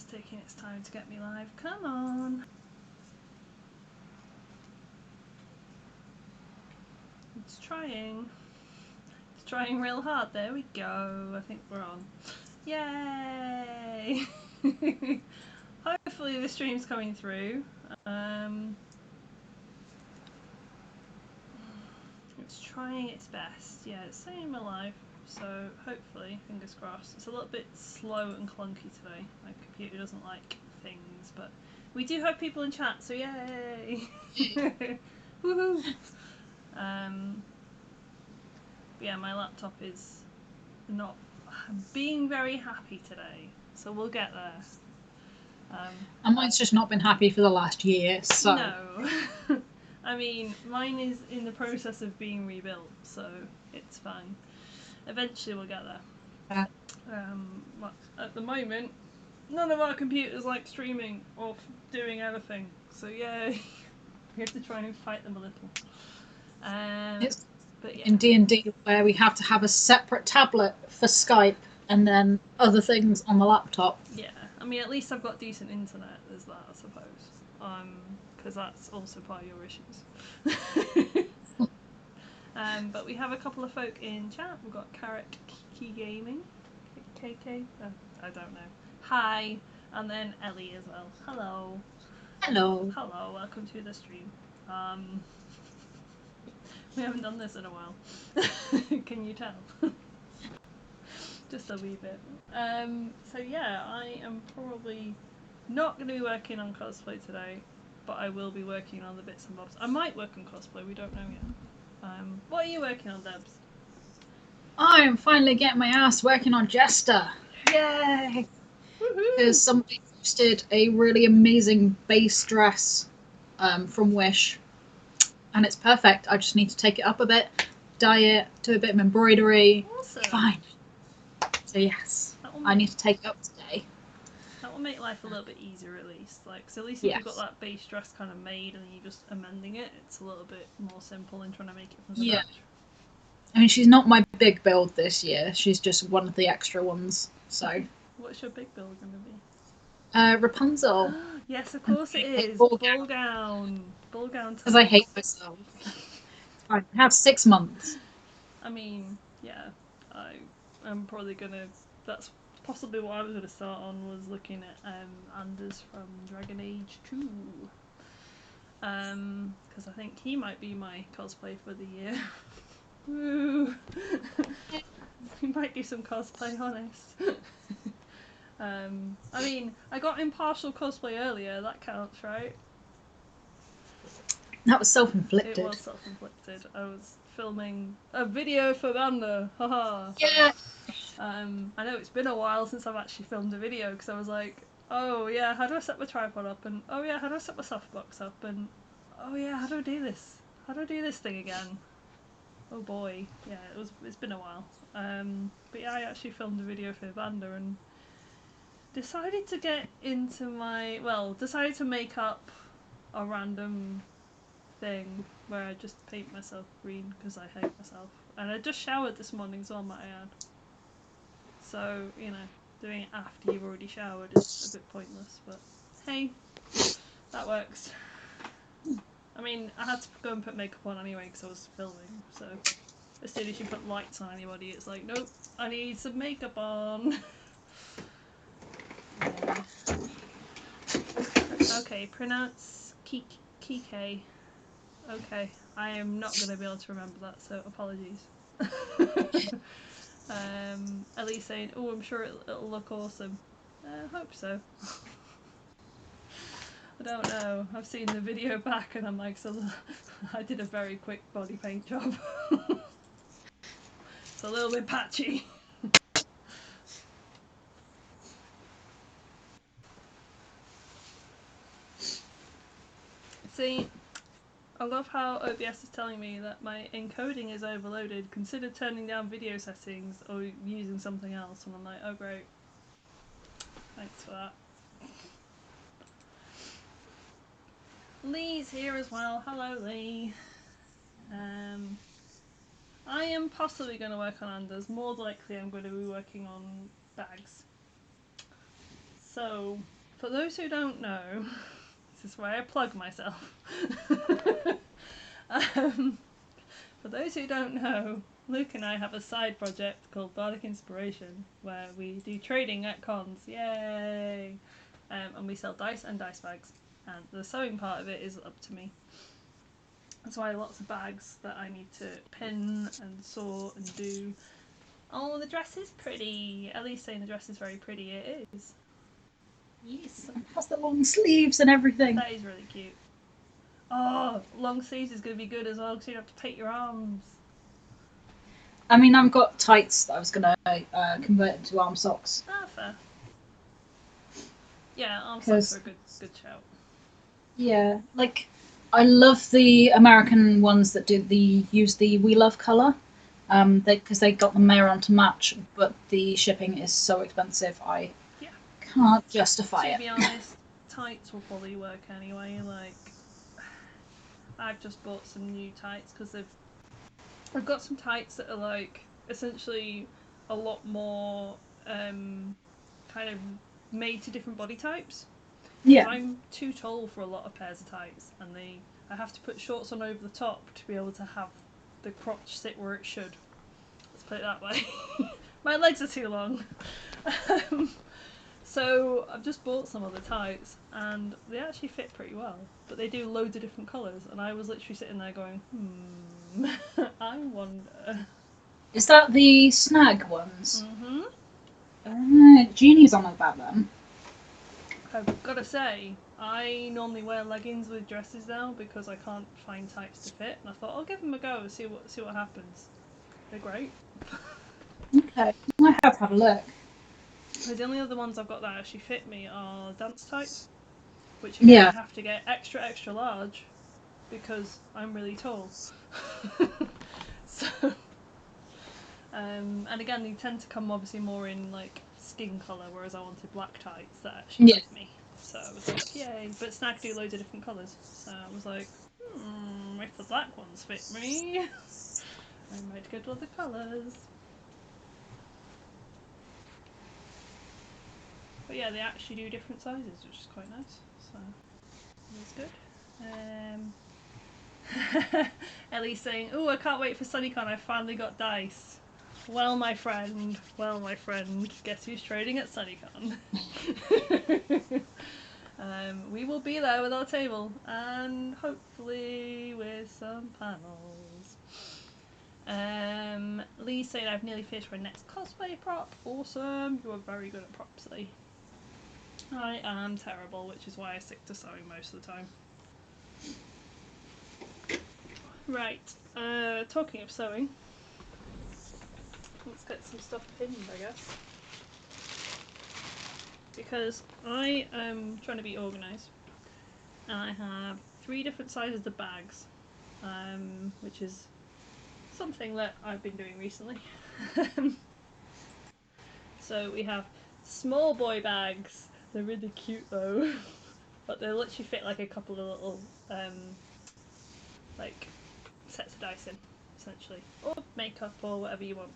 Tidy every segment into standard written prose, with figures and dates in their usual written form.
It's taking its time to get me live. Come on. It's trying. It's trying real hard. There we go. I think we're on. Yay! Hopefully the stream's coming through. It's trying its best. Yeah, it's saying we're live. So hopefully, fingers crossed. It's a little bit slow and clunky today. My computer doesn't like things, but we do have people in chat, so yay! Woohoo! But yeah, my laptop is not being very happy today, so we'll get there. And mine's just not been happy for the last year, so... No. I mean, mine is in the process of being rebuilt, so it's fine. Eventually we'll get there. But at the moment, none of our computers like streaming or doing anything, so yay. We have to try and fight them a little. It's but yeah. in D&D where we have to have a separate tablet for Skype and then other things on the laptop. Yeah, I mean, at least I've got decent internet, there's that, I suppose. Because that's also part of your issues. But we have a couple of folk in chat. We've got Carrot Kiki Gaming, KK, I don't know. Hi, and then Ellie as well. Hello. Hello. Hello, welcome to the stream. We haven't done this in a while. Can you tell? Just a wee bit. So yeah, I am probably not going to be working on cosplay today, but I will be working on the bits and bobs. I might work on cosplay, we don't know yet. What are you working on, Debs? I'm finally getting my ass working on Jester. Yay! Because somebody posted a really amazing base dress from Wish, and it's perfect. I just need to take it up a bit, dye it, do a bit of embroidery. Awesome. Fine. So yes, I need to take it up today. That will make life a little bit easier at least. Like, so at least if you've got that base dress kind of made and you're just amending it, it's a little bit more simple than trying to make it from scratch. I mean, she's not my big build this year. She's just one of the extra ones. So. What's your big build going to be? Rapunzel. Yes, of course it is. Ball gown. Ball gown. Because I hate myself. I have 6 months. I mean, yeah, I'm probably gonna. That's possibly what I was gonna start on, was looking at Anders from Dragon Age 2. Because I think he might be my cosplay for the year. Woo! We might do some cosplay, honest. I mean, I got impartial cosplay earlier. That counts, right? That was self-inflicted. It was self-inflicted. I was filming a video for Bandur. Haha. Yeah. I know it's been a while since I've actually filmed a video, because I was like, oh yeah, how do I set my tripod up? And oh yeah, how do I set my softbox up? And oh yeah, how do I do this? How do I do this thing again? Oh boy, yeah, it's been a while. But yeah, I actually filmed a video for Bandur and decided to get into decided to make up a random thing where I just paint myself green because I hate myself. And I just showered this morning, so I might add. So, you know, doing it after you've already showered is a bit pointless, but hey, that works. I mean, I had to go and put makeup on anyway because I was filming, so as soon as you put lights on anybody, it's like, nope, I need some makeup on. Yeah. Okay, pronounce Kike. Okay, I am not going to be able to remember that, so apologies. Ellie's saying, oh, I'm sure it'll look awesome. I hope so. I don't know. I've seen the video back and I'm like, so I did a very quick body paint job. It's a little bit patchy. See, I love how OBS is telling me that my encoding is overloaded. Consider turning down video settings or using something else. And I'm like, oh great. Thanks for that. Lee's here as well. Hello, Lee. I am possibly going to work on Anders. More likely I'm going to be working on bags. So, for those who don't know, this is where I plug myself. For those who don't know, Luke and I have a side project called Bardic Inspiration, where we do trading at cons. Yay! And we sell dice and dice bags. And the sewing part of it is up to me. That's why lots of bags that I need to pin and sew and do. Oh, the dress is pretty. Ellie's saying the dress is very pretty. It is. Yes, and it has the long sleeves and everything. That is really cute. Oh, long sleeves is going to be good as well because you don't have to paint your arms. I mean, I've got tights that I was going to convert into arm socks. Ah, fair. Yeah, arm socks are a good shout. Yeah, like I love the American ones that use the We Love colour, because they got them there on to match, but the shipping is so expensive. I can't justify it. To be honest, tights will probably work anyway. Like, I've just bought some new tights because I've got some tights that are like essentially a lot more kind of made to different body types. Yeah. I'm too tall for a lot of pairs of tights, and I have to put shorts on over the top to be able to have the crotch sit where it should. Let's put it that way. My legs are too long. So I've just bought some of the tights, and they actually fit pretty well, but they do loads of different colours, and I was literally sitting there going, I wonder. Is that the snag ones? Jeannie's on about them. I've got to say, I normally wear leggings with dresses now because I can't find tights to fit, and I thought I'll give them a go and see what happens. They're great. Okay, I have had a look. The only other ones I've got that actually fit me are dance tights, which again I have to get extra large because I'm really tall. So, and again, they tend to come obviously more in like skin colour, whereas I wanted black tights that actually fit me. So I was like, yay! But Snag do loads of different colours, so I was like, if the black ones fit me, I might get other colours. But yeah, they actually do different sizes, which is quite nice. So that's good. Ellie's saying, "Oh, I can't wait for SunnyCon. I finally got dice." Well, my friend, guess who's trading at SunnyCon? We will be there with our table and hopefully with some panels. Lee's saying I've nearly finished my next cosplay prop. Awesome, you are very good at props, Lee. I am terrible, which is why I stick to sewing most of the time. Right, talking of sewing, let's get some stuff pinned, I guess. Because I am trying to be organised, and I have 3 different sizes of bags, which is something that I've been doing recently. So we have small boy bags. They're really cute though, but they literally fit like a couple of little like sets of dice in, essentially, or makeup or whatever you want.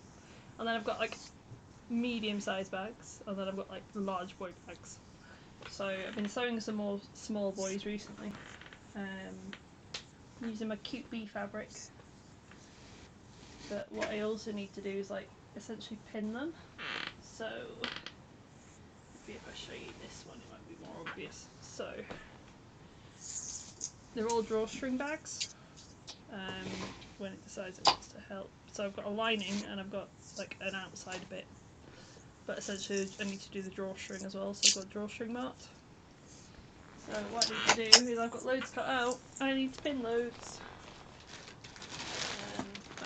And then I've got like medium-sized bags, and then I've got like large boy bags. So I've been sewing some more small boys recently, using my cute bee fabric. But what I also need to do is like essentially pin them. So maybe if I show you this one, it might be more obvious. So they're all drawstring bags. When it decides it wants to help. So I've got a lining and I've got like an outside bit. But essentially I need to do the drawstring as well, so I've got drawstring marked. So what I need to do is I've got loads cut out, I need to pin loads.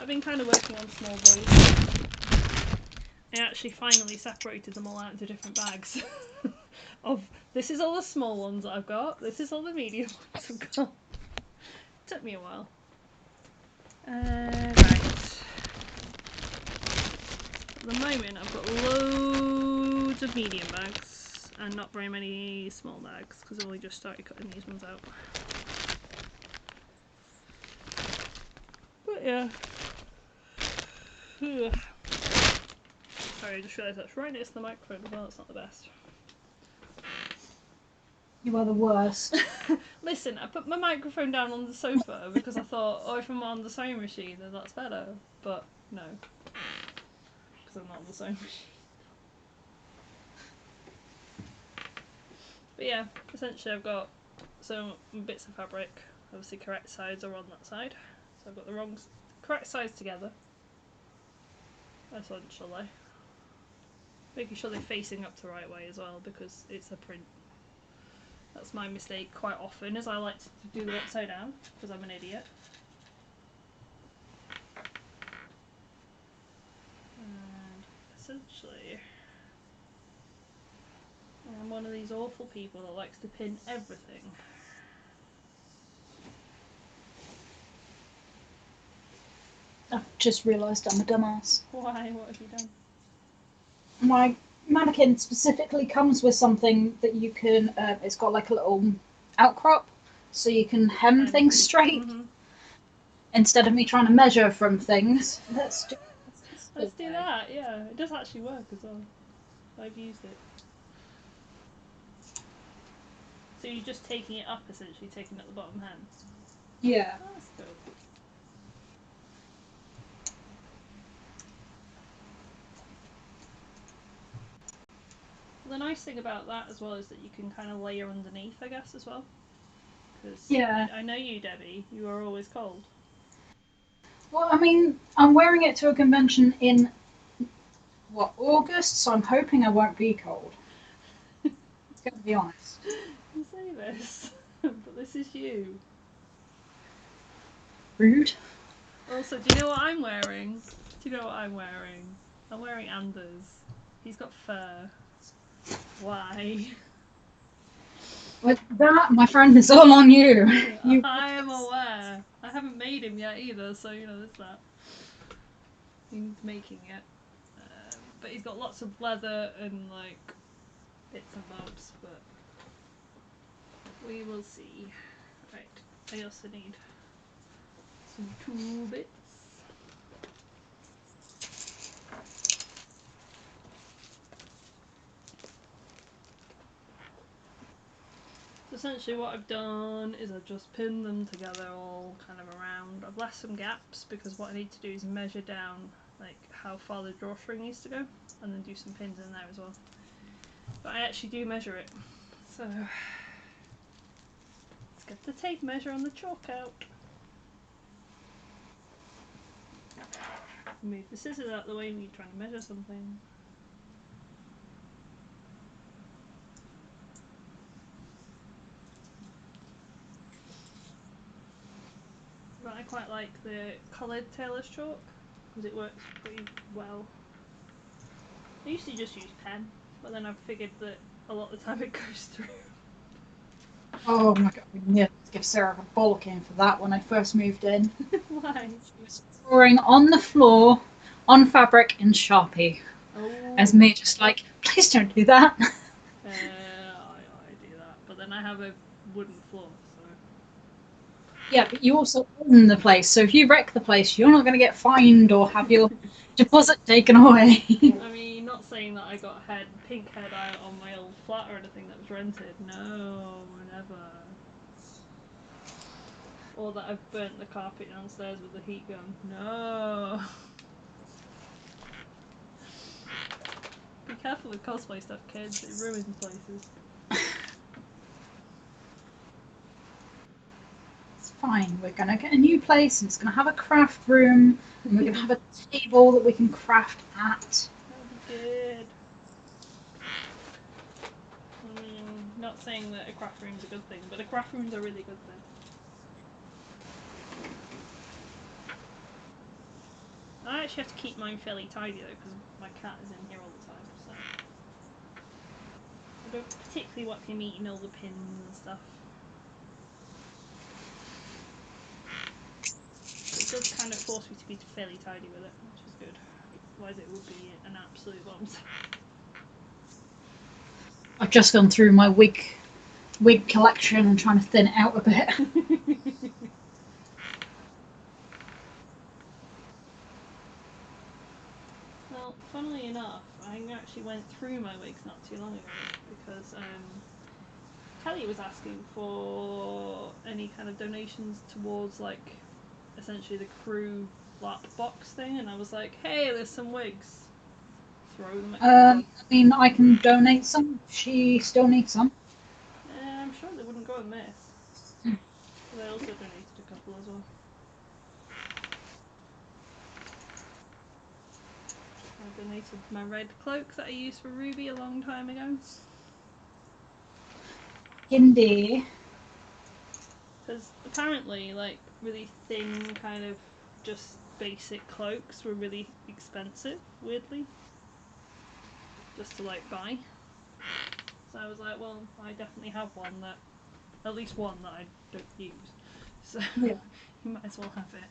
I've been kind of working on small boys. I actually finally separated them all out into different bags. This is all the small ones that I've got, this is all the medium ones I've got. Took me a while. Right. At the moment I've got loads of medium bags and not very many small bags because I've only just started cutting these ones out. But yeah. Sorry, I just realised that's right next to the microphone as well, it's not the best. You are the worst. Listen, I put my microphone down on the sofa because I thought, oh, if I'm on the sewing machine, then that's better. But no, because I'm not on the sewing machine. But yeah, essentially I've got some bits of fabric. Obviously, correct sides are on that side, so I've got the correct sides together. Essentially, making sure they're facing up the right way as well because it's a print. That's my mistake quite often, is I like to do them upside down because I'm an idiot. And essentially, I'm one of these awful people that likes to pin everything. I've just realised I'm a dumbass. Why? What have you done? My mannequin specifically comes with something that you can, it's got like a little outcrop, so you can hem things straight. Mm-hmm. Instead of me trying to measure from things. Let's do that, yeah. It does actually work as well. I've used it. So you're just taking it up, essentially, taking it at the bottom hem? Yeah. Oh, that's cool. The nice thing about that as well is that you can kind of layer underneath, I guess, as well. Because yeah. I know you, Debbie, you are always cold. Well, I mean, I'm wearing it to a convention in, August, so I'm hoping I won't be cold. It's going to be honest. You say this, but this is you. Rude. Also, do you know what I'm wearing? Do you know what I'm wearing? I'm wearing Anders. He's got fur. Why? With that, my friend, is all on you. I am aware. I haven't made him yet either, so you know there's that. He's making it. But he's got lots of leather and like bits and bobs, but we will see. Right, I also need some tool bits. So essentially what I've done is I've just pinned them together all kind of around. I've left some gaps because what I need to do is measure down like how far the drawstring needs to go and then do some pins in there as well. But I actually do measure it. So let's get the tape measure and the chalk out. Move the scissors out of the way when you're trying to measure something. But I quite like the coloured tailor's chalk because it works pretty well. I used to just use pen, but then I've figured that a lot of the time it goes through. Oh my god, we nearly to give Sarah a bollocking for that when I first moved in. Why? She was drawing on the floor, on fabric, in Sharpie. Oh. As me just like, please don't do that. I do that, but then I have a wooden floor, so. Yeah, but you also own the place, so if you wreck the place, you're not going to get fined or have your deposit taken away. I mean, not saying that I got pink head eye on my old flat or anything that was rented. No, never. Or that I've burnt the carpet downstairs with a heat gun. No. Be careful with cosplay stuff, kids. It ruins places. It's fine. We're going to get a new place, and it's going to have a craft room, and we're going to have a table that we can craft at. That'll be good. I mean, not saying that a craft room's a good thing, but a craft room's a really good thing. I actually have to keep mine fairly tidy though, because my cat is in here all the time, so. I don't particularly want him eating all the pins and stuff. It does kind of force me to be fairly tidy with it, which is good. Otherwise it would be an absolute bomb. I've just gone through my wig collection and trying to thin it out a bit. Well, funnily enough, I actually went through my wigs not too long ago because Kelly was asking for any kind of donations towards like essentially the crew lap box thing, and I was like, hey, there's some wigs. Throw them at I Kelly. mean, I can donate some. She still needs some. I'm sure they wouldn't go amiss. They also donated a couple as well. I donated my red cloak that I used for Ruby a long time ago. Indeed. Because apparently, like, really thin, kind of just basic cloaks were really expensive, weirdly. Just to, like, buy. So I was like, well, I definitely have one that, at least one that I don't use. So Yeah. you might as well have it.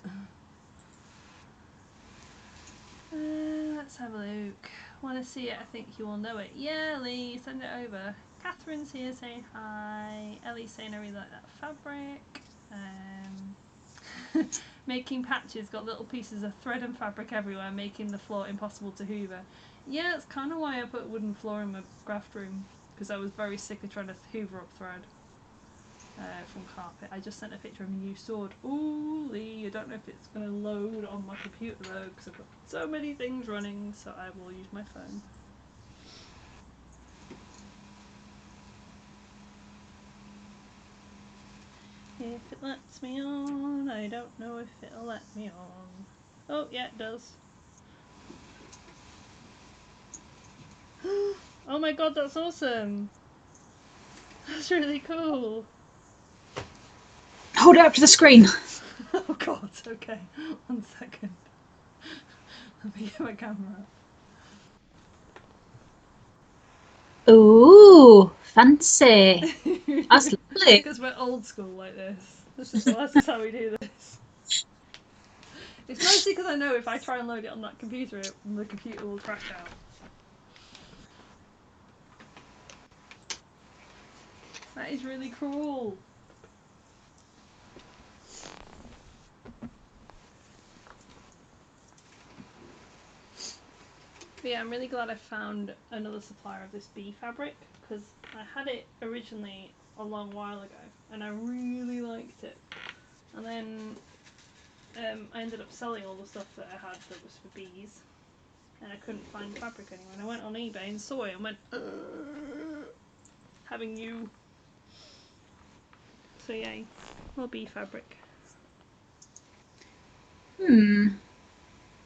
Let's have a look. Want to see it? I think you will know it. Yeah, Lee, send it over. Catherine's here saying hi. Ellie's saying I really like that fabric. Making patches, got little pieces of thread and fabric everywhere, making the floor impossible to hoover. Yeah, that's kind of why I put wooden floor in my craft room, because I was very sick of trying to hoover up thread from carpet. I just sent a picture of a new sword. Ooh, Lee, I don't know if it's going to load on my computer though, because I've got so many things running, so I will use my phone. If it lets me on, I don't know if it'll let me on. Oh, yeah, it does. Oh my god, that's awesome! That's really cool! Hold it up to the screen. Oh god, okay. 1 second. Let me get my camera. Ooh, fancy. That's lovely. Because we're old school like this. This is how we do this. It's mostly because I know if I try and load it on that computer, the computer will crash out. That is really cool. But yeah, I'm really glad I found another supplier of this bee fabric, because I had it originally a long while ago and I really liked it. And then I ended up selling all the stuff that I had that was for bees, and I couldn't find fabric anywhere. And I went on eBay and saw it and went, having you. So yay, more bee fabric.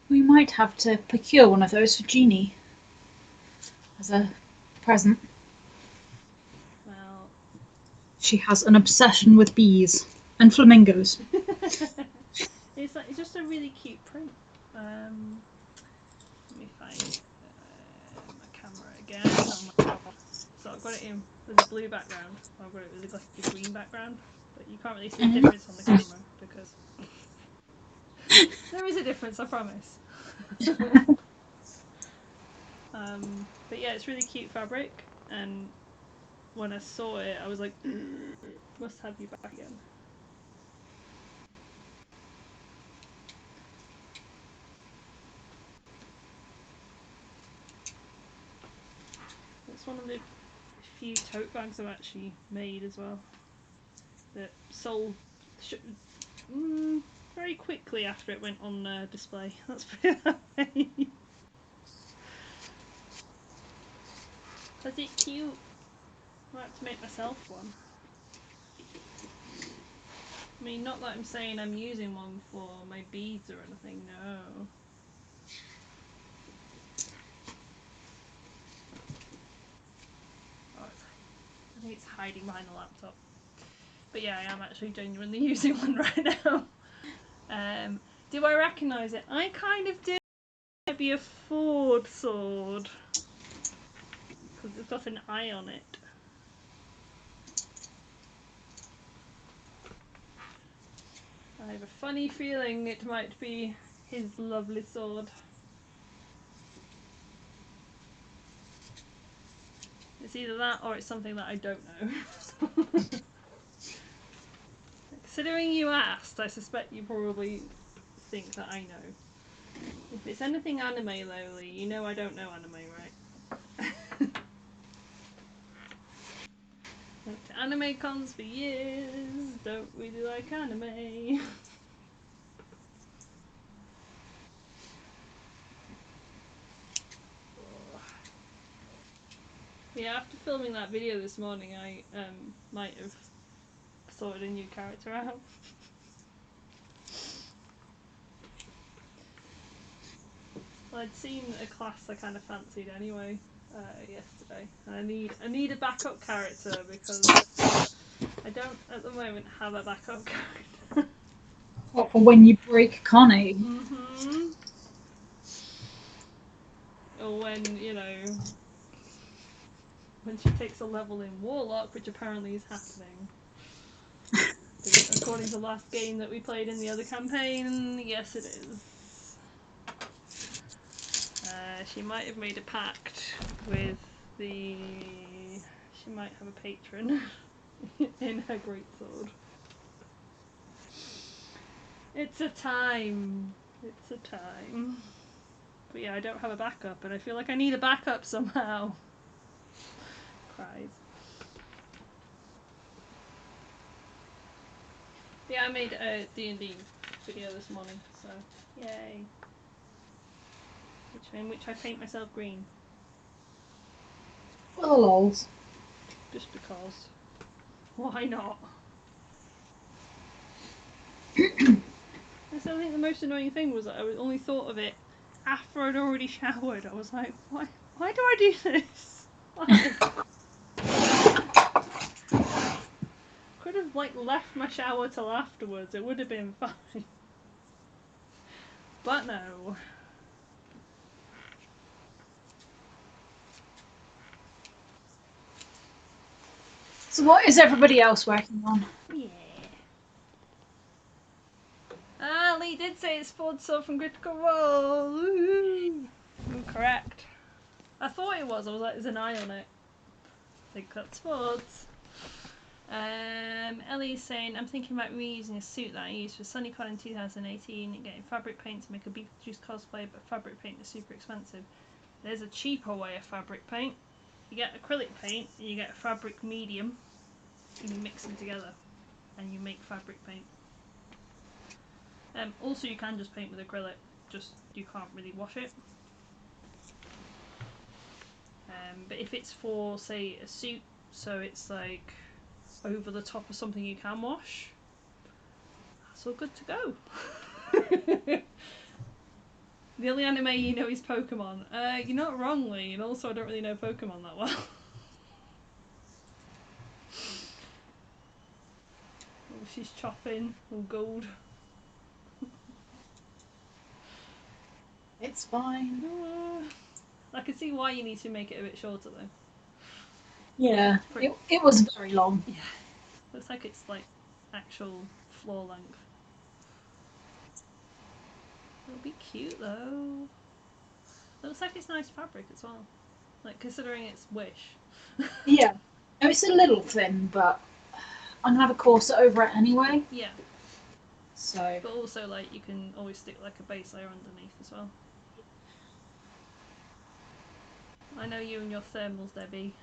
We might have to procure one of those for Jeannie as a present. Well, She has an obsession with bees and flamingos. it's just a really cute print. Let me find my camera again. Oh my god. So I've got it in with a blue background. I've got it with like a green background, but you can't really see the difference on the camera because there is a difference, I promise. But yeah, it's really cute fabric, and when I saw it, I was like, must have you back again. It's one of the few tote bags I've actually made as well that sold very quickly after it went on display. Let's put it that way. Is it cute? I might have to make myself one. I mean, not that I'm saying I'm using one for my beads or anything, no. Oh, I think it's hiding behind the laptop. But yeah, I am actually genuinely using one right now. Do I recognise it? I kind of do. It might be a Ford sword. Because it's got an eye on it. I have a funny feeling it might be his lovely sword. It's either that or it's something that I don't know. Considering you asked, I suspect you probably think that I know. If it's anything anime, Lowly, you know I don't know anime, right? Went to anime cons for years. Don't really like anime. Yeah, after filming that video this morning, I might have sorted a new character out. Well, I'd seen a class I kind of fancied anyway yesterday, and I need a backup character because I don't at the moment have a backup character. What, for when you break Connie? Mhm. Or when when she takes a level in Warlock, which apparently is happening. According to the last game that we played in the other campaign, yes it is. She might have made a pact with the... She might have a patron in her greatsword. It's a time. It's a time. But yeah, I don't have a backup, and I feel like I need a backup somehow. Cries. Yeah, I made a D&D video this morning, so yay. In which I paint myself green. For the lols. Just because. Why not? I think the most annoying thing was that I only thought of it after I'd already showered. I was like, why do I do this? Why? Could have left my shower till afterwards. It would have been fine. But no. So what is everybody else working on? Yeah. Lee did say it's Ford Sword from Critical Role. Woohoo! Correct. I thought it was. I was like, there's an eye on it. I think that's Ford's. Ellie's saying, I'm thinking about reusing a suit that I used for SunnyCon in 2018 and getting fabric paint to make a Beetlejuice cosplay, but fabric paint is super expensive. There's a cheaper way of fabric paint. You get acrylic paint and you get a fabric medium and you mix them together and you make fabric paint. Also you can just paint with acrylic, just you can't really wash it. But if it's for, say, a suit, so it's like over the top of something you can wash, that's all good to go. The only anime you know is Pokemon. You're not wrong, Lee, and also I don't really know Pokemon that well. Oh, she's chopping. Oh, gold. It's fine. I can see why you need to make it a bit shorter though. Yeah, it was very long. Yeah. Looks like it's like actual floor length. It'll be cute though. Looks like it's nice fabric as well. Like considering it's Wish. Yeah. No, it's a little thin, but I'm gonna have a corset over it anyway. Yeah. So. But also like you can always stick like a base layer underneath as well. I know you and your thermals, Debbie.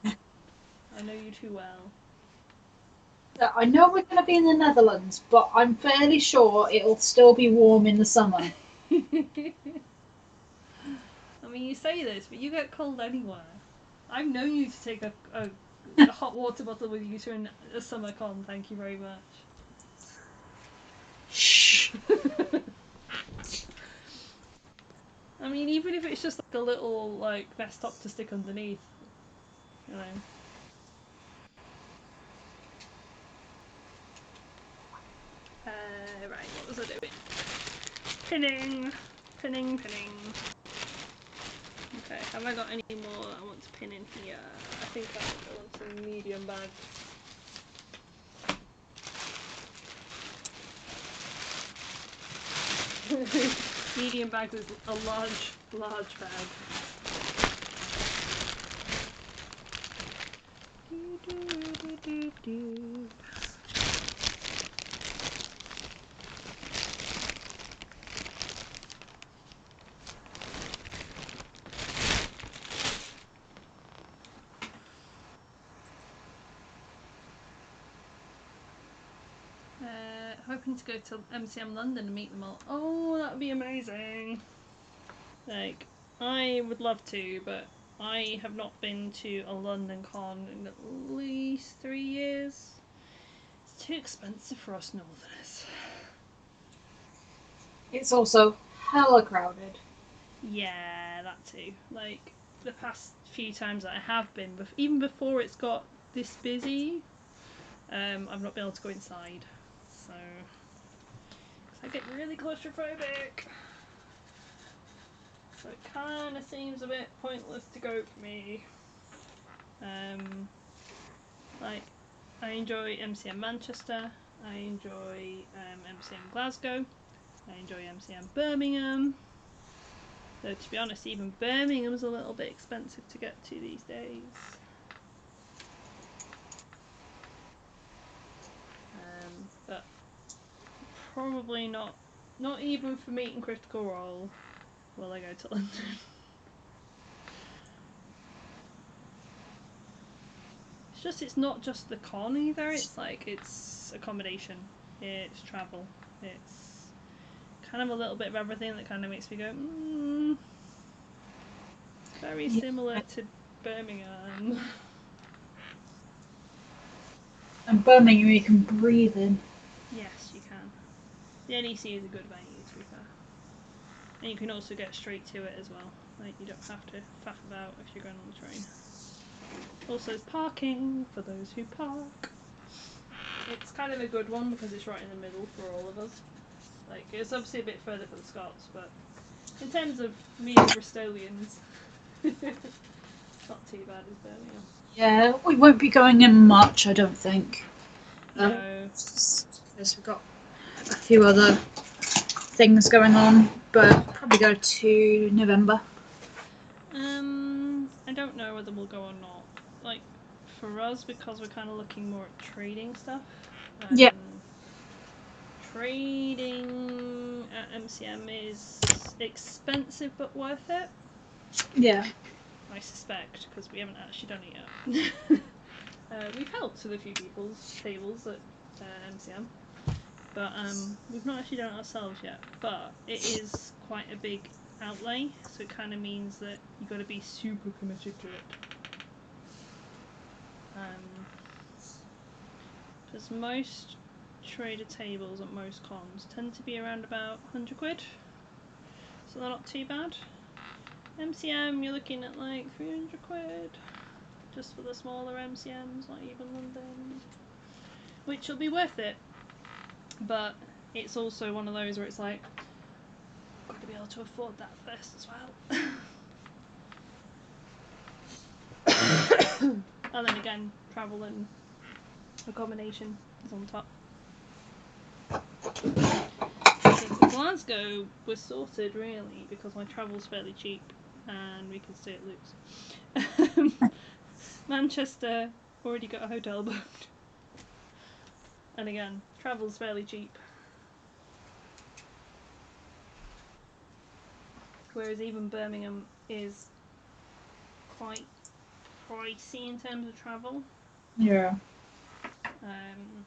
I know you too well. I know we're going to be in the Netherlands, but I'm fairly sure it'll still be warm in the summer. I mean, you say this, but you get cold anywhere. I've known you to take a hot water bottle with you to a summer con, thank you very much. Shh. I mean, even if it's just like a little like vest top to stick underneath, you know. Right, what was I doing? Pinning. Okay, have I got any more I want to pin in here? I think I want some medium bags. Medium bag is a large bag. hoping to go to MCM London and meet them all. Oh, that would be amazing. Like, I would love to, but I have not been to a London con in at least 3 years. It's too expensive for us Northerners. It's also hella crowded. Yeah, that too. Like, the past few times that I have been, even before it's got this busy, I've not been able to go inside. So, 'cause I get really claustrophobic. So it kind of seems a bit pointless to go for me. Like, I enjoy MCM Manchester, I enjoy MCM Glasgow, I enjoy MCM Birmingham. Though to be honest, even Birmingham's a little bit expensive to get to these days. But probably not even for Meet and Critical Role will I go to London. It's not just the con either, it's like, it's accommodation, it's travel, it's kind of a little bit of everything that kind of makes me go, it's very similar to Birmingham. And Birmingham you can breathe in. Yes, you can. The NEC is a good venue, to be fair. And you can also get straight to it as well. Like, you don't have to faff about if you're going on the train. Also, there's parking for those who park. It's kind of a good one because it's right in the middle for all of us. Like, it's obviously a bit further for the Scots, but in terms of me and Bristolians, it's not too bad as Birmingham. Yeah, we won't be going in much, I don't think. No. Because we've got a few other things going on, but probably go to November. I don't know whether we'll go or not. Like, for us, because we're kind of looking more at trading stuff. Yeah. Trading at MCM is expensive but worth it. Yeah. I suspect, because we haven't actually done it yet. We've helped with a few people's tables at MCM, but we've not actually done it ourselves yet. But it is quite a big outlay, so it kind of means that you've got to be super committed to it. Because most trader tables at most cons tend to be around about 100 quid, so they're not too bad. MCM, you're looking at like 300 quid, just for the smaller MCMs, not even London, which will be worth it, but it's also one of those where it's like, got to be able to afford that first as well. And then again, travel and accommodation is on top. So Glasgow was sorted really because my travel's fairly cheap and we can stay at Luke's. Manchester, already got a hotel booked. And again, travel's fairly cheap. Whereas even Birmingham is quite pricey in terms of travel. Yeah. And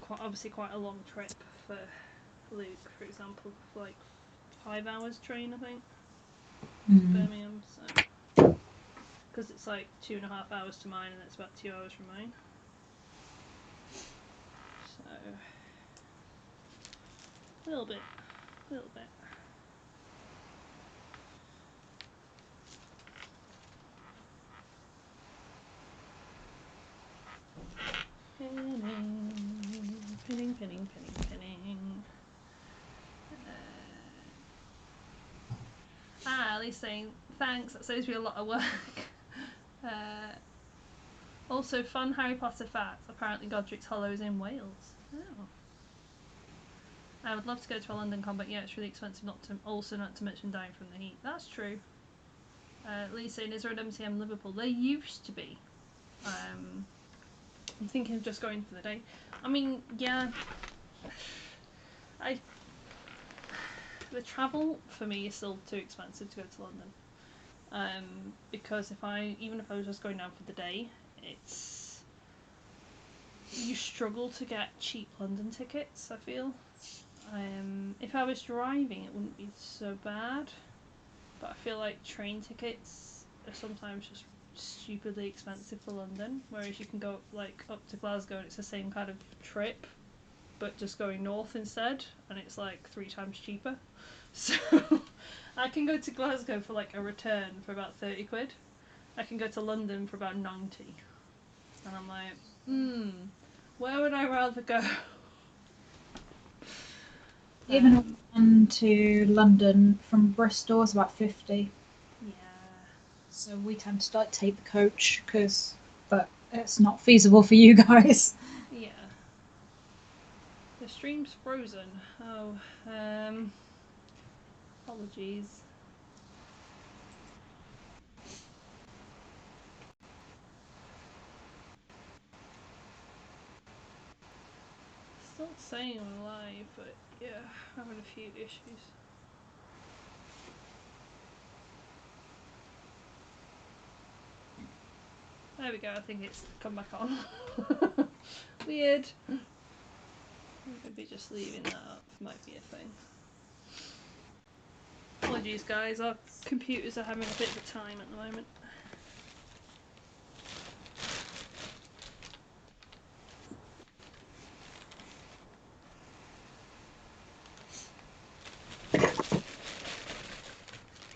obviously quite a long trip for Luke, for example, for like 5 hours train, I think, to Birmingham. So, because it's like 2.5 hours to mine, and it's about 2 hours from mine. So, a little bit. Pinning. Ellie's saying, thanks, that saves me a lot of work. Also, fun Harry Potter fact, apparently Godric's Hollow is in Wales. Oh. I would love to go to a London con, but yeah, it's really expensive, not to mention dying from the heat. That's true. Lee's saying, is there an MCM Liverpool? There used to be. I'm thinking of just going for the day. I mean, yeah. The travel for me is still too expensive to go to London. Because even if I was just going down for the day, you struggle to get cheap London tickets, I feel. If I was driving, it wouldn't be so bad, but I feel like train tickets are sometimes just stupidly expensive for London, whereas you can go like up to Glasgow and it's the same kind of trip, but just going north instead, and it's like 3 times cheaper. So I can go to Glasgow for like a return for about 30 quid. I can go to London for about 90. And I'm like, where would I rather go? Even on to London from Bristol is about 50. Yeah. So we tend to like take the coach but it's not feasible for you guys. Yeah. The stream's frozen. Oh, apologies. Still saying I'm live, but yeah, having a few issues. There we go, I think it's come back on. Weird. Maybe just leaving that up might be a thing. Apologies guys, our computers are having a bit of a time at the moment.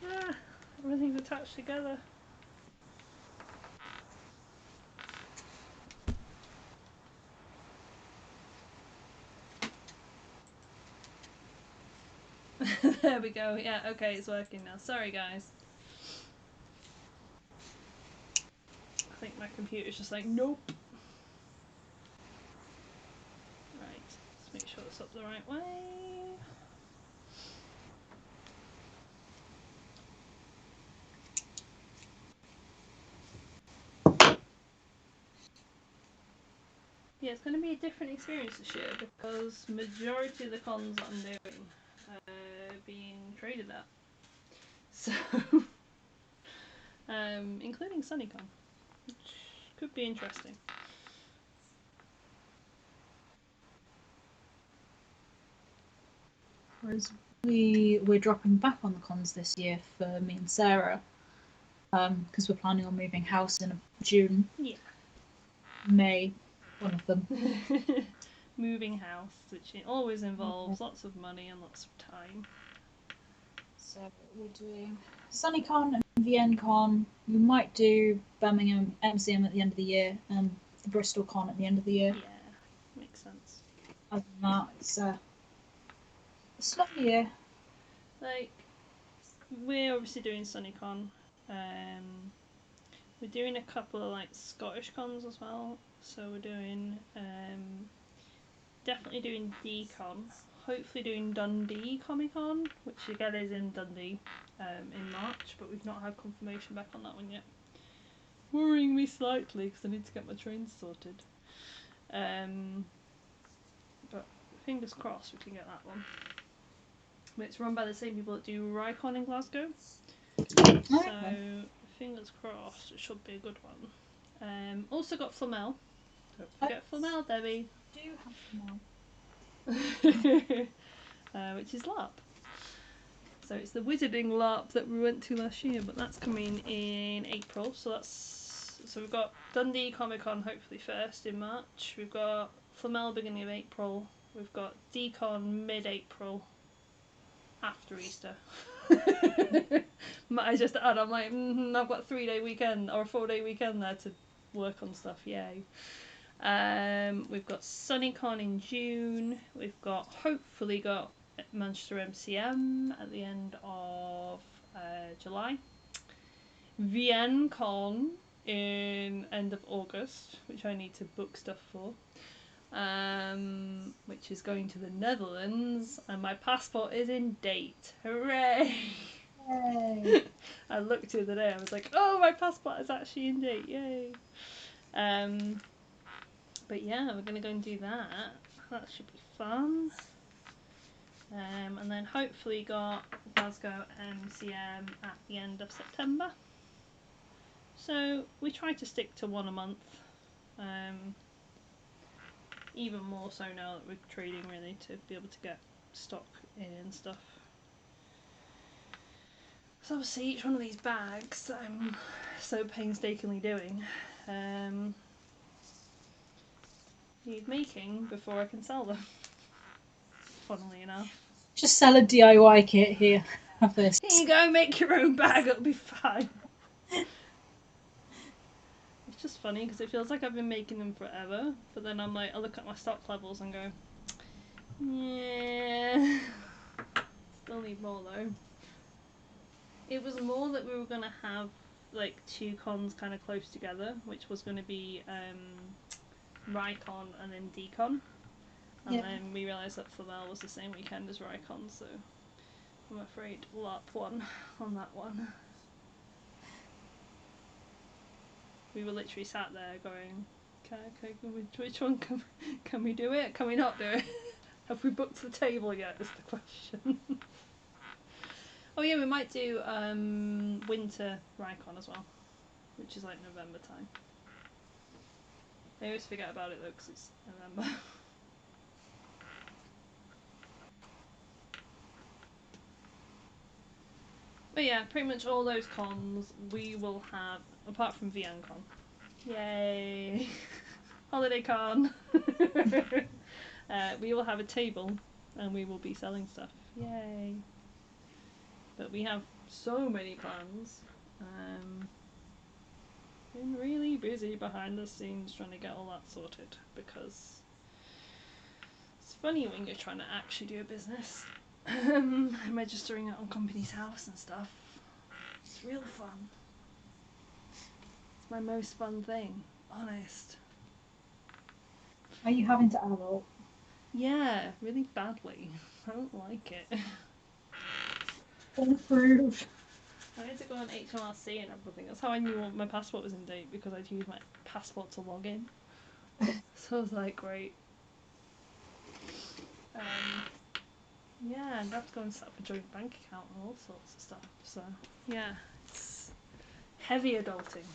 Ah, everything's attached together. There we go, yeah, okay, it's working now. Sorry guys. I think my computer's just like, nope. Right, let's make sure it's up the right way. Yeah, it's going to be a different experience this year because majority of the cons that I'm doing are being traded at. So, including SunnyCon, which could be interesting. Whereas we're dropping back on the cons this year for me and Sarah, because we're planning on moving house in June. Yeah. May, one of them. Moving house, which always involves lots of money and lots of time. So we're doing SunnyCon and VNCon. We might do Birmingham MCM at the end of the year and the Bristol Con at the end of the year. Yeah, makes sense. Other than that, it's a slow year. Like, we're obviously doing SunnyCon. We're doing a couple of like Scottish cons as well. So we're doing definitely doing DCon. Hopefully doing Dundee Comic Con, which again is in Dundee in March, but we've not had confirmation back on that one yet. Worrying me slightly because I need to get my trains sorted. But fingers crossed we can get that one. But it's run by the same people that do Rycon in Glasgow. So fingers crossed it should be a good one. Also got Flamel. Don't forget Flamel, Debbie. Do have Flamel. Which is LARP. So it's the Wizarding LARP that we went to last year, but that's coming in April. So we've got Dundee Comic Con hopefully first in March. We've got Flamel beginning of April. We've got Decon mid-April after Easter. I just add, I'm like, I've got a 3-day weekend or a 4-day weekend there to work on stuff. Yay. We've got SunnyCon in June. We've hopefully got Manchester MCM at the end of July. VNCon in end of August, which I need to book stuff for. Which is going to the Netherlands, and my passport is in date. Hooray! Yay! I looked the other day, I was like, oh, my passport is actually in date, yay! But yeah, we're going to go and do that. That should be fun. And then hopefully got Glasgow MCM at the end of September. So we try to stick to one a month. Even more so now that we're trading really to be able to get stock in and stuff. So obviously each one of these bags that I'm so painstakingly doing need making before I can sell them. Funnily enough. Just sell a DIY kit here. Have this. Here you go, make your own bag, it'll be fine. It's just funny because it feels like I've been making them forever, but then I'm like, I look at my stock levels and go, yeah, still need more though. It was more that we were going to have like 2 cons kind of close together, which was going to be Rycon and then Decon. And then we realised that Flamel was the same weekend as Rycon, so I'm afraid LARP 1 on that one. We were literally sat there going, which one can we do it? Can we not do it? Have we booked the table yet is the question. Oh yeah, we might do winter Rycon as well, which is like November time. I always forget about it though because it's November. But yeah, pretty much all those cons we will have, apart from VNCon. Yay! Holiday con! We will have a table and we will be selling stuff. Yay! But we have so many plans. Been really busy behind the scenes trying to get all that sorted because it's funny when you're trying to actually do a business. Registering it on Company's House and stuff. It's real fun. It's my most fun thing, honest. Are you having to adult? Yeah, really badly. I don't like it. Improve. I had to go on HMRC and everything. That's how I knew my passport was in date, because I'd used my passport to log in. So I was like, great. Yeah, and I have to go and set up a joint bank account and all sorts of stuff. So yeah, it's heavy adulting.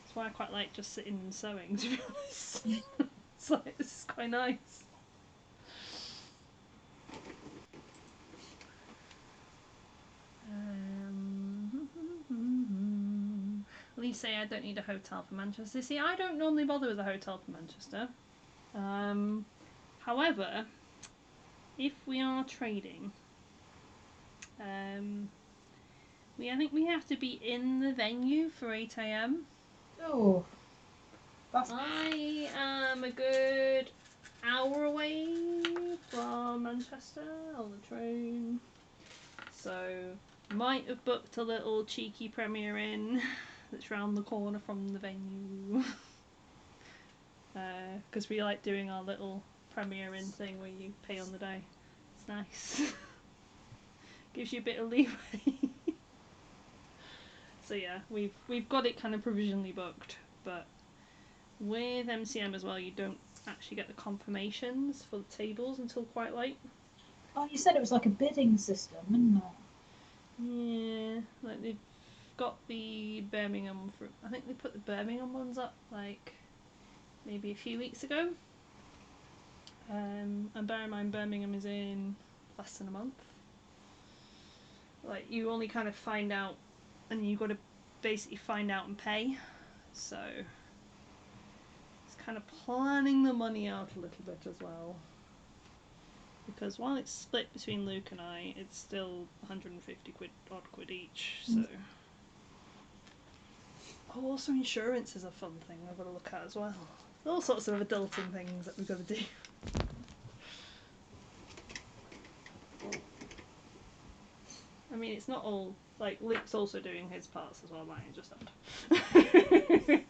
That's why I quite like just sitting and sewing, to be honest. It's like, this is quite nice. Please say I don't need a hotel for Manchester. See, I don't normally bother with a hotel for Manchester. However, if we are trading, I think we have to be in the venue for 8 AM. Oh. I am a good hour away from Manchester on the train, so might have booked a little cheeky premiere in that's round the corner from the venue, because we like doing our little premiere in thing where you pay on the day. It's nice. Gives you a bit of leeway. So yeah, we've got it kind of provisionally booked, but with MCM as well, you don't actually get the confirmations for the tables until quite late. Oh, you said it was like a bidding system, isn't it? Yeah, like they've got the Birmingham. I think they put the Birmingham ones up like maybe a few weeks ago. And bear in mind, Birmingham is in less than a month. Like, you only kind of find out, and you've got to basically find out and pay. So it's kind of planning the money out a little bit as well. Because while it's split between Luke and I, it's still 150 quid each. So. Oh, also insurance is a fun thing I've got to look at as well. All sorts of adulting things that we've got to do. I mean, it's not all, like, Luke's also doing his parts as well, mine just don't.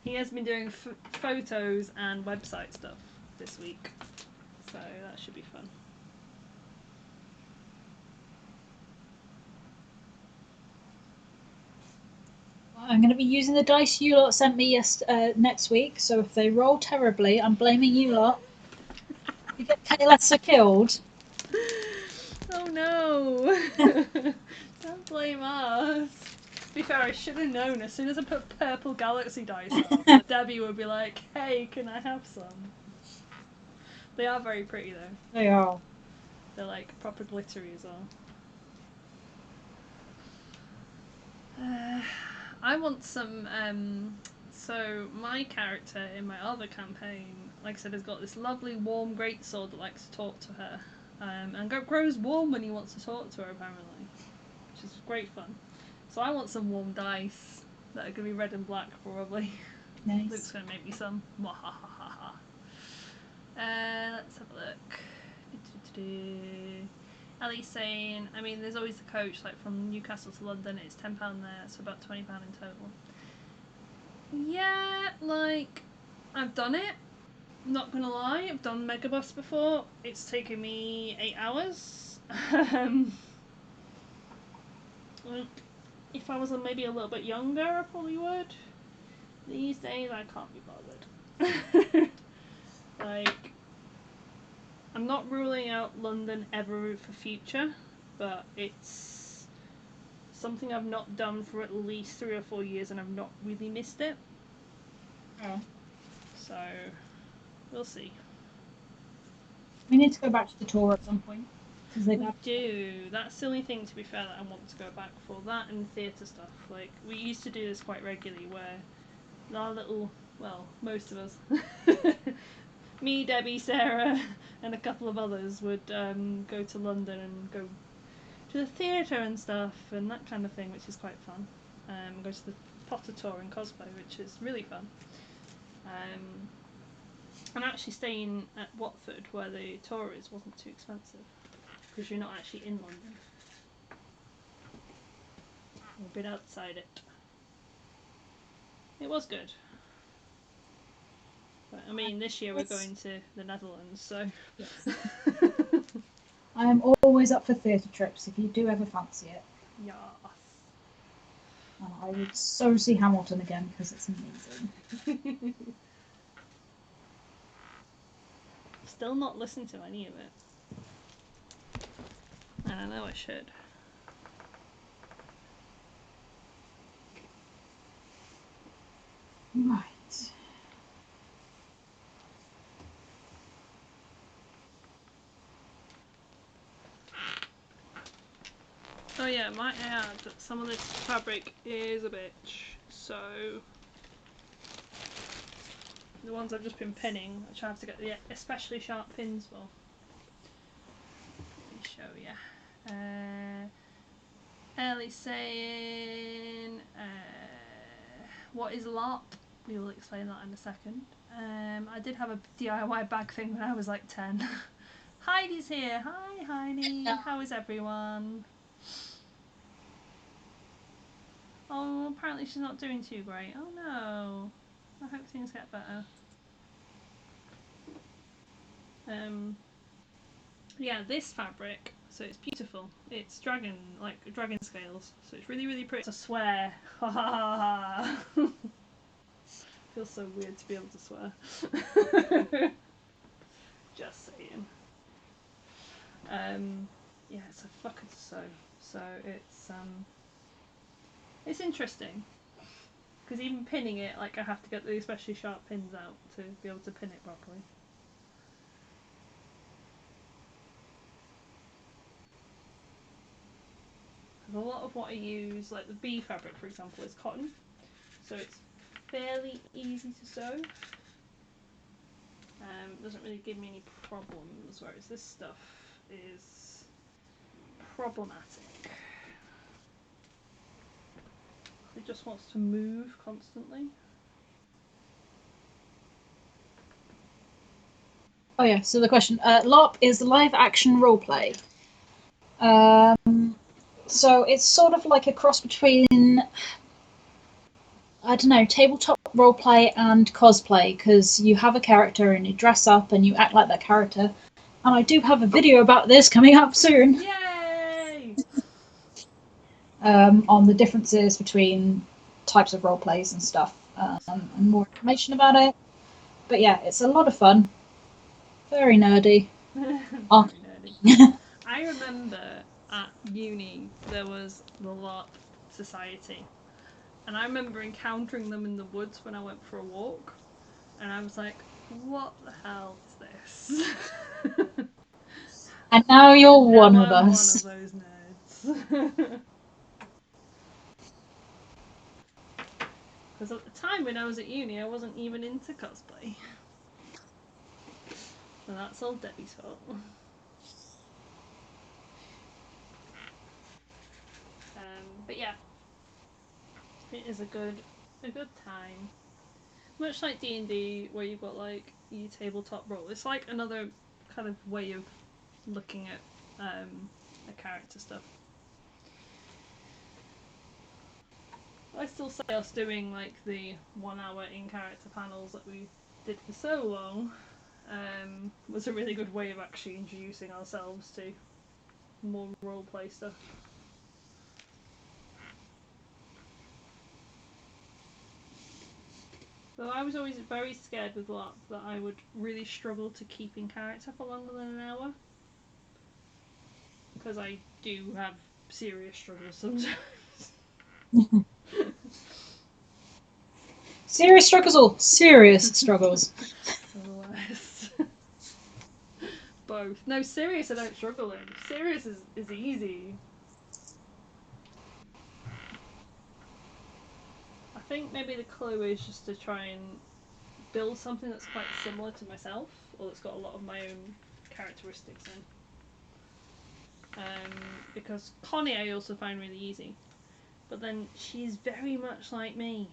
He has been doing photos and website stuff this week, so that should be fun. I'm going to be using the dice you lot sent me next week, so if they roll terribly, I'm blaming you lot. You get Lesser killed. Oh no! Don't blame us. To be fair, I should have known as soon as I put purple galaxy dice on, Debbie would be like, hey, can I have some? They are very pretty though. They are. They're like proper glittery as well. I want some. So my character in my other campaign, like I said, has got this lovely warm greatsword that likes to talk to her, and grows warm when he wants to talk to her apparently, which is great fun. So I want some warm dice that are gonna be red and black probably. Nice. Luke's gonna make me some. Mwahahaha. Let's have a look. Ellie's saying, I mean, there's always the coach, like from Newcastle to London, it's £10 there, so about £20 in total. Yeah, like, I've done it. Not gonna lie, I've done Megabus before. It's taken me 8 hours. Like, if I was maybe a little bit younger, I probably would. These days, I can't be bothered. Like, I'm not ruling out London ever for future, but it's something I've not done for at least 3 or 4 years and I've not really missed it. Oh. So, we'll see. We need to go back to the tour at some point. We do. That's the only thing, to be fair, that I want to go back for. That and theatre stuff. Like, we used to do this quite regularly where our little, well, most of us, me, Debbie, Sarah, and a couple of others would go to London and go to the theatre and stuff and that kind of thing, which is quite fun. Go to the Potter tour in cosplay, which is really fun. And actually staying at Watford, where the tour is, wasn't too expensive because you're not actually in London. You're a bit outside it. It was good. But, I mean, this year we're going to the Netherlands, so. Yes. I am always up for theatre trips if you do ever fancy it. Yes. And I would so see Hamilton again because it's amazing. Still not listened to any of it. And I know I should. Right. Oh yeah, might add that some of this fabric is a bitch, so the ones I've just been pinning, which I have to get the especially sharp pins for. Let me show you. Ellie's saying, what is LARP? We will explain that in a second. I did have a DIY bag thing when I was like 10. Heidi's here. Hi Heidi. How is everyone? Oh, apparently she's not doing too great. Oh no. I hope things get better. Yeah, this fabric, so it's beautiful. It's dragon scales, so it's really, really pretty. It's a swear. Ha ha ha ha. Feels so weird to be able to swear. Just saying. Yeah, it's a fucker to sew. So it's interesting. Because even pinning it, like I have to get the especially sharp pins out to be able to pin it properly. Because a lot of what I use, like the bee fabric for example, is cotton. So it's fairly easy to sew. Doesn't really give me any problems, whereas this stuff is problematic. It just wants to move constantly. Oh yeah, so the question, LARP is live action roleplay. So it's sort of like a cross between, I don't know, tabletop roleplay and cosplay, because you have a character and you dress up and you act like that character. And I do have a video about this coming up soon. Yay! On the differences between types of roleplays and stuff, and more information about it. But yeah, it's a lot of fun. Very nerdy. Very nerdy. I remember at uni there was the LARP Society, and I remember encountering them in the woods when I went for a walk, and I was like, what the hell is Yes. And now you're one Now of I'm us. one of those nerds. Because at the time when I was at uni, I wasn't even into cosplay. So that's all Debbie's fault. But yeah, it is a good time. Much like D&D, where you've got like your tabletop role, it's like another kind of way of looking at a character stuff. I still say us doing like the 1 hour in character panels that we did for so long was a really good way of actually introducing ourselves to more roleplay stuff. Though I was always very scared with LARP that I would really struggle to keep in character for longer than an hour. Because I do have serious struggles sometimes. Serious struggles or serious struggles? Otherwise. Both. No, serious I don't struggle in. Serious is easy. I think maybe the clue is just to try and build something that's quite similar to myself, or that's got a lot of my own characteristics in. Because Connie I also find really easy, but then she's very much like me.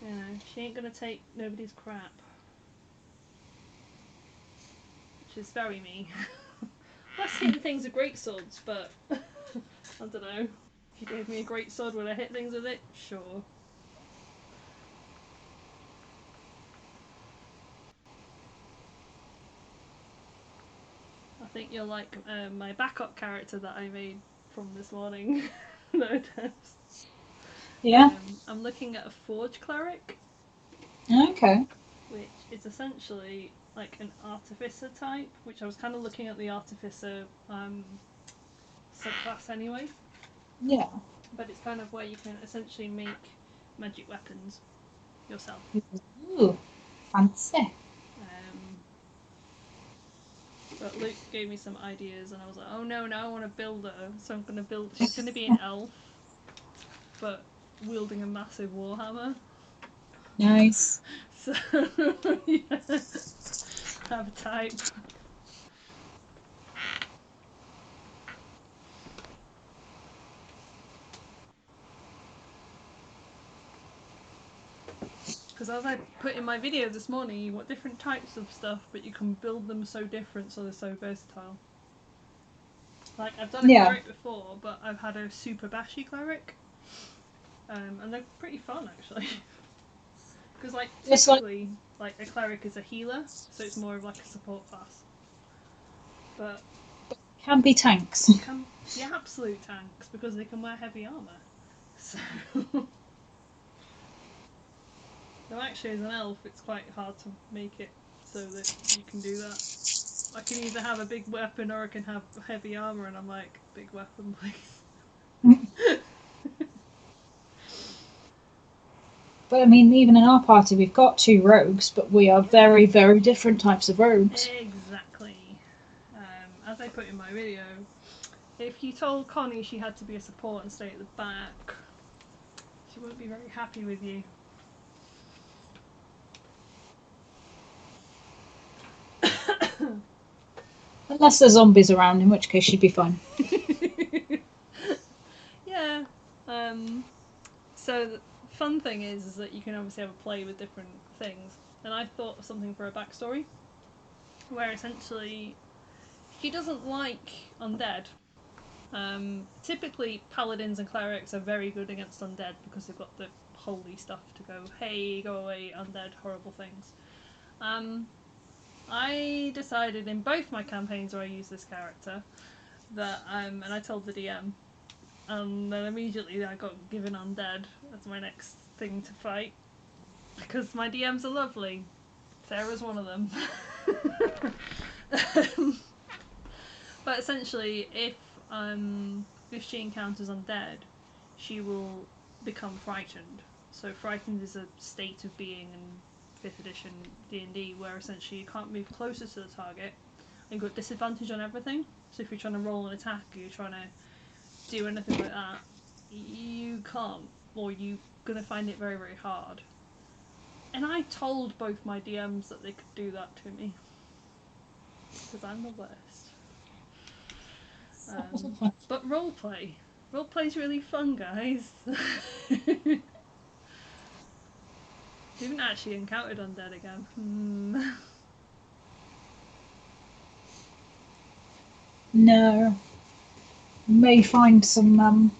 You know, she ain't gonna take nobody's crap, which is very me. Plus hitting things with great swords, but I don't know. If you gave me a great sword, would I hit things with it? Sure. I think you're like my backup character that I made from this morning. No attempts. Yeah. I'm looking at a Forge Cleric, Okay. which is essentially like an Artificer type, which I was kind of looking at the Artificer subclass anyway. Yeah. But it's kind of where you can essentially make magic weapons yourself. Ooh, fancy. But Luke gave me some ideas, and I was like, oh no, now I want to build her. So I'm going to build. She's going to be an elf, but wielding a massive warhammer. Nice. So yeah, have a type. Because as I put in my video this morning, you want different types of stuff, but you can build them so different, so they're so versatile. Like, I've done a cleric before, but I've had a super bashy cleric. And they're pretty fun, actually. Because, like, typically, like, a cleric is a healer, so it's more of like a support class. But can be tanks. Can be absolute tanks, because they can wear heavy armour. So... No, actually, as an elf, it's quite hard to make it so that you can do that. I can either have a big weapon or I can have heavy armour, and I'm like, big weapon, please. But I mean, even in our party, we've got 2 rogues, but we are very, very different types of rogues. Exactly. As I put in my video, if you told Connie she had to be a support and stay at the back, she wouldn't be very happy with you. Unless there's zombies around, in which case she'd be fine. Yeah. So the fun thing is that you can obviously have a play with different things. And I thought of something for a backstory, where essentially she doesn't like undead. Typically, paladins and clerics are very good against undead because they've got the holy stuff to go, hey, go away, undead, horrible things. I decided in both my campaigns where I use this character that, and I told the DM, and then immediately I got given undead as my next thing to fight because my DMs are lovely. Sarah's one of them. But essentially, if she encounters undead, she will become frightened. So frightened is a state of being and 5th edition D&D, where essentially you can't move closer to the target. You've got disadvantage on everything. So if you're trying to roll an attack, or you're trying to do anything like that, you can't, or you're going to find it very, very hard. And I told both my DMs that they could do that to me. Because I'm the worst. But roleplay. Roleplay's really fun, guys. You haven't actually encountered undead again. No. May find some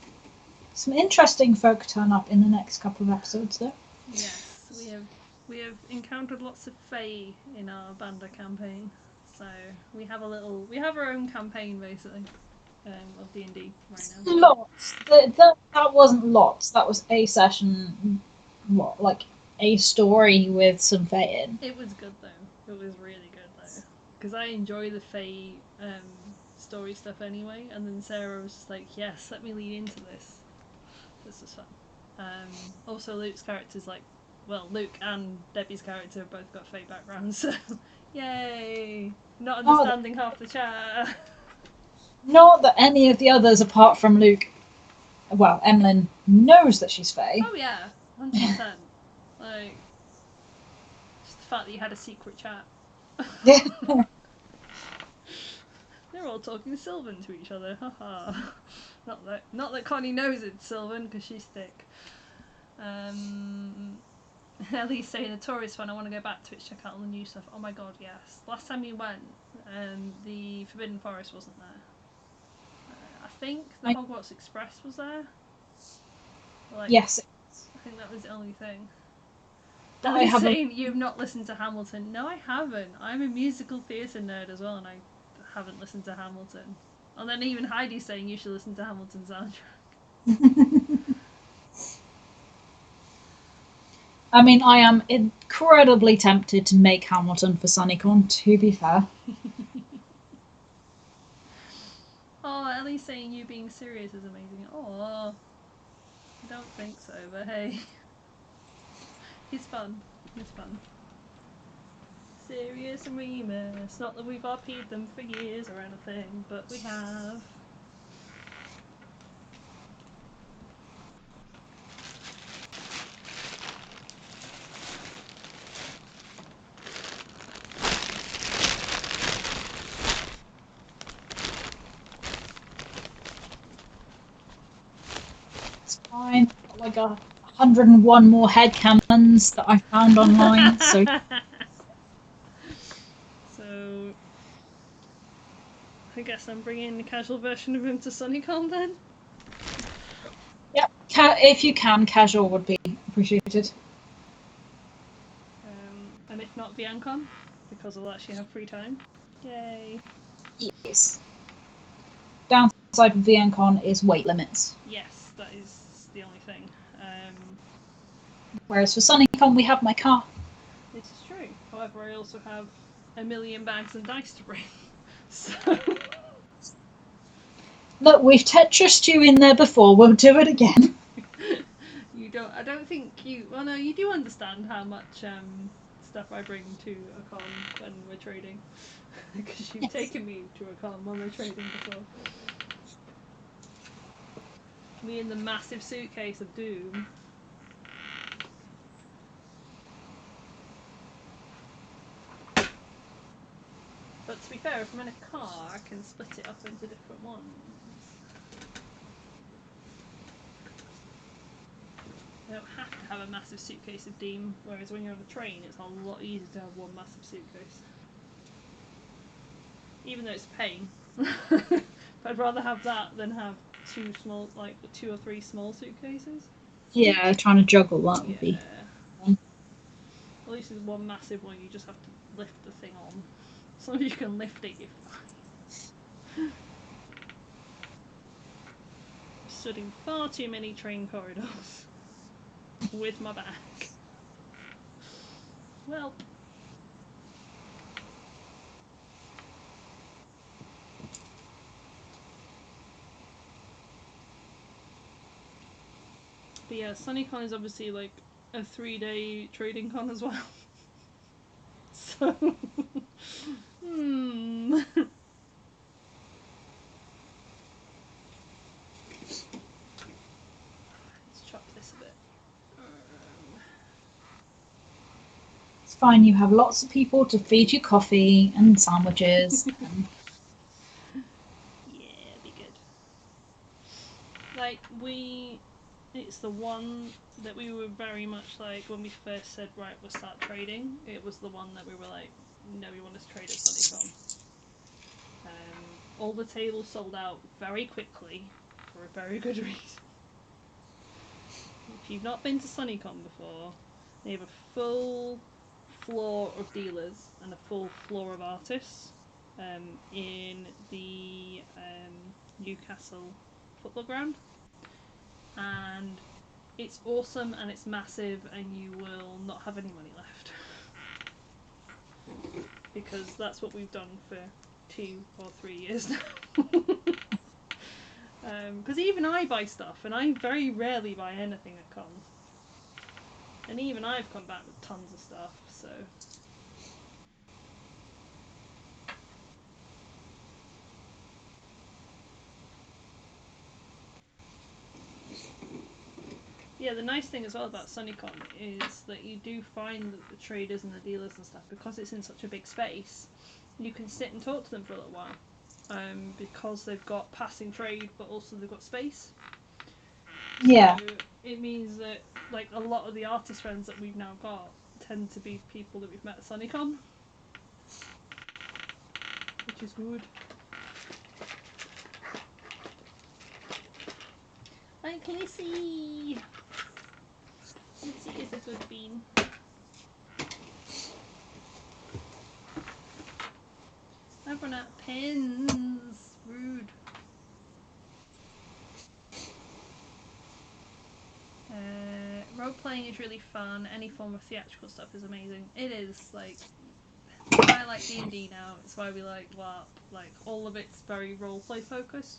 interesting folk turn up in the next couple of episodes, though. Yes, we have encountered lots of Fae in our Bandur campaign, so we have our own campaign basically of D&D right now. Lots. That wasn't lots. That was a session. What, like a story with some Fae in? It was good though. It was really good though, because I enjoy the Fae story stuff anyway. And then Sarah was just like, "Yes, let me lean into this. This is fun." Also, Luke's character's like, well, Luke and Debbie's character have both got Fae backgrounds, so yay! Not understanding half the chat. Not that any of the others, apart from Luke, well, Emlyn knows that she's Fae. Oh yeah, 100%. Like, just the fact that you had a secret chat. Yeah. They're all talking Sylvan to each other, haha. Not that Connie knows it's Sylvan because she's thick. Ellie's saying a tourist fan. I want to go back to it, check out all the new stuff. Oh my god, yes. Last time you went, the Forbidden Forest wasn't there. I think the Hogwarts Express was there. Like, yes. I think that was the only thing. I Ellie's saying you've not listened to Hamilton. No, I haven't. I'm a musical theatre nerd as well, and I haven't listened to Hamilton. And then even Heidi's saying you should listen to Hamilton's soundtrack. I mean, I am incredibly tempted to make Hamilton for SunnyCon, to be fair. Oh, Ellie's saying you being serious is amazing. Oh, I don't think so, but hey. He's fun. He's fun. Serious and Remus. Not that we've RP'd them for years or anything, but we have. It's fine. Like 101 more headcanons that I found online, so. So, I guess I'm bringing the casual version of him to SunnyCon then? Yep, if you can, casual would be appreciated. And if not, VianCon, because I'll actually have free time. Yay! Yes. Downside of VNCon is weight limits. Yes, that is the only thing. Whereas for SunnyCon, we have my car. This is true. However, I also have a million bags and dice to bring. So. Look, we've Tetrised you in there before. We'll do it again. You don't. I don't think you. Well, no, you do understand how much stuff I bring to a con when we're trading, because you've taken me to a con when we're trading before. Me and the massive suitcase of doom. But to be fair, if I'm in a car, I can split it up into different ones. I don't have to have a massive suitcase of Deem, whereas when you're on a train, it's a lot easier to have one massive suitcase. Even though it's a pain. But I'd rather have that than have two or three small suitcases. Yeah, trying to juggle that would be. At least there's one massive one you just have to lift the thing on. As long as you can lift it, you're fine. I've stood in far too many train corridors with my back. Well. But yeah, SunnyCon is obviously like a 3-day trading con as well. So, Let's chop this a bit. It's fine, you have lots of people to feed you coffee and sandwiches. And... Yeah, be good. Like, it's the one that we were very much like, when we first said, right, we'll start trading, it was the one that we were like, no, we want to trade at Sunnycon. All the tables sold out very quickly for a very good reason. If you've not been to Sunnycon before, they have a full floor of dealers and a full floor of artists in the Newcastle football ground, and it's awesome and it's massive, and you will not have any money left because that's what we've done for 2 or 3 years now. Because even I buy stuff, and I very rarely buy anything at cons. And even I've come back with tons of stuff, so. Yeah, the nice thing as well about Sunnycon is that you do find that the traders and the dealers and stuff, because it's in such a big space, you can sit and talk to them for a little while. Because they've got passing trade, but also they've got space. Yeah. So it means that like a lot of the artist friends that we've now got tend to be people that we've met at Sunnycon, which is good. Like Lissy! Lissy is a good bean. I've run out of pins. Rude. Role playing is really fun. Any form of theatrical stuff is amazing. It is, like, it's why I like D&D now. It's why we like LARP. Like, all of it's very role play focused,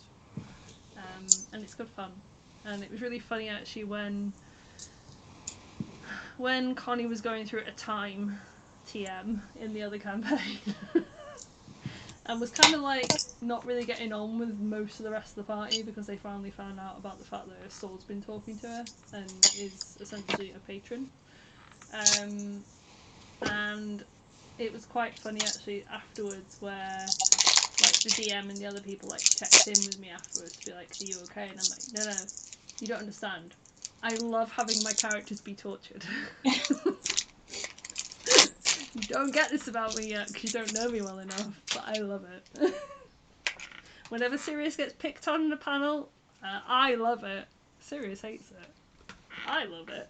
and it's good fun. And it was really funny actually when Connie was going through at a time TM in the other campaign. And was kind of like not really getting on with most of the rest of the party because they finally found out about the fact that Saul's been talking to her and is essentially a patron. And it was quite funny actually afterwards where like the DM and the other people like checked in with me afterwards to be like, are you okay? And I'm like, no, you don't understand. I love having my characters be tortured. You don't get this about me yet because you don't know me well enough, but I love it. Whenever Sirius gets picked on in a panel, I love it. Sirius hates it. I love it.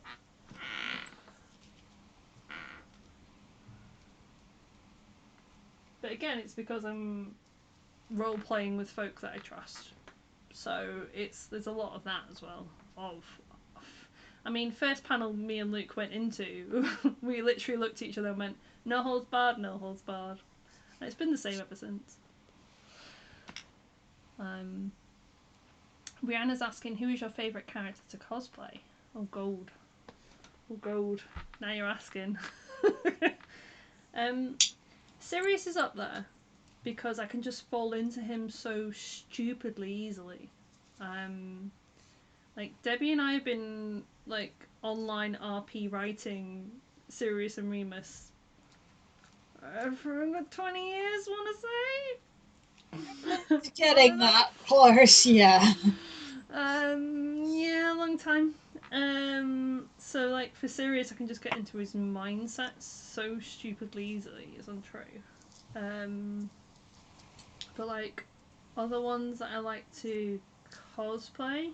But again, it's because I'm role playing with folk that I trust. So there's a lot of that as well. I mean, first panel me and Luke went into, we literally looked at each other and went, no holds barred, no holds barred. And it's been the same ever since. Rihanna's asking, who is your favourite character to cosplay? Oh, gold. Oh, gold. Now you're asking. Sirius is up there because I can just fall into him so stupidly easily. Like, Debbie and I have been, like, online RP writing Sirius and Remus for a good 20 years, want to say? Getting that close, yeah. Yeah, a long time. So like for Sirius, I can just get into his mindset so stupidly easily. It's untrue. But like other ones that I like to cosplay,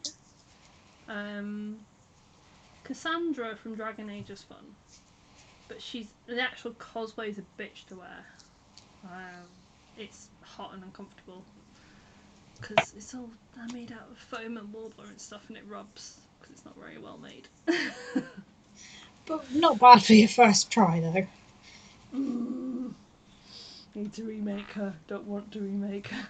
Cassandra from Dragon Age is fun, but the actual cosplay is a bitch to wear. It's hot and uncomfortable because it's all made out of foam and warbler and stuff, and it rubs because it's not very well made. But not bad for your first try, though. Need to remake her. Don't want to remake her.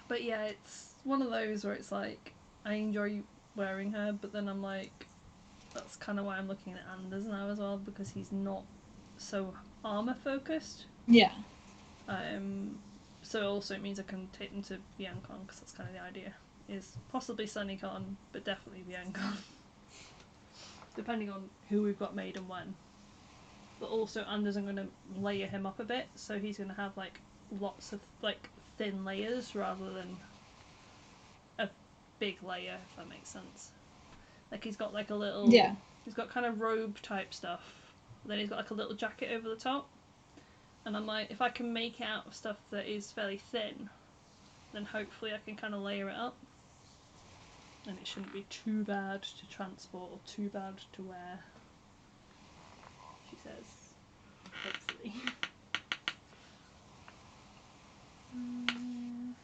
But yeah, it's one of those where it's like I enjoy wearing her, but then I'm like, that's kind of why I'm looking at Anders now as well, because he's not so armor focused. Yeah. So also it means I can take them to Viancon, because that's kind of the idea. Is possibly SunnyCon, but definitely Viancon. Depending on who we've got made and when. But also Anders, I'm going to layer him up a bit, so he's going to have like lots of like thin layers rather than a big layer, if that makes sense. Like he's got like a little, Yeah. He's got kind of robe type stuff. Then he's got like a little jacket over the top. And I'm like, if I can make it out of stuff that is fairly thin, then hopefully I can kind of layer it up. And it shouldn't be too bad to transport or too bad to wear. She says, hopefully.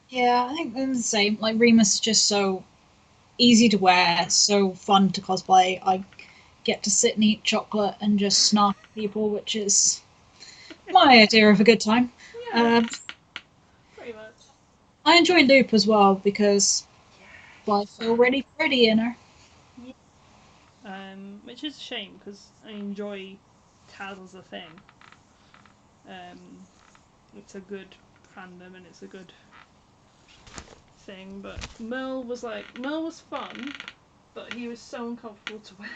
Yeah, I think I'm the same. Like Remus is just so easy to wear, so fun to cosplay. I get to sit and eat chocolate and just snark at people, which is my idea of a good time. Yeah, pretty much. I enjoy Loop as well because Yeah, I feel really pretty in her. yeah. Which is a shame because I enjoy Taz as a thing. It's a good fandom and it's a good thing, but Mel was fun, but he was so uncomfortable to wear.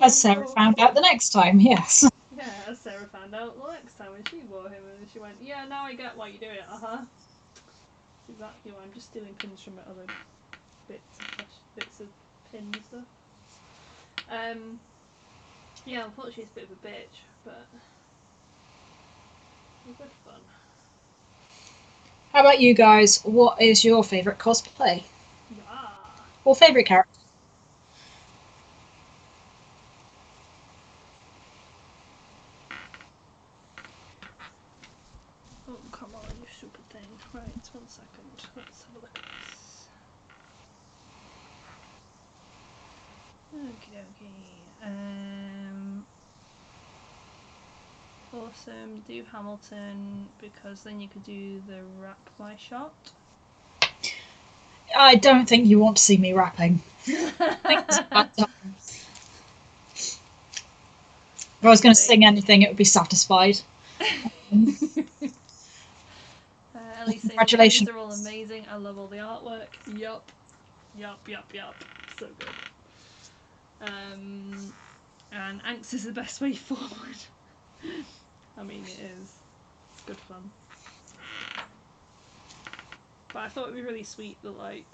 As Sarah found out the next time, yes. Yeah, as Sarah found out the next time when she wore him, and she went, "Yeah, now I get why you do it. It's exactly why I'm just stealing pins from other bits of pin stuff." Yeah, unfortunately, it's a bit of a bitch, but it's good fun. How about you guys? What is your favourite cosplay? Yeah. Or favourite character? Oh, come on, you stupid thing. Right, 1 second. Let's have a look at this. Okie dokie. Awesome. Do Hamilton, because then you could do the rap my shot. I don't think you want to see me rapping. If I was going to sing anything, it would be Satisfied. Ellie saying the pins Congratulations. are all amazing. I love all the artwork. Yup. So good. And Anx is the best way forward. I mean, it is. It's good fun. But I thought it'd be really sweet that like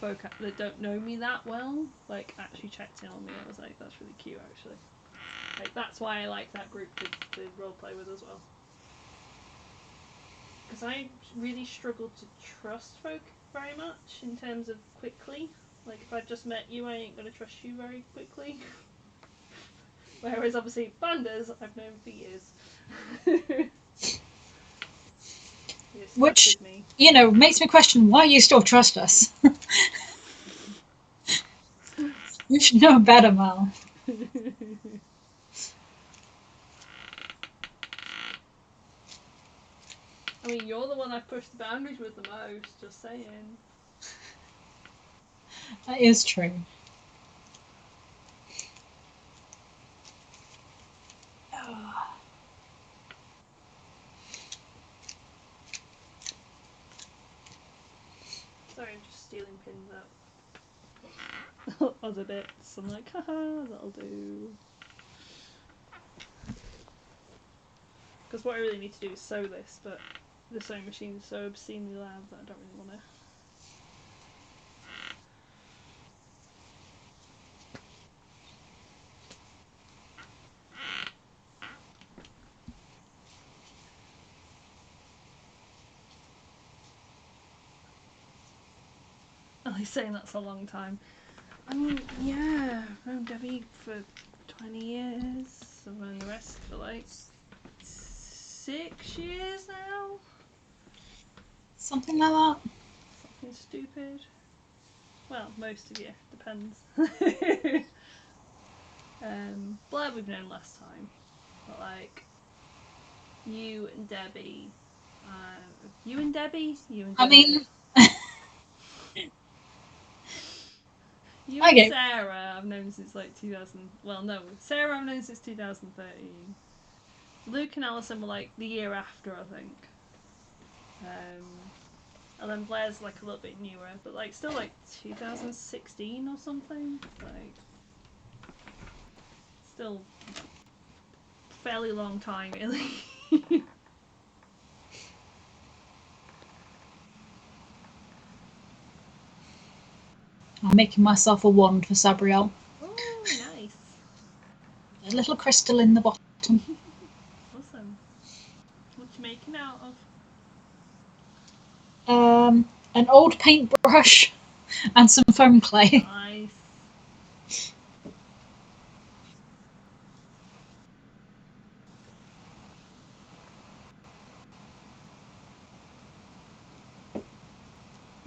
folk that don't know me that well like actually checked in on me. I was like, that's really cute actually. Like that's why I like that group to roleplay with as well. Because I really struggle to trust folk very much in terms of quickly. Like if I just met you, I ain't gonna trust you very quickly. Whereas obviously Banders, I've known for years. Which, me. makes me question why you still trust us. You should know better, Mal. I mean, you're the one I've pushed the boundaries with the most, just saying. That is true. Sorry, I'm just stealing pins out. Other bits. I'm like, haha, that'll do. Because what I really need to do is sew this, but the sewing machine is so obscenely loud that I don't really want to. Oh, he's saying that's a long time. I mean, yeah, I've known Debbie for 20 years. I've known the rest for like 6 years now. Something like that. Something stupid. Well, most of you. Depends. Blair we've known last time. But like, you and Debbie. You and Debbie? You and Debbie. I mean, You and Okay. Sarah I've known since like 2000. Well, no, Sarah I've known since 2013. Luke and Alison were like the year after, I think. And then Blair's like a little bit newer, but like still like 2016 or something. Like still fairly long time, really. I'm making myself a wand for Sabriel. Oh, nice. A little crystal in the bottom. Awesome. What you making out of? An old paintbrush and some foam clay. Nice.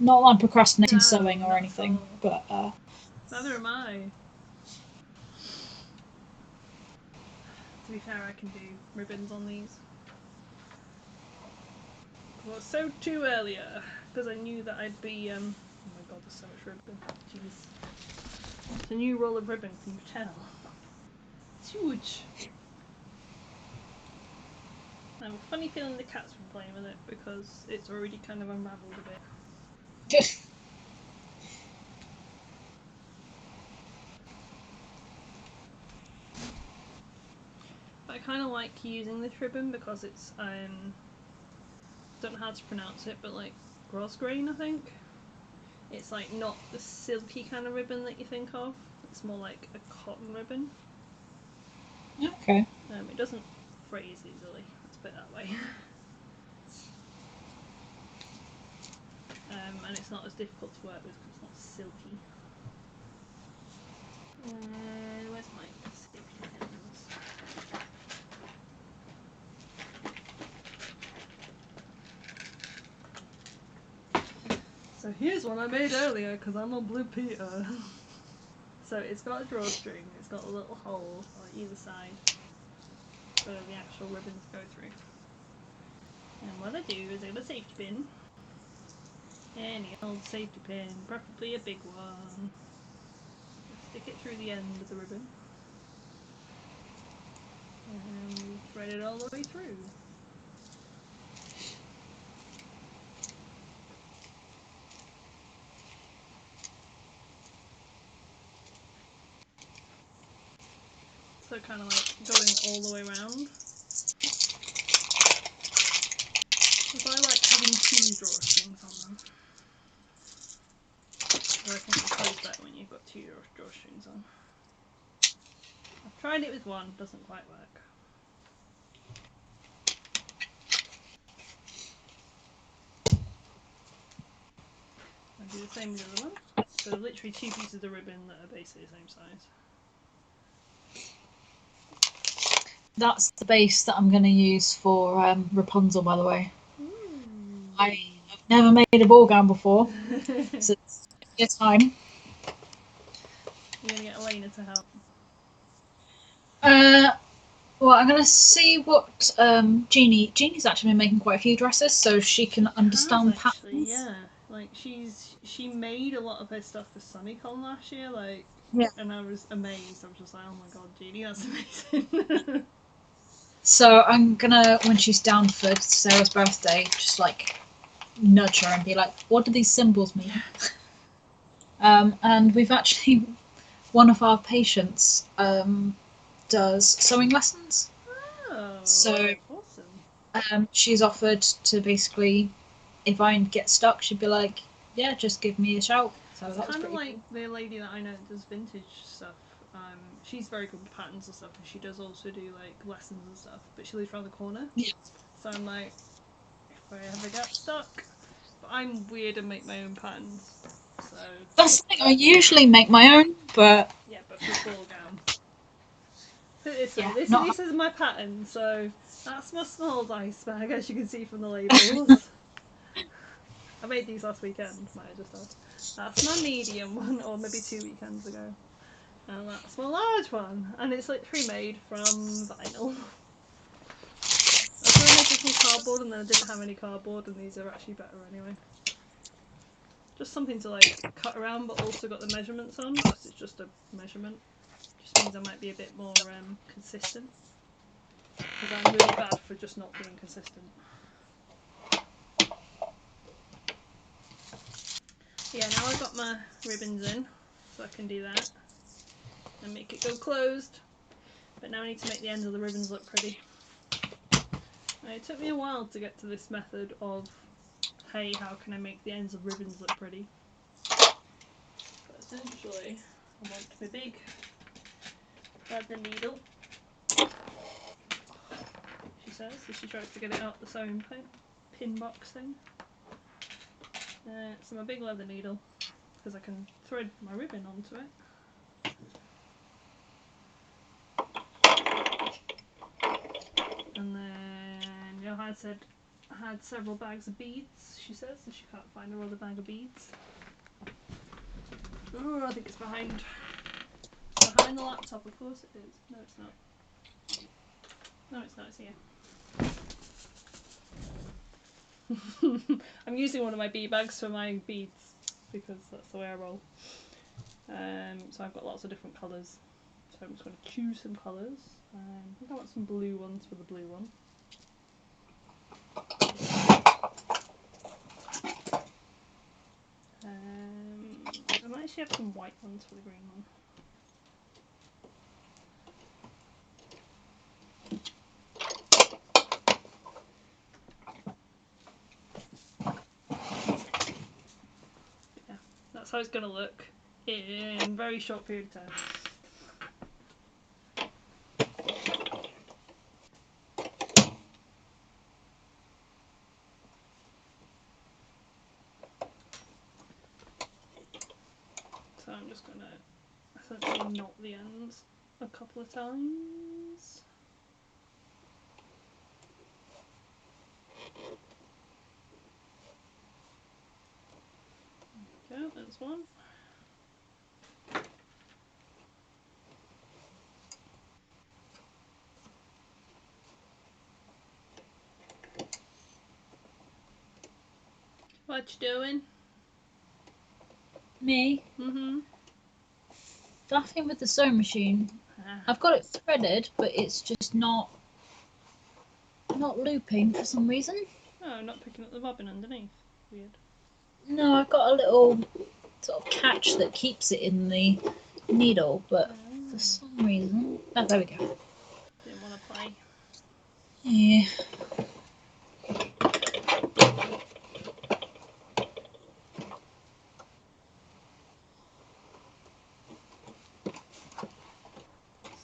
Not that I'm procrastinating No, sewing or not anything, at all. but Neither am I. To be fair, I can do ribbons on these. Well, I sewed two earlier because I knew that I'd be. Oh my god, there's so much ribbon. Jeez. It's a new roll of ribbon, can you tell? It's huge. I have a funny feeling the cat's been playing with it because it's already kind of unravelled a bit. But I kind of like using this ribbon because it's don't know how to pronounce it, but like grosgrain, I think. It's like not the silky kind of ribbon that you think of. It's more like a cotton ribbon. okay. It doesn't fraze easily. Let's put it that way. And it's not as difficult to work with because it's not silky. Where's my safety pins? So here's one I made earlier because I'm on Blue Peter. So it's got a drawstring, it's got a little hole on either side for the actual ribbon to go through. And what I do is I have a safety pin, any old safety pin, preferably a big one. Stick it through the end of the ribbon and thread it all the way through. So kind of like going all the way around. Because I like having two drawstrings on them. So I think it flows better when you've got two drawstrings on. I've tried it with one, doesn't quite work. I do the same with the other one. So literally two pieces of ribbon that are basically the same size. That's the base that I'm going to use for Rapunzel, by the way. I have never made a ball gown before, so it's your time. You're going to get Elena to help. Well, I'm going to see what Jeannie's actually been making quite a few dresses, so she can understand patterns. Yeah. Like she made a lot of her stuff for SunnyCon last year, like Yeah. and I was amazed. I was just like, oh my god, Jeannie, that's amazing. So I'm gonna, when she's down for Sarah's birthday, just like nudge her and be like, "What do these symbols mean?" And we've actually, one of our patients does sewing lessons. Oh, So awesome. she's offered to basically, if I get stuck, she'd be like, "Yeah, just give me a shout." So It's that was kind of pretty like cool. the lady that I know that does vintage stuff. She's very good with patterns and stuff, and she does also do like lessons and stuff. But she lives around the corner. Yeah. So I'm like, if I ever get stuck, but I'm weird and make my own patterns. So That's the thing. I usually make my own, but yeah, but for ball gown. Put it this way, yeah, this is my pattern. So that's my small dice bag, as you can see from the labels. I made these last weekend. Might have just asked. That's my medium one, or maybe 2 weekends ago. And that's my large one, and it's literally made from vinyl. I was going to make it from cardboard, and then I didn't have any cardboard, and these are actually better anyway. Just something to like cut around, but also got the measurements on, because it's just a measurement. Just means I might be a bit more consistent. Because I'm really bad for just not being consistent. Yeah, now I've got my ribbons in, so I can do that. And make it go closed. But now I need to make the ends of the ribbons look pretty. Now, it took me a while to get to this method of, hey, how can I make the ends of ribbons look pretty? But essentially, I want my big leather needle. She says, as she tries to get it out the sewing pin box thing. So my big leather needle, because I can thread my ribbon onto it. And then Johan said I had several bags of beads, she says, and she can't find her other bag of beads. Oh, I think it's behind the laptop, of course it is. No, it's not. No, it's not, it's here. I'm using one of my bead bags for my beads, because that's the way I roll. So I've got lots of different colours. So I'm just going to choose some colours. I think I want some blue ones for the blue one. I might actually have some white ones for the green one. Yeah, that's how it's going to look in a very short period of time. So I'm just going to essentially knot the ends a couple of times. There we go, there's one. What you doing? Me? Nothing with the sewing machine. I've got it threaded, but it's just not looping for some reason. Oh, not picking up the bobbin underneath. Weird. No, I've got a little sort of catch that keeps it in the needle, but for some reason... Oh, there we go. Didn't want to play. Yeah.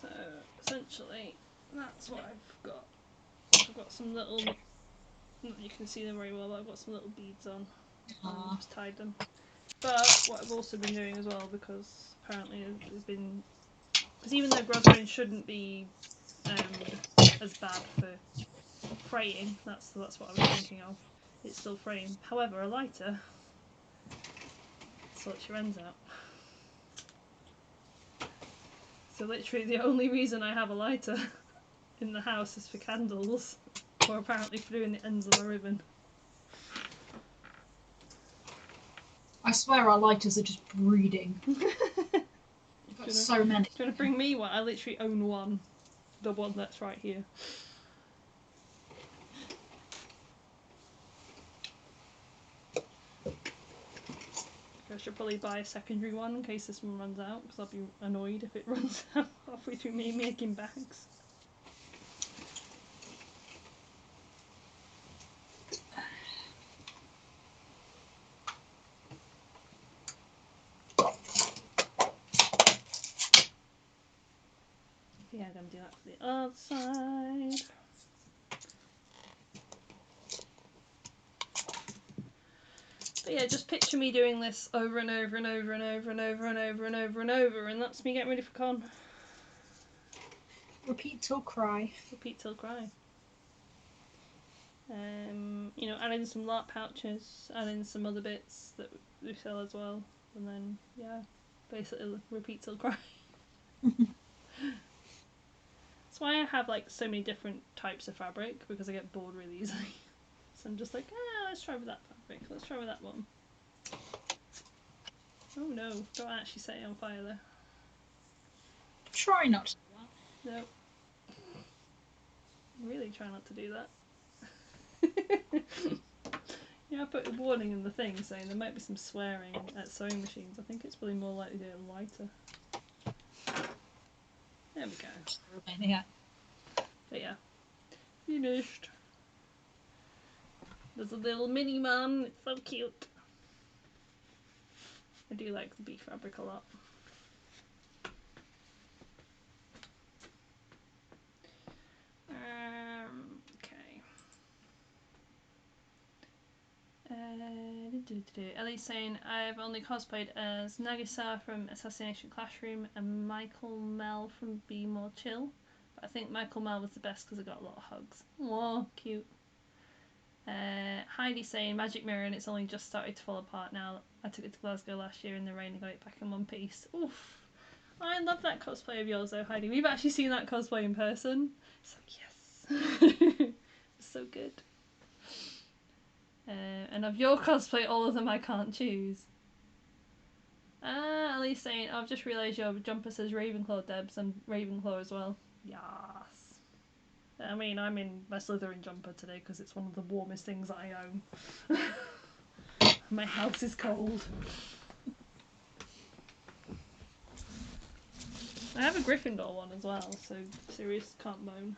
So, essentially, that's what I've got. I've got some little... You can see them very well, but I've got some little beads on. And just tied them. But what I've also been doing as well, because apparently there's been... Because even though grub grain shouldn't be as bad for fraying, that's what I was thinking of. It's still fraying. However, a lighter sorts your ends out. So literally the only reason I have a lighter in the house is for candles, or apparently for doing the ends of a ribbon. I swear our lighters are just breeding. We've got so many. Do you want to bring me one? I literally own one. The one that's right here. I should probably buy a secondary one in case this one runs out, because I'll be annoyed if it runs out halfway through me making bags. Yeah, I'm going to do that for the other side. But yeah, just picture me doing this over and over and over and over and over and over and over and over, and that's me getting ready for con. Repeat till cry. Repeat till cry. You know, add in some LARP pouches, add in some other bits that we sell as well, and then yeah, basically repeat till cry. That's why I have like so many different types of fabric, because I get bored really easily. So I'm just like, let's try with that fabric, let's try with that one. Oh no, don't actually set it on fire there. Try not to do that. No. Really try not to do that. Yeah, I put a warning in the thing saying there might be some swearing at sewing machines. I think it's probably more likely to do it lighter. There we go. Yeah. But yeah, finished. There's a little mini man. It's so cute. I do like the bee fabric a lot. Okay. Ellie's saying, I've only cosplayed as Nagisa from Assassination Classroom and Michael Mel from Be More Chill. But I think Michael Mel was the best because I got a lot of hugs. Aww, cute. Heidi saying, Magic Mirror and it's only just started to fall apart now. I took it to Glasgow last year in the rain and got it back in one piece. Oof. I love that cosplay of yours though, Heidi. We've actually seen that cosplay in person. So yes. It's so good. And of your cosplay, all of them I can't choose. Ellie's saying, I've just realised your jumper says Ravenclaw, Debs, and Ravenclaw as well. Yes. I mean, I'm in my Slytherin jumper today because it's one of the warmest things I own. My house is cold. I have a Gryffindor one as well, so Sirius can't moan.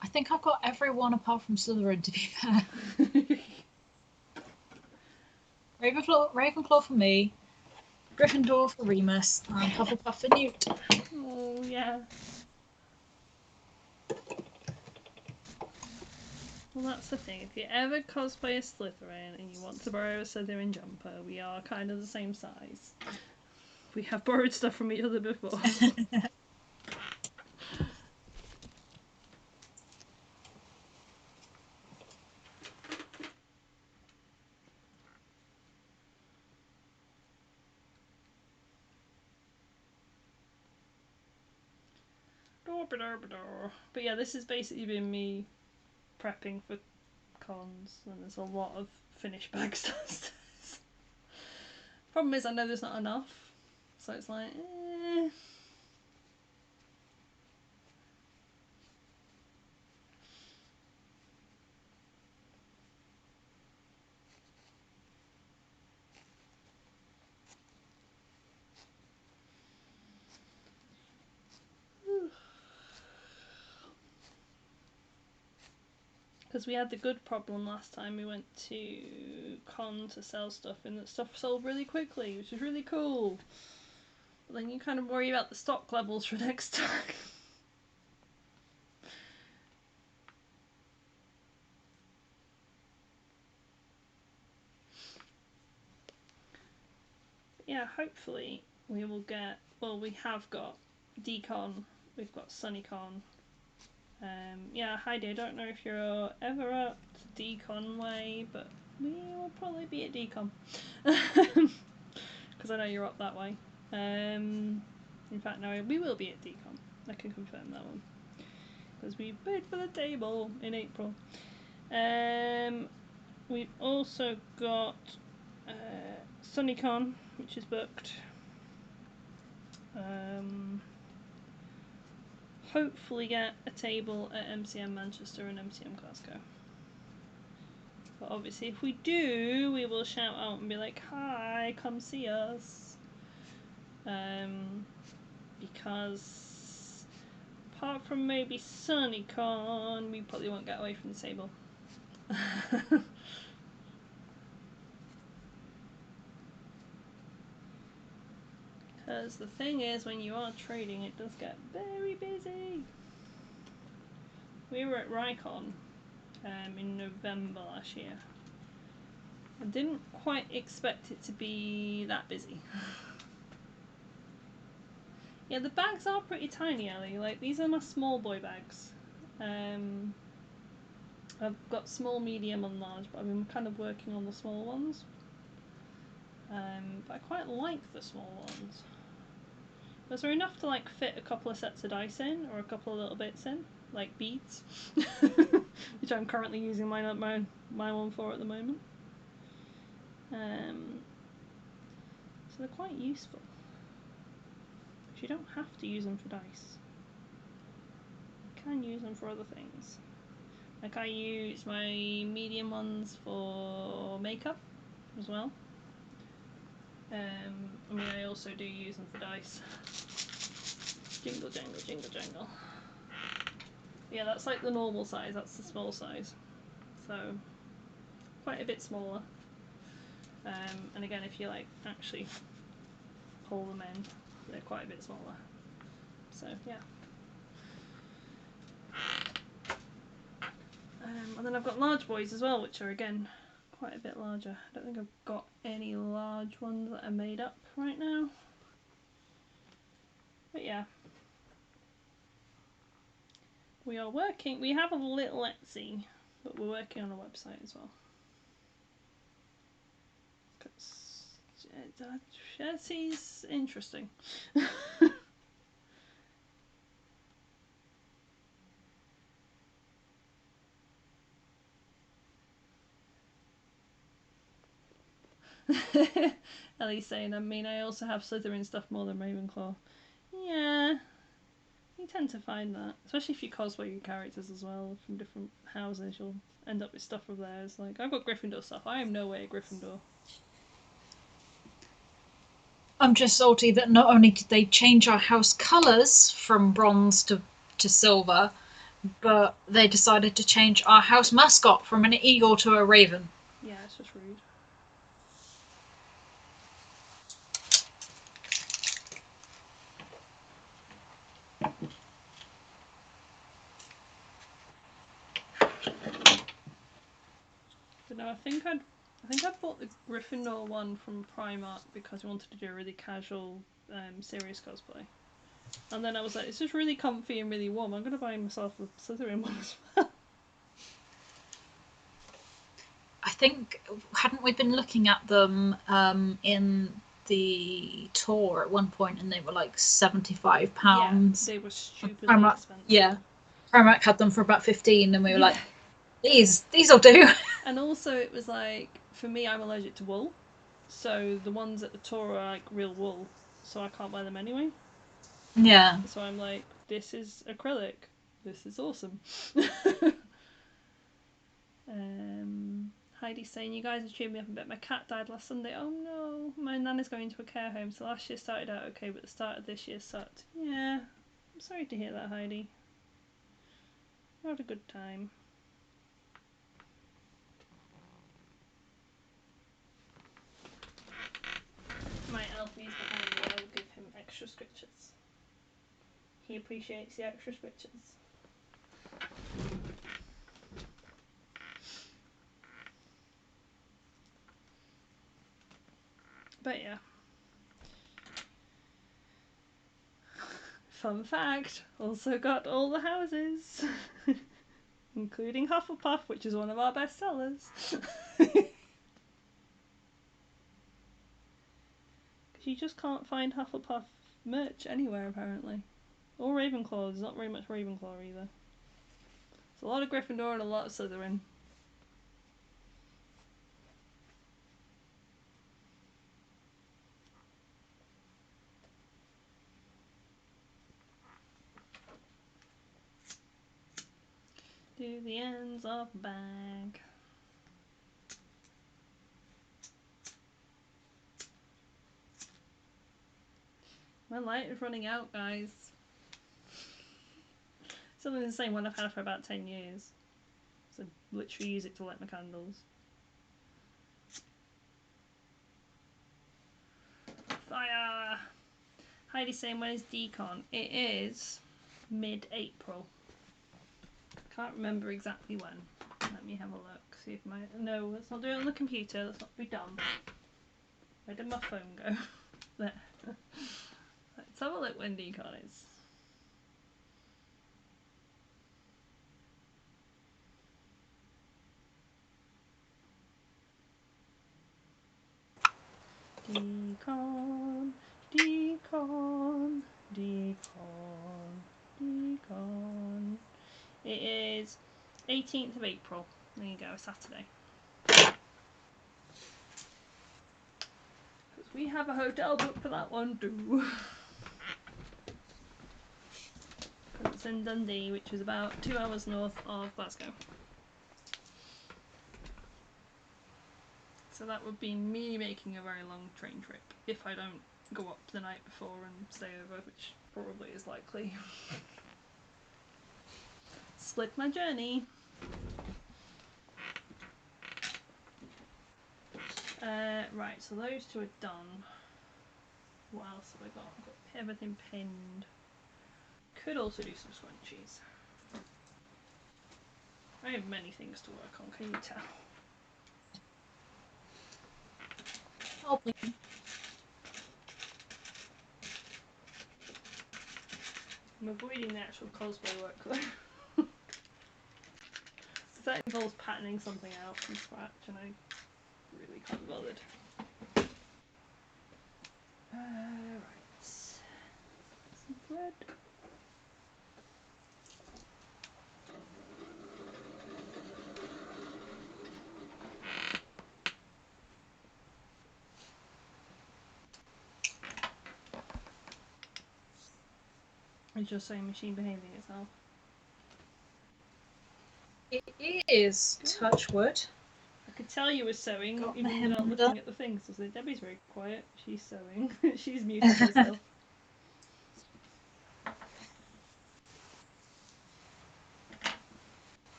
I think I've got everyone apart from Slytherin, to be fair. Ravenclaw for me, Gryffindor for Remus, and Hufflepuff for Newt. Oh, yeah. Well, that's the thing. If you ever cosplay a Slytherin and you want to borrow a Slytherin jumper, we are kind of the same size. We have borrowed stuff from each other before. But yeah, this has basically been me prepping for cons, and there's a lot of finished bag stuff. Problem is, I know there's not enough, so it's like, eh. Because we had the good problem last time we went to con to sell stuff, and that stuff sold really quickly, which is really cool. But then you kind of worry about the stock levels for next time. Yeah, hopefully we will get. Well, we have got Decon, we've got SunnyCon. Yeah, Heidi, I don't know if you're ever up to Decon way, but we will probably be at Decon. Because I know you're up that way. In fact, no, we will be at Decon. I can confirm that one. Because we paid for the table in April. We've also got SunnyCon, which is booked. Hopefully get a table at MCM Manchester and MCM Glasgow. But obviously if we do, we will shout out and be like, hi, come see us. Because apart from maybe SunnyCon, we probably won't get away from the table. Because the thing is, when you are trading, it does get very busy. We were at Rycon in November last year. I didn't quite expect it to be that busy. Yeah, the bags are pretty tiny, Ellie. Like, these are my small boy bags. I've got small, medium, and large, but I've been kind of working on the small ones. But I quite like the small ones. Was there enough to like fit a couple of sets of dice in, or a couple of little bits in? like beads, which I'm currently using my one for at the moment. So they're quite useful. Because you don't have to use them for dice. You can use them for other things. Like I use my medium ones for makeup as well. I mean, I also do use them for dice. Jingle, jangle, jingle, jangle. Yeah, that's like the normal size, that's the small size. So, quite a bit smaller. And again, if you like actually pull them in, they're quite a bit smaller. So, yeah. And then I've got large boys as well, which are again quite a bit larger. I don't think I've got any large ones that are made up right now. But yeah. We are working, we have a little Etsy, but we're working on a website as well. Because Etsy's interesting. Ellie's saying, I mean, I also have Slytherin stuff more than Ravenclaw. Yeah, you tend to find that. Especially if you cosplay your characters as well from different houses, you'll end up with stuff of theirs. Like, I've got Gryffindor stuff. I am no way a Gryffindor. I'm just salty that not only did they change our house colours from bronze to silver, but they decided to change our house mascot from an eagle to a raven. Yeah, it's just rude. But no, I think I bought the Gryffindor one from Primark because I wanted to do a really casual, serious cosplay. And then I was like, it's just really comfy and really warm. I'm going to buy myself a Slytherin one as well. I think, hadn't we been looking at them in the tour at one point, and they were like £75? Yeah, they were stupidly expensive. Yeah, Primark had them for about 15, and we were like, these'll do. And also, it was like, for me, I'm allergic to wool, so the ones at the tour are like real wool, so I can't wear them anyway. Yeah. So I'm like, this is acrylic. This is awesome. Heidi's saying, you guys have cheered me up a bit. My cat died last Sunday. Oh no, my nan is going to a care home. So last year started out okay, but the start of this year sucked. Yeah, I'm sorry to hear that, Heidi. Not a good time. My Alfie's behind me. I will give him extra scritches. He appreciates the extra scritches. But yeah. Fun fact, also got all the houses. Including Hufflepuff, which is one of our best sellers. Because you just can't find Hufflepuff merch anywhere, apparently. Or Ravenclaw, there's not very much Ravenclaw either. It's a lot of Gryffindor and a lot of Slytherin. To the ends of the bag. My light is running out, guys. It's only the same one I've had for about 10 years. So I literally use it to light my candles. Fire! Heidi's saying, when is Decon? It is mid-April. Can't remember exactly when. Let me have a look. See if my... No, let's not do it on the computer. Let's not be dumb. Where did my phone go? There. Let's have a look when Decon is. Decon, Decon, Decon, Decon. 18th of April. There you go, Saturday. We have a hotel booked for that one too. It's in Dundee, which is about 2 hours north of Glasgow. So that would be me making a very long train trip if I don't go up the night before and stay over, which probably is likely. Split my journey. Right, so those two are done. What else have I got? I've got everything pinned. Could also do some scrunchies. I have many things to work on, can you tell? Oh, I'm avoiding the actual cosplay work though. That involves patterning something out from scratch and I really can't be bothered. Right. Some thread. Is your sewing machine behaving itself? it is. Touch wood. I could tell you were sewing Got even my without hand looking up. at the things. So Debbie's very quiet. She's sewing. She's muted herself.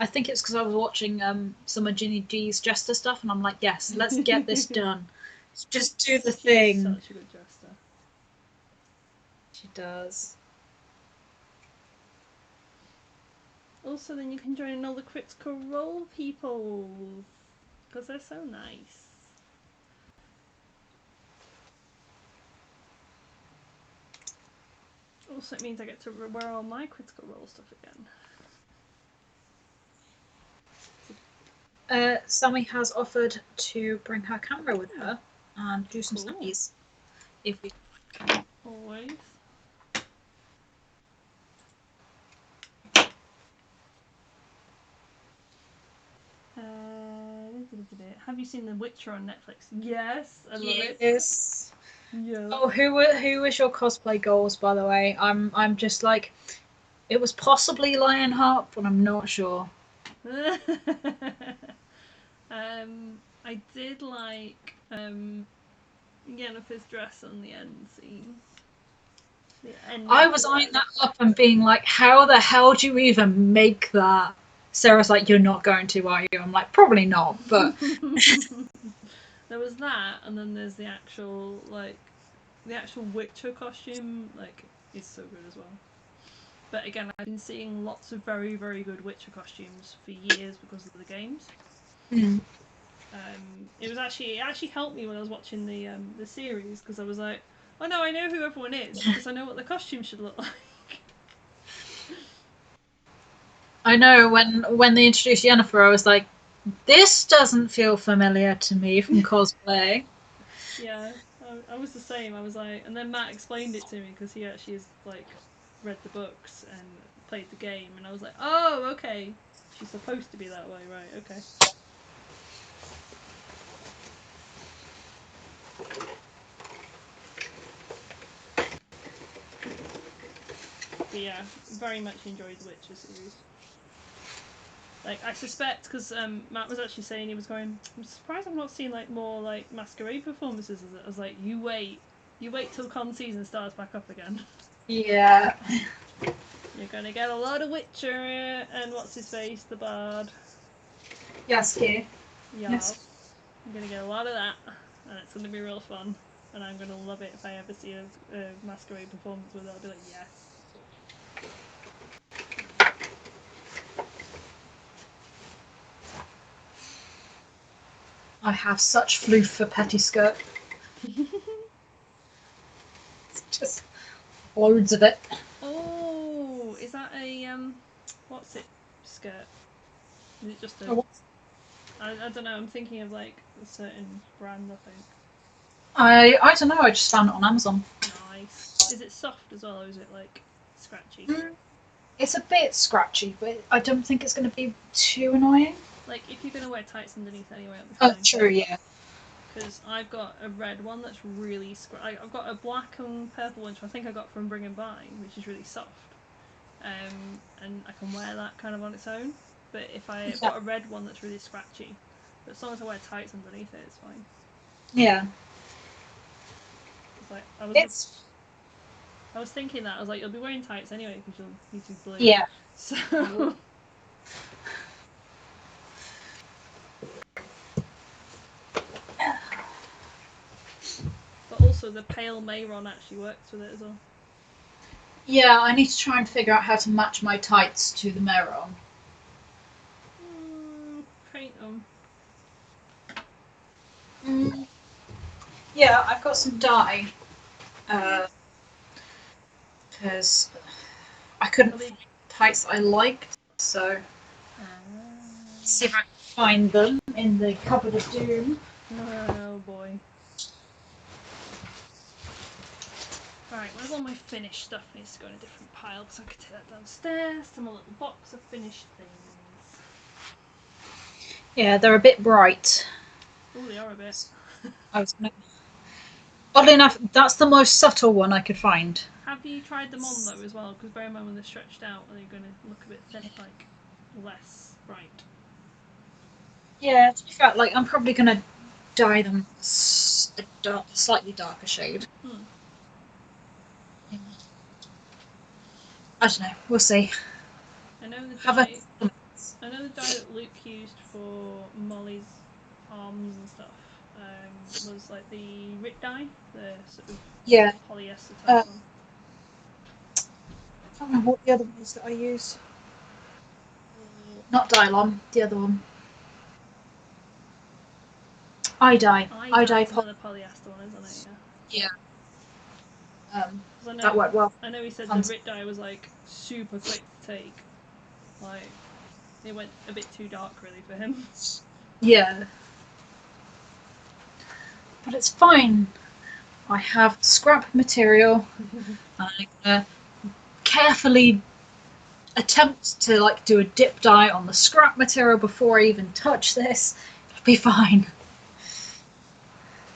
I think it's because I was watching some of Ginny G's Jester stuff, and I'm like, yes, let's get this done. Just do the She's thing. such a good jester. She does. Also, then you can join in all the Critical Role people because they're so nice. Also, it means I get to wear all my Critical Role stuff again. Sammy has offered to bring her camera with her and do some Cool. snappies. If we Always. Have you seen The Witcher on Netflix? Yes, I love it. Yes. Yeah. Oh, who was your cosplay goals, by the way? I'm just like, it was possibly Lionheart, but I'm not sure. I did like Yennefer's dress on the end scene. The end I was eyeing that up and being like, how the hell do you even make that? Sarah's like, you're not going to, are you? I'm like, probably not, but there was that, and then there's the actual Witcher costume, is so good as well. But again, I've been seeing lots of very, very good Witcher costumes for years because of the games. It actually helped me when I was watching the series because I was like, oh no, I know who everyone is because I know what the costume should look like. I know when they introduced Yennefer, I was like, this doesn't feel familiar to me from cosplay. Yeah, I was the same. I was like, and then Matt explained it to me because he actually has read the books and played the game, and I was like, oh, okay, she's supposed to be that way, right? Okay. But yeah, very much enjoyed the Witcher series. I suspect because Matt was actually saying he was going, I'm surprised I've not seen more masquerade performances. I was like, you wait till con season starts back up again. Yeah. You're gonna get a lot of Witcher and what's his face, the bard. Yes, yeah. Yes. I'm gonna get a lot of that, and it's gonna be real fun. And I'm gonna love it if I ever see a masquerade performance with it. I'll be like, yes. I have such floof for pettiskirt. It's just loads of it. Oh, is that a what's it skirt? Is it just a? Oh, I don't know. I'm thinking of a certain brand. I think. I don't know. I just found it on Amazon. Nice. Is it soft as well, or is it like scratchy? It's a bit scratchy, but I don't think it's going to be too annoying. Like if you're gonna wear tights underneath anyway, it'll be Oh, fine. true, yeah. Because I've got a red one that's really I've got a black and purple one, which I think I got from Bring and Buy, which is really soft. And I can wear that kind of on its own. But if I've got a red one that's really scratchy, but as long as I wear tights underneath it, it's fine. Yeah. It's like I was thinking that I was like, you'll be wearing tights anyway because you'll need to be blue. Yeah. So. But also the pale Mayron actually works with it as well. Yeah, I need to try and figure out how to match my tights to the Mayron. Paint them. Yeah, I've got some dye. Because I couldn't find tights I liked, so see if I can find them in the cupboard of doom. Oh boy. Right, where's all my finished stuff? Needs to go in a different pile because I could take that downstairs to my little box of finished things. Yeah, they're a bit bright. Oh, they are a bit. Oddly enough, that's the most subtle one I could find. Have you tried them on though as well? Because bear in mind when they're stretched out, are they going to look a bit like less bright? Yeah, to be fair, like I'm probably gonna dye them a slightly darker shade. I don't know. We'll see. I know the dye that Luke used for Molly's arms and stuff was like the Rit dye, the sort of polyester type one. I don't know what the other one is that I use. Not Dylon, the other one. iDye. iDye is another polyester one, isn't it? Yeah. I know, that worked well. I know he said the Rit dye was like super quick to take. Like, it went a bit too dark really for him. Yeah. But it's fine. I have scrap material. I'm gonna carefully attempt to like do a dip dye on the scrap material before I even touch this. It'll be fine.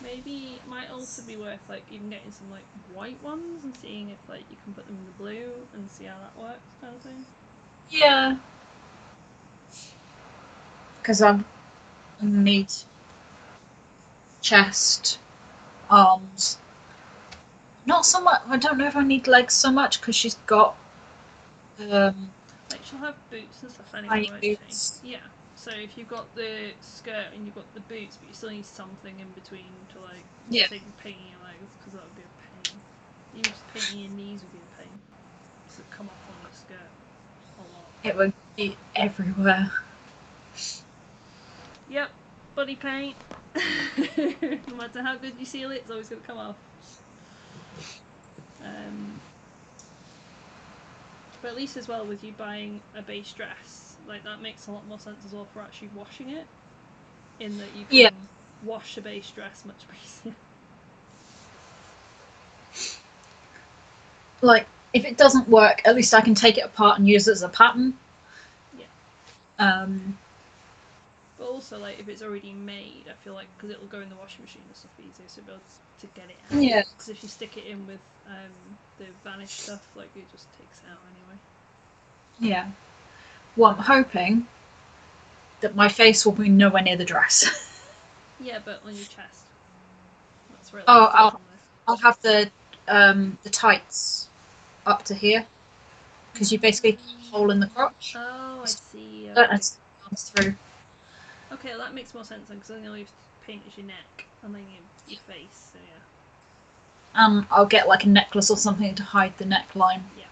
Maybe it might also be worth like even getting some like white ones and seeing if like you can put them in the blue and see how that works, kind of thing. Yeah. Because I'm gonna need chest, arms. Not so much. I don't know if I need legs so much because she's got. Like she'll have boots and stuff anyway, won't she? Yeah. So if you've got the skirt and you've got the boots, but you still need something in between to like say painting your legs, because that would be a pain. Even just painting your knees would be a pain. Because it would come off on your skirt a lot. It would be everywhere. Yep, body paint. No matter how good you seal it, it's always going to come off. But at least as well with you buying a base dress, like that makes a lot more sense as well for actually washing it. In that you can wash a base dress much easier. Like, if it doesn't work, at least I can take it apart and use it as a pattern. Yeah. But also, like, if it's already made, I feel like, because it'll go in the washing machine and stuff easier, so you'll be able to get it out. Yeah. Because if you stick it in with the vanish stuff, like, it just takes it out anyway. Yeah. Well, I'm hoping that my face will be nowhere near the dress. Yeah, but on your chest. That's where I'll have the tights up to here. Because you basically have a hole in the crotch. Oh, I see. Okay. That comes through. Okay, well, that makes more sense then, because then all you have to paint is your neck and then your face, so yeah. I'll get like a necklace or something to hide the neckline. Yeah.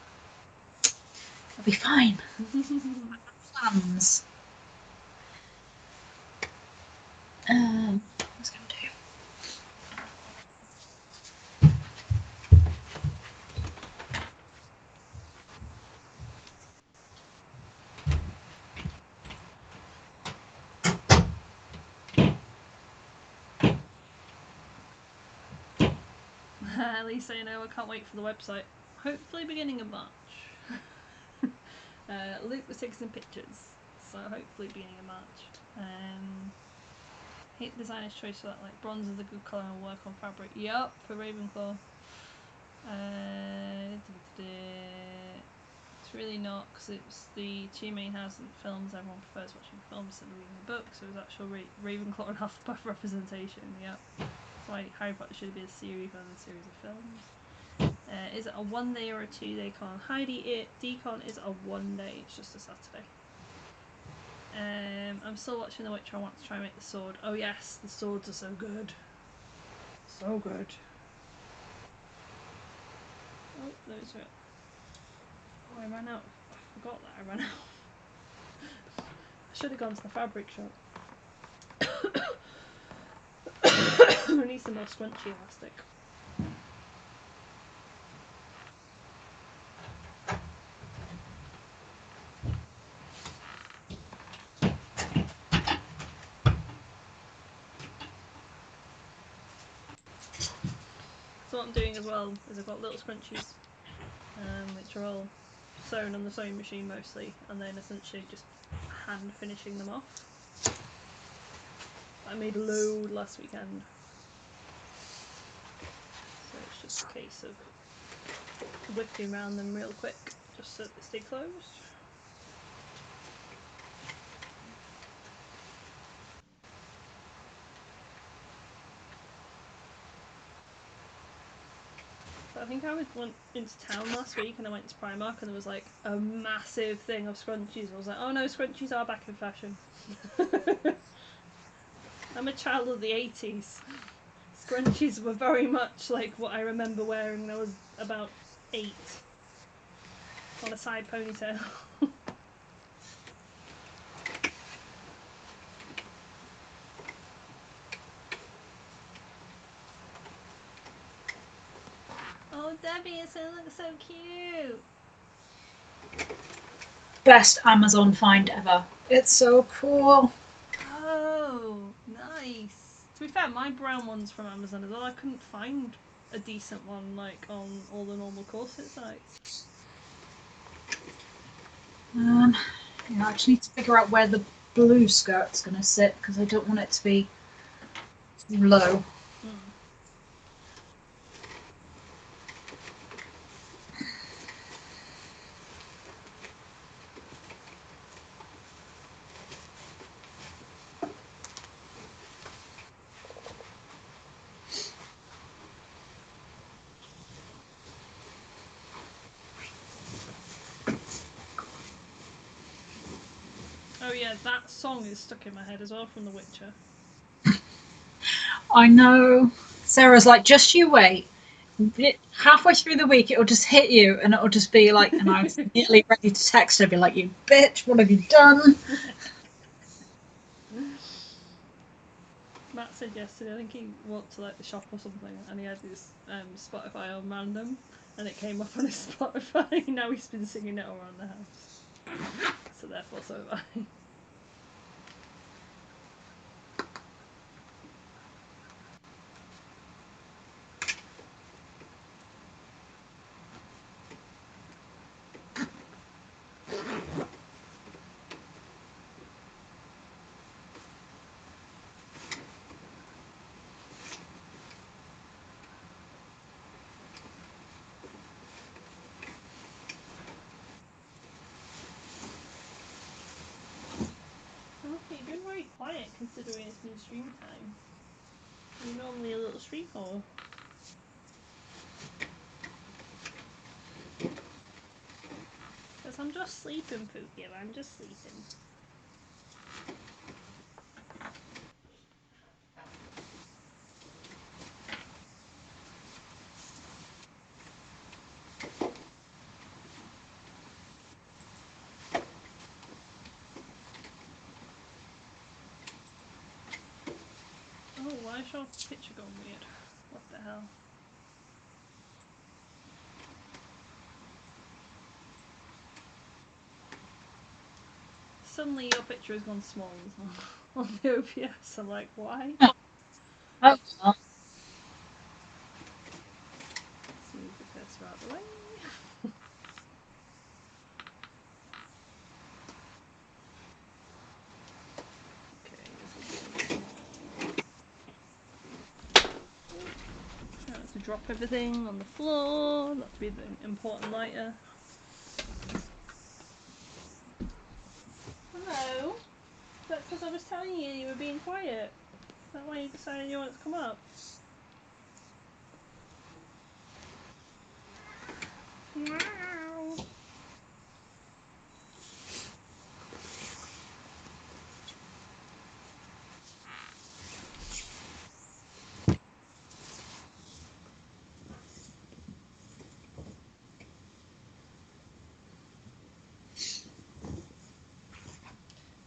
It'll be fine. Plans. What's going to do? At least I know I can't wait for the website. Hopefully beginning of March. Luke was taking some pictures, so hopefully beginning of March. Hate the designer's choice for that, like bronze is a good colour and work on fabric. Yup, for Ravenclaw. It's really not, because it's the two main houses in films. Everyone prefers watching films to reading the books, so it was actual Ravenclaw and Hufflepuff representation. Yep. That's why Harry Potter should be a series rather than a series of films. Is it a 1 day or a 2 day con? Heidi, decon is a 1 day, it's just a Saturday. I'm still watching The Witcher. I want to try and make the sword. Oh yes, the swords are so good. So good. Oh, those are... Oh, I ran out. I forgot that I ran out. I should have gone to the fabric shop. I need some more scrunchy elastic. So what I'm doing as well is I've got little scrunchies, which are all sewn on the sewing machine mostly, and then essentially just hand finishing them off. I made a load last weekend, so it's just a case of whipping around them real quick just so that they stay closed. I think I went into town last week and I went to Primark and there was like a massive thing of scrunchies. I was like, oh no, scrunchies are back in fashion. I'm a child of the 80s. Scrunchies were very much like what I remember wearing when I was about 8 on a side ponytail. Oh, Debbie, it looks so cute. Best Amazon find ever. It's so cool. Oh, nice. To be fair, my brown one's from Amazon as well. I couldn't find a decent one like on all the normal corset sites. Yeah, I just need to figure out where the blue skirt's going to sit because I don't want it to be low. Oh yeah, that song is stuck in my head as well from The Witcher. I know. Sarah's like, just you wait. Halfway through the week, it'll just hit you, and it'll just be like, and I'm nearly ready to text her, be like, you bitch, what have you done? Matt said yesterday, I think he walked to like the shop or something, and he had his Spotify on random, and it came up on his Spotify. Now he's been singing it all around the house. So therefore, so have I. Okay, you've been very quiet considering it's new stream time. You're normally a little stream whore. Because I'm just sleeping, Pookie. I'm just sleeping. Oh, why is your picture going weird? What the hell? Suddenly your picture has gone small on the OBS. I'm like, why? Oh, well. are out the way. To drop everything on the floor, not to be the important lighter. Hello? That's because I was telling you you were being quiet. Is that why you decided you wanted to come up? Meow.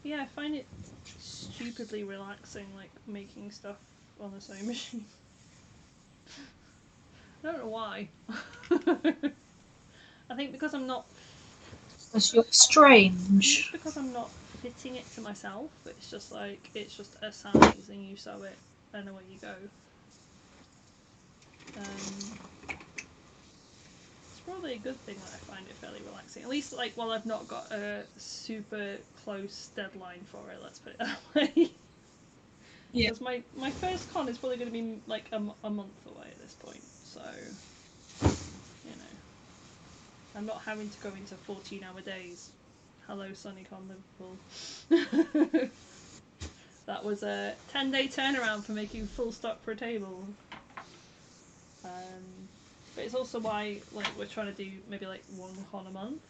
Yeah, I find it stupidly relaxing, like making stuff on the sewing machine. I don't know why. I think because I'm not. Because you're strange. It's because I'm not fitting it to myself. It's just like it's just a size, and you sew it, and away you go. It's probably a good thing that I find it fairly relaxing. At least, like, while I've not got a super close deadline for it, let's put it that way. Yeah. Because my first con is probably going to be like a month away at this point, so you know, I'm not having to go into 14-hour days. Hello, SunnyCon Liverpool. That was a 10-day turnaround for making full stock for a table. But it's also why like we're trying to do maybe like one con a month,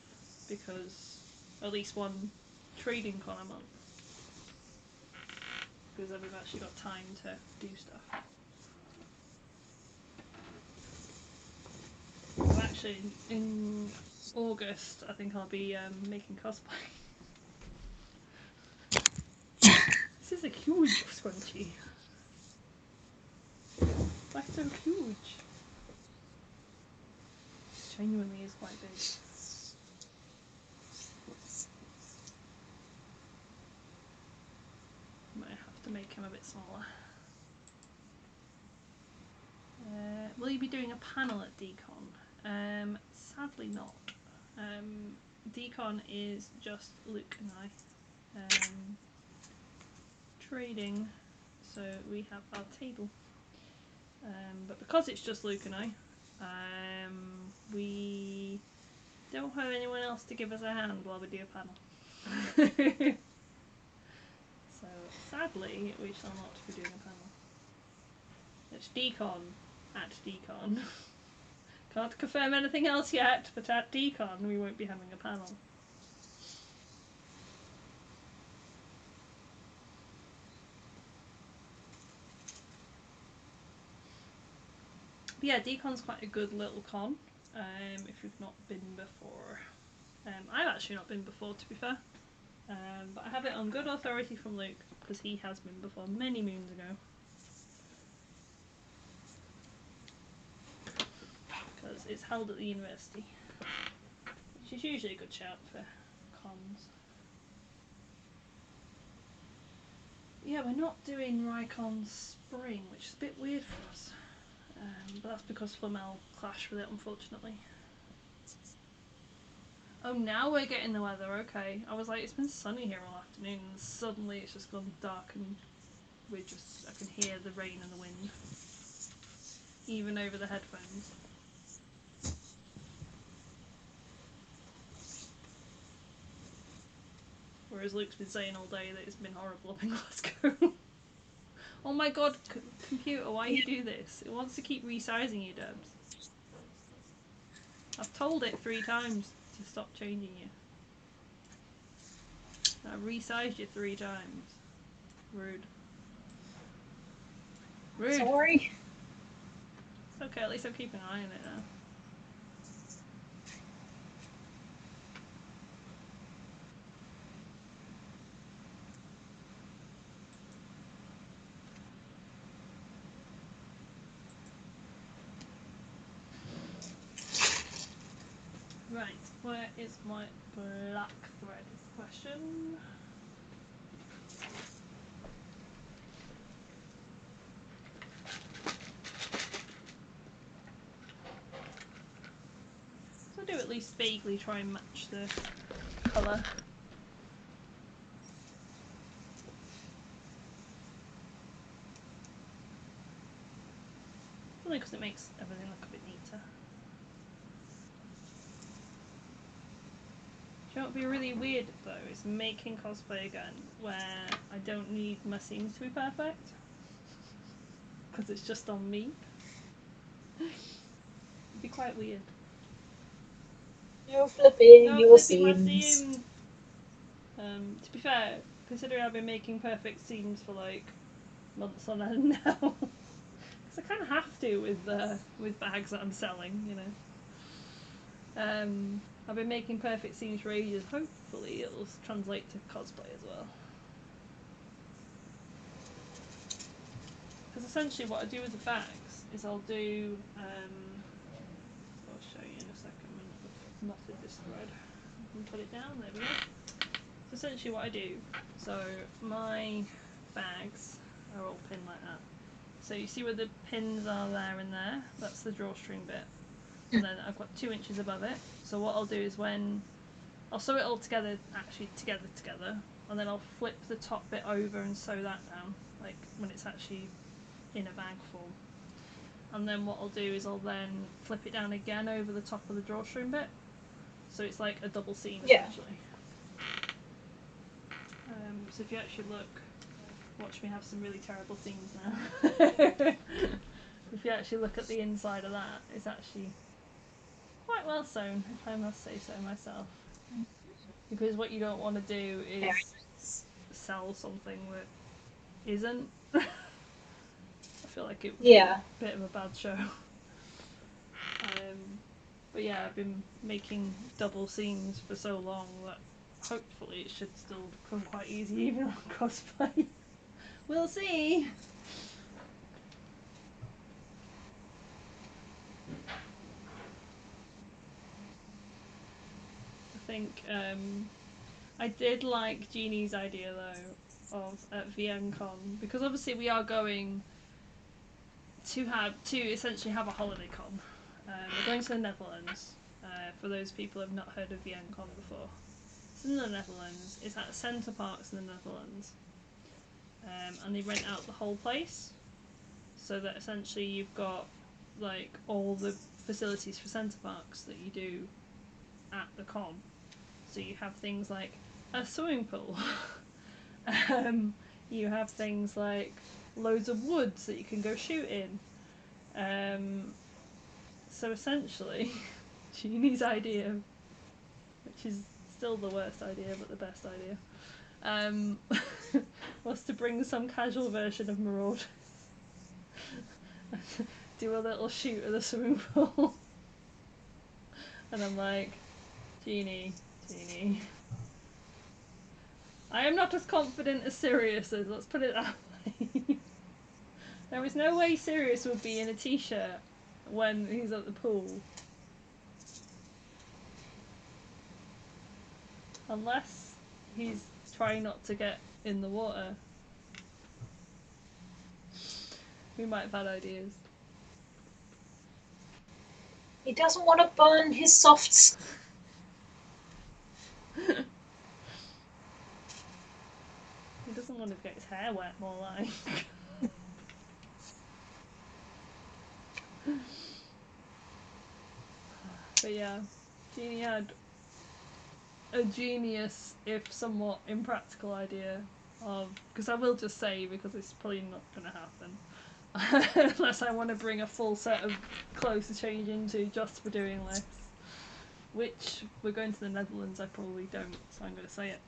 because at least one trading con a month, because then we've actually got time to do stuff. Well, actually, in August, I think I'll be making cosplay. This is a huge scrunchie. Like so huge. Genuinely is quite big. Might have to make him a bit smaller. Will you be doing a panel at Decon? Sadly not. Decon is just Luke and I trading, so we have our table. But because it's just Luke and I, we don't have anyone else to give us a hand while we do a panel. So sadly, we shall not be doing a panel. It's Decon at Decon. Can't confirm anything else yet, but at Decon we won't be having a panel. But yeah, Decon's quite a good little con, if you've not been before. I've actually not been before, to be fair. But I have it on good authority from Luke, because he has been before many moons ago. Because it's held at the university, which is usually a good shout for cons. Yeah, we're not doing Rycon Spring, which is a bit weird for us. But that's because Flamel clashed with it, unfortunately. Oh, now we're getting the weather, okay. I was like, it's been sunny here all afternoon, and suddenly it's just gone dark and I can hear the rain and the wind. Even over the headphones. Whereas Luke's been saying all day that it's been horrible up in Glasgow. Oh my god, computer, why you do this? It wants to keep resizing you, Debs. I've told it 3 times to stop changing you. I've resized you 3 times. Rude. Rude. Sorry. It's okay, at least I'm keeping an eye on it now. Right, where is my black thread is the question. at least vaguely try and match the colour. Only because it makes everything look a bit neater. Do you know what would be really weird though, is making cosplay again where I don't need my seams to be perfect. Because it's just on me. It'd be quite weird. No flipping No your flipping my seams. seams! To be fair, considering I've been making perfect seams for like months on end now. Because I kind of have to with bags that I'm selling, you know. I've been making perfect seams for ages. Hopefully it'll translate to cosplay as well. Because essentially what I do with the bags is I'll do, I'll show you in a second when I've knotted this thread. I can put it down, there we go. So essentially what I do, so my bags are all pinned like that. So you see where the pins are there and there? That's the drawstring bit. And then I've got 2 inches above it. So what I'll do is when I'll sew it all together, actually together, and then I'll flip the top bit over and sew that down, like when it's actually in a bag form. And then what I'll do is I'll then flip it down again over the top of the drawstring bit, so it's like a double seam essentially. So if you actually look, watch me have some really terrible seams now. If you actually look at the inside of that, it's actually quite well sewn, if I must say so myself. Because what you don't want to do is sell something that isn't. I feel like it would be a bit of a bad show. But yeah, I've been making double seams for so long that hopefully it should still become quite easy even on cosplay. We'll see! I think I did like Jeannie's idea though of at VNCon, because obviously we are going to essentially have a holiday con. We're going to the Netherlands. For those people who have not heard of VNCon before, it's in the Netherlands. It's at Centre Parks in the Netherlands, and they rent out the whole place, so that essentially you've got like all the facilities for Centre Parks that you do at the con. So you have things like a swimming pool. You have things like loads of woods that you can go shoot in. So essentially, Jeannie's idea, which is still the worst idea but the best idea, was to bring some casual version of Marauders. Do a little shoot at the swimming pool. And I'm like, Jeannie, I am not as confident as Sirius is, let's put it that way. There is no way Sirius would be in a t-shirt when he's at the pool. Unless he's trying not to get in the water. We might have had ideas. He doesn't want to burn his softs. He doesn't want to get his hair wet, more like. But yeah, Jeannie had a genius, if somewhat impractical idea of, because I will just say, because it's probably not going to happen, unless I want to bring a full set of clothes to change into just for doing this, which we're going to the Netherlands, I probably don't, so I'm going to say it.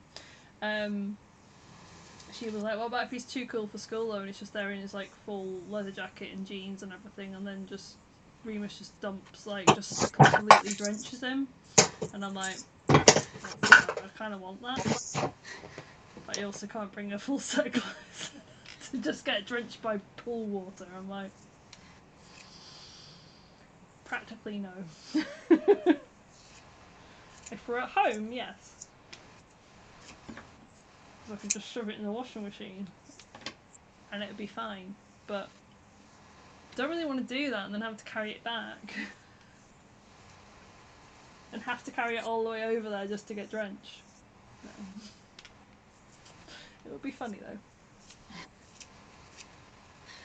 She was like, what about if he's too cool for school though, and he's just there in his like full leather jacket and jeans and everything, and then just Remus just dumps, like just completely drenches him, and I'm like, oh, I kind of want that, but I also can't bring a full set of clothes to just get drenched by pool water. I'm like, practically no. If we're at home, yes. I could just shove it in the washing machine and it'd be fine, but don't really want to do that and then have to carry it back. and have to carry it all the way over there just to get drenched. No. It would be funny though.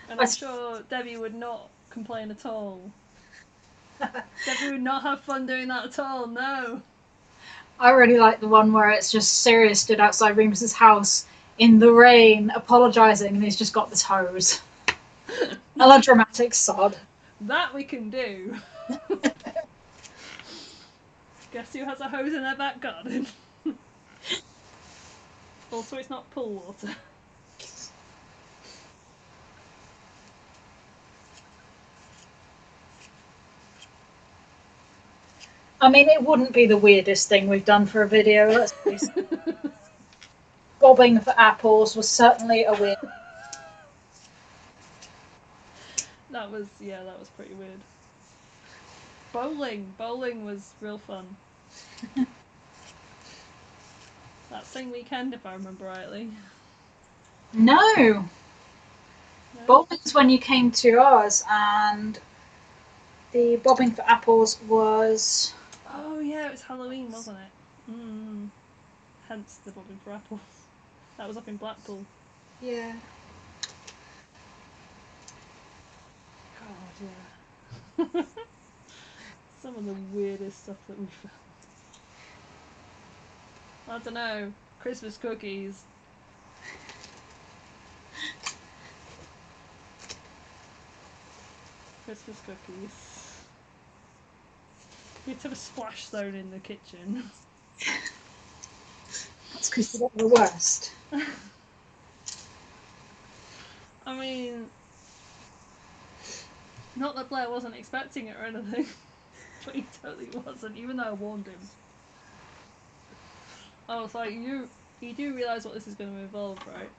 And I'm sure Debbie would not complain at all. Debbie would not have fun doing that at all, no. I really like the one where it's just Sirius stood outside Remus's house in the rain, apologising, and he's just got this hose. Melodramatic sod. That we can do. Guess who has a hose in their back garden? Also, it's not pool water. I mean, it wouldn't be the weirdest thing we've done for a video, let's face it. Bobbing for apples was certainly a weird. That was pretty weird. Bowling was real fun. That same weekend, if I remember rightly. No. Bowling's when you came to ours, and the bobbing for apples was. Oh yeah, it was Halloween, wasn't it? Hence the bobbing for apples. That was up in Blackpool. Yeah. God, yeah. Some of the weirdest stuff that we found. I don't know. Christmas cookies. Christmas cookies. We took a splash zone in the kitchen. That's because you're the worst. I mean, not that Blair wasn't expecting it or anything, but he totally wasn't, even though I warned him. I was like, you do realise what this is going to involve, right?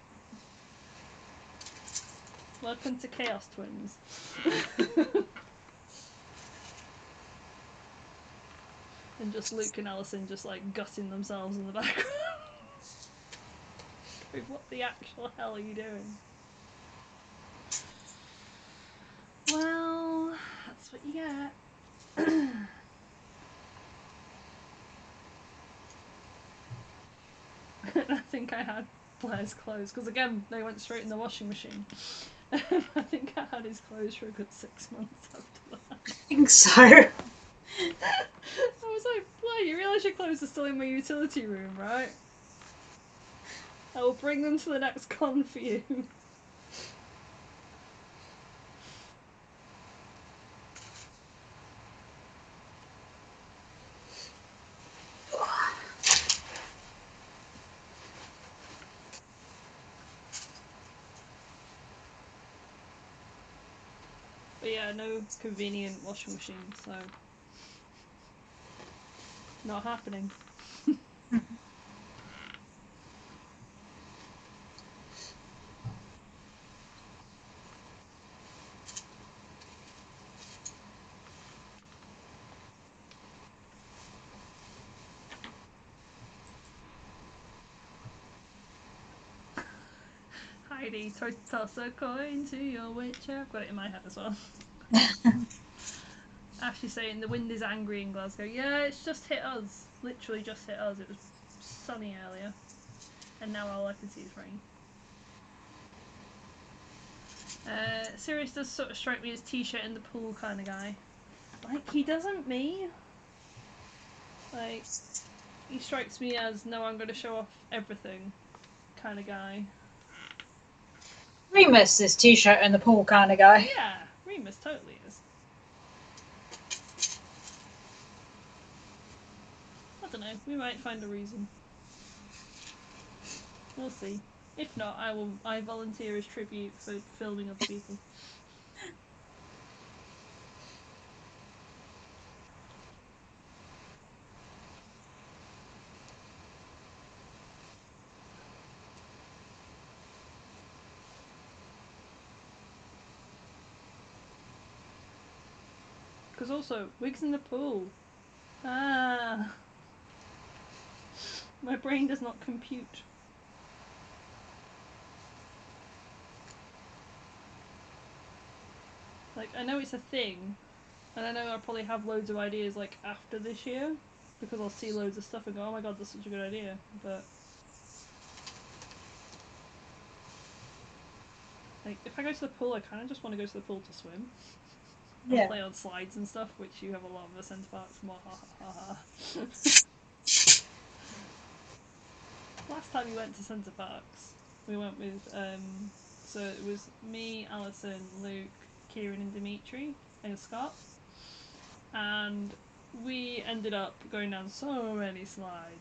Welcome to Chaos Twins. And just Luke and Alison just like gutting themselves in the background. What the actual hell are you doing? Well, that's what you get. I think I had Blair's clothes, because again, they went straight in the washing machine. I think I had his clothes for a good 6 months after that. I think so. I was like, Blair, you realise your clothes are still in my utility room, right? I will bring them to the next con for you. But yeah, no convenient washing machine, so not happening. Heidi, toss a coin to your witcher. I've got it in my head as well. Ashley saying the wind is angry in Glasgow. Yeah, it's just hit us. Literally just hit us. It was sunny earlier. And now all I can see is rain. Sirius does sort of strike me as t-shirt in the pool kind of guy. Like, he doesn't me. Like, he strikes me as, no, I'm going to show off everything kind of guy. Remus is t-shirt in the pool kind of guy. Yeah, Remus totally is. I don't know, we might find a reason. We'll see. If not, I volunteer as tribute for filming other people. Because also, wigs in the pool. Ah. My brain does not compute. Like, I know it's a thing, and I know I'll probably have loads of ideas, like, after this year, because I'll see loads of stuff and go, oh my god, that's such a good idea. But like, if I go to the pool, I kind of just want to go to the pool to swim and Yeah. play on slides and stuff, which you have a lot of the centre parks. Last time we went to centre parks, we went with so it was me, Alison, Luke, Kieran, and Dimitri, and Scott, and we ended up going down so many slides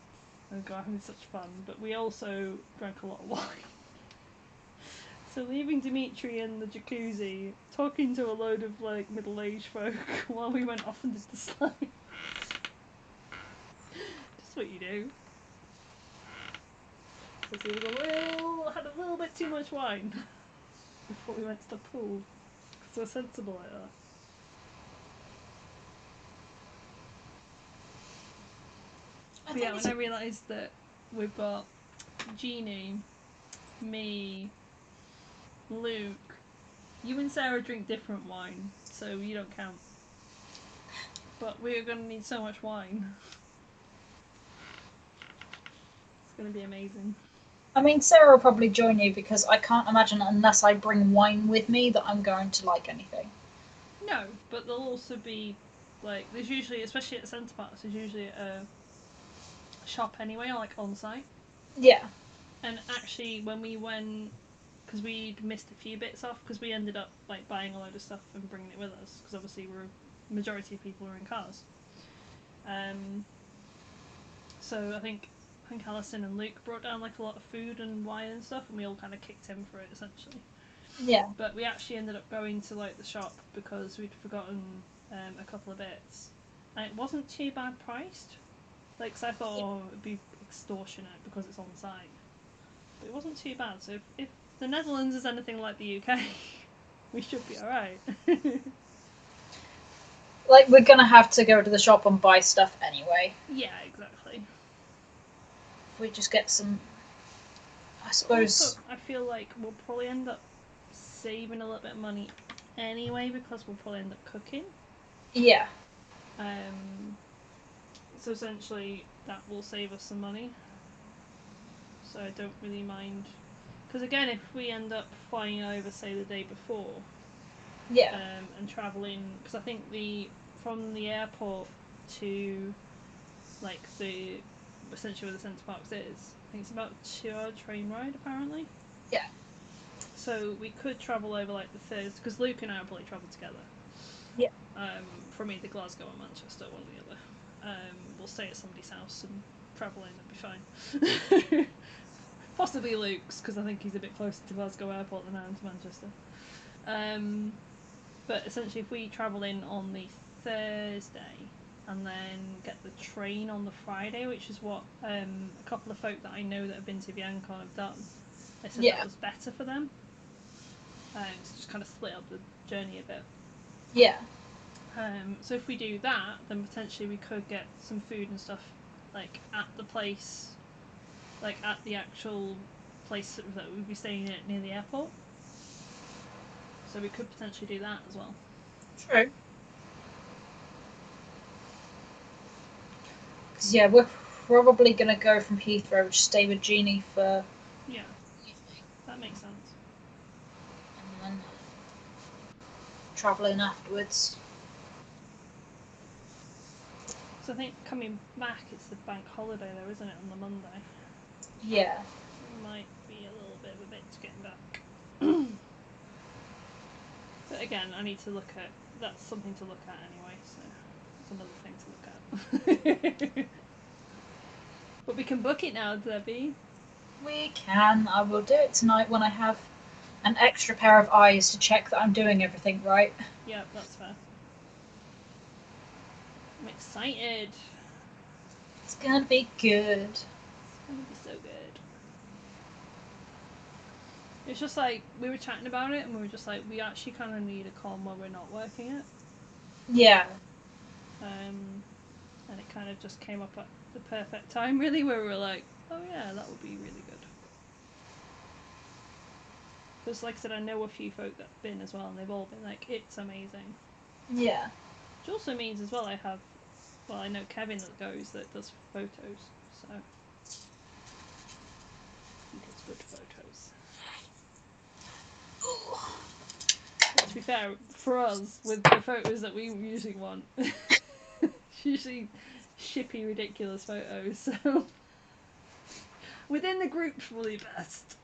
and having such fun. But we also drank a lot of wine. So leaving Dimitri in the jacuzzi, talking to a load of like middle-aged folk while we went off and did the slide. Just what you do. So we had a little bit too much wine before we went to the pool. So we're sensible like that. But yeah, when I realised that we've got Jeannie, me, Luke, you and Sarah drink different wine, so you don't count. But we're going to need so much wine. It's going to be amazing. I mean, Sarah will probably join you because I can't imagine, unless I bring wine with me, that I'm going to like anything. No, but there'll also be, like, there's usually, especially at Centre Parks, there's usually a shop anyway, like on site. Yeah. And actually, when we went, because we'd missed a few bits off, because we ended up like buying a load of stuff and bringing it with us, because obviously majority of people were in cars. So I think Alison and Luke brought down like a lot of food and wine and stuff, and we all kind of kicked in for it essentially. Yeah. But we actually ended up going to like the shop because we'd forgotten a couple of bits, and it wasn't too bad priced. Like, cause I thought, oh, it'd be extortionate because it's on site, but it wasn't too bad. So if the Netherlands is anything like the UK, we should be alright. Like, we're gonna have to go to the shop and buy stuff anyway. Yeah, exactly. If we just get some, I suppose. Also, I feel like we'll probably end up saving a little bit of money anyway because we'll probably end up cooking. Yeah. So essentially, that will save us some money. So I don't really mind. Because again, if we end up flying over, say, the day before, Yeah. and travelling, because I think from the airport to like the essentially where the Centre Parks is, I think it's about a 2-hour train ride apparently. Yeah. So we could travel over like the Thursday, because Luke and I will probably travel together. Yeah. From either Glasgow or Manchester, one or the other. We'll stay at somebody's house and travel in, it'll be fine. Possibly Luke's, because I think he's a bit closer to Glasgow Airport than I am to Manchester. But essentially, if we travel in on the Thursday and then get the train on the Friday, which is what a couple of folk that I know that have been to Biancon have done, they said that was better for them. So just kind of split up the journey a bit. Yeah. So if we do that, then potentially we could get some food and stuff like at the place, like at the actual place that we'd be staying at near the airport. So we could potentially do that as well. True. Because yeah, we're probably gonna go from Heathrow, stay with Jeannie for. Yeah, that makes sense. And then travel in afterwards. So I think coming back, it's the bank holiday though, isn't it, on the Monday? Yeah. It might be a little bit of a bitch getting back. But again, I need to look at, that's something to look at anyway, so it's another thing to look at. But we can book it now, Debbie. We can. I will do it tonight when I have an extra pair of eyes to check that I'm doing everything right. Yep, that's fair. I'm excited. It's gonna be good. It's gonna be so good. It's just like, we were chatting about it and we were just like, we actually kind of need a con where we're not working it. Yeah. And it kind of just came up at the perfect time, really, where we were like, oh yeah, that would be really good. Because, like I said, I know a few folk that have been as well, and they've all been like, it's amazing. Yeah. Which also means, as well, I have Well, I know Kevin that does photos, so he does good photos. But to be fair, for us, with the photos that we usually want, it's usually shippy, ridiculous photos. So within the group's probably best.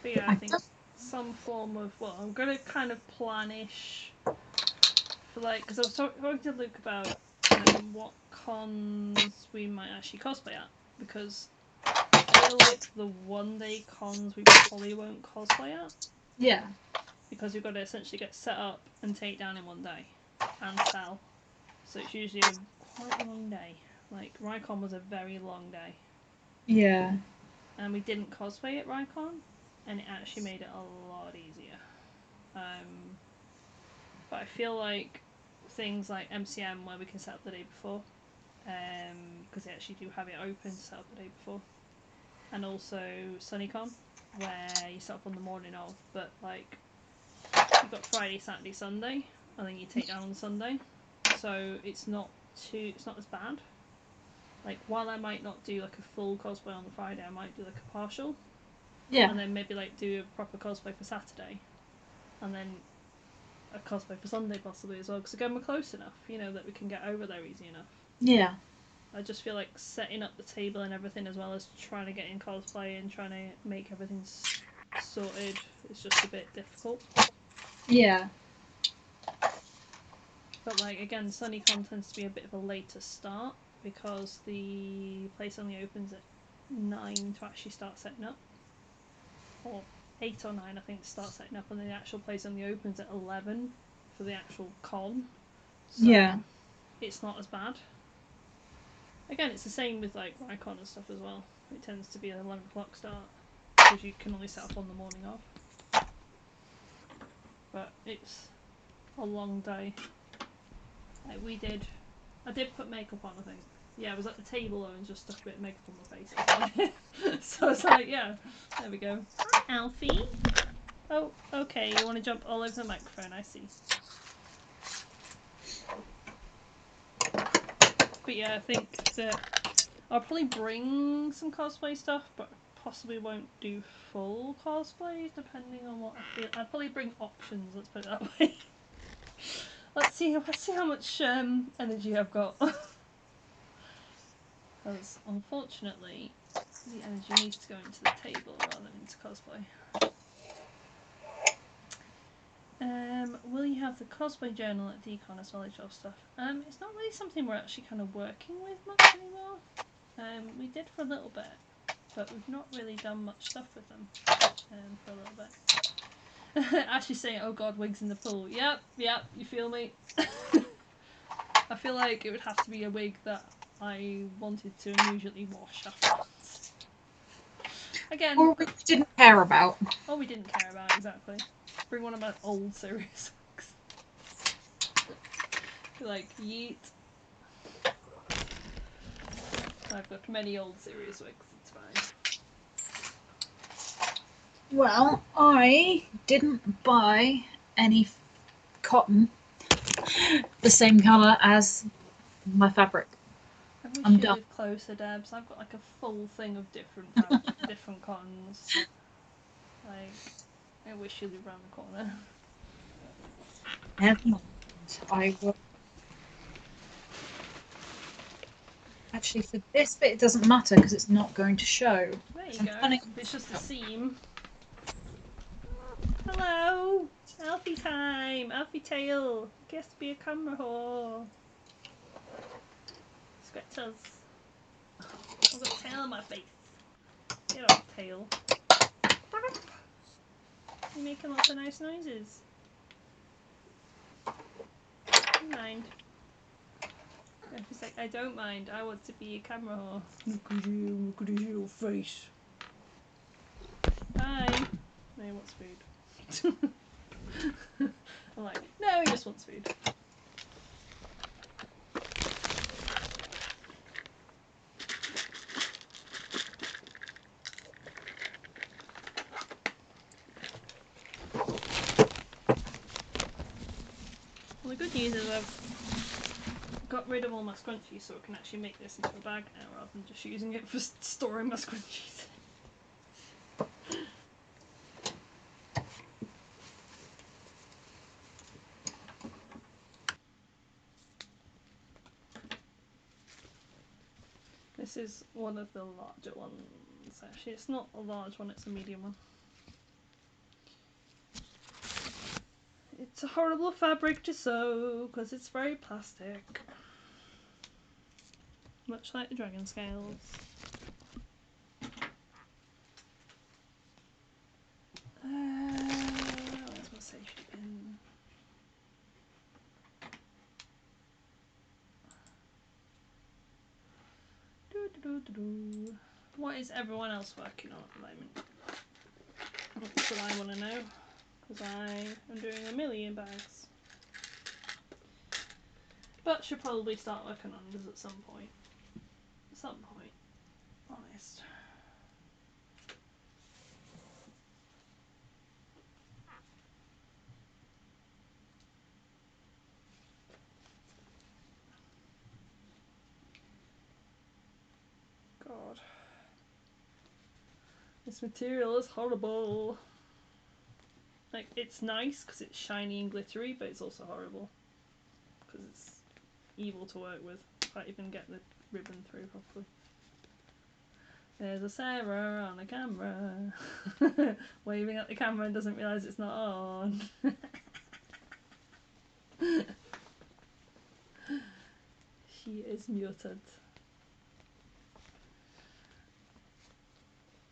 But yeah, I think some form of, well, I'm going to kind of planish for like, because I was talking to Luke about what cons we might actually cosplay at, because I feel like the one-day cons we probably won't cosplay at. Yeah. Because we've got to essentially get set up and take down in one day and sell. So it's usually a quite long day. Like, Rycon was a very long day. Yeah. And we didn't cosplay at Rycon, and it actually made it a lot easier. But I feel like things like MCM, where we can set up the day before, because they actually do have it open to set up the day before, and also SunnyCon, where you set up on the morning of, but like you've got Friday, Saturday, Sunday, and then you take down on Sunday, so it's not as bad. Like, while I might not do like a full cosplay on the Friday, I might do like a partial. Yeah. And then maybe like do a proper cosplay for Saturday. And then a cosplay for Sunday possibly as well. Because again, we're close enough, that we can get over there easy enough. Yeah. I just feel like setting up the table and everything, as well as trying to get in cosplay and trying to make everything sorted, is just a bit difficult. Yeah. But like, again, SunnyCon tends to be a bit of a later start, because the place only opens at 9 to actually start setting up. Or 8 or 9, I think, to start setting up, and then the actual place only opens at 11 for the actual con. So Yeah. it's not as bad. Again, it's the same with like Rycon and stuff as well. It tends to be an 11 o'clock start, because you can only set up on the morning of. But it's a long day. Like, I did put makeup on, I think. Yeah, I was at the table though and just stuck a bit of makeup on my face. So it's like, yeah, there we go. Alfie? Oh, okay, you want to jump all over the microphone, I see. But yeah, I think that I'll probably bring some cosplay stuff, but possibly won't do full cosplays, depending on what I feel. I'll probably bring options, let's put it that way. Let's see how much energy I've got. Because unfortunately, the energy needs to go into the table rather than into cosplay. Will you have the cosplay journal at Decon as well as your stuff? It's not really something we're actually kind of working with much anymore. We did for a little bit, but we've not really done much stuff with them for a little bit. Actually saying, oh god, wigs in the pool. Yep, you feel me? I feel like it would have to be a wig that I wanted to immediately wash afterwards. Again. Or we didn't care about. Or we didn't care about, exactly. Bring one of my old serious wigs. Be like, yeet. I've got many old serious wigs, it's fine. Well, I didn't buy any cotton the same colour as my fabric. I wish I'm you done. lived closer, Debs. I've got like a full thing of different different cottons. Like, I wish you lived around the corner. Never mind. I will. Actually, for this bit, it doesn't matter because it's not going to show. There you I'm go. planning- It's just a seam. Hello! Alfie time! Alfie tail! Guess to be a camera whore. Scratches. I've got tail on my face. Get off, tail. You're making lots of nice noises. Don't mind. He's like, I don't mind. I want to be a camera whore. Look at you. Look at his little face. Hi. No, he wants food. I'm like, no, he just wants food. Well, the good news is I've got rid of all my scrunchies, so I can actually make this into a bag now rather than just using it for storing my scrunchies. This is one of the larger ones. Actually, it's not a large one, it's a medium one. It's a horrible fabric to sew because it's very plastic. Much like the dragon scales. Where's my safety pin? What is everyone else working on at the moment? That's what I want to know, because I am doing a million bags. But should probably start working on this at some point. At some point, honest. God. This material is horrible. Like, it's nice because it's shiny and glittery, but it's also horrible because it's evil to work with. Can't even get the ribbon through properly. There's a Sarah on the camera. Waving at the camera and doesn't realise it's not on. She is muted.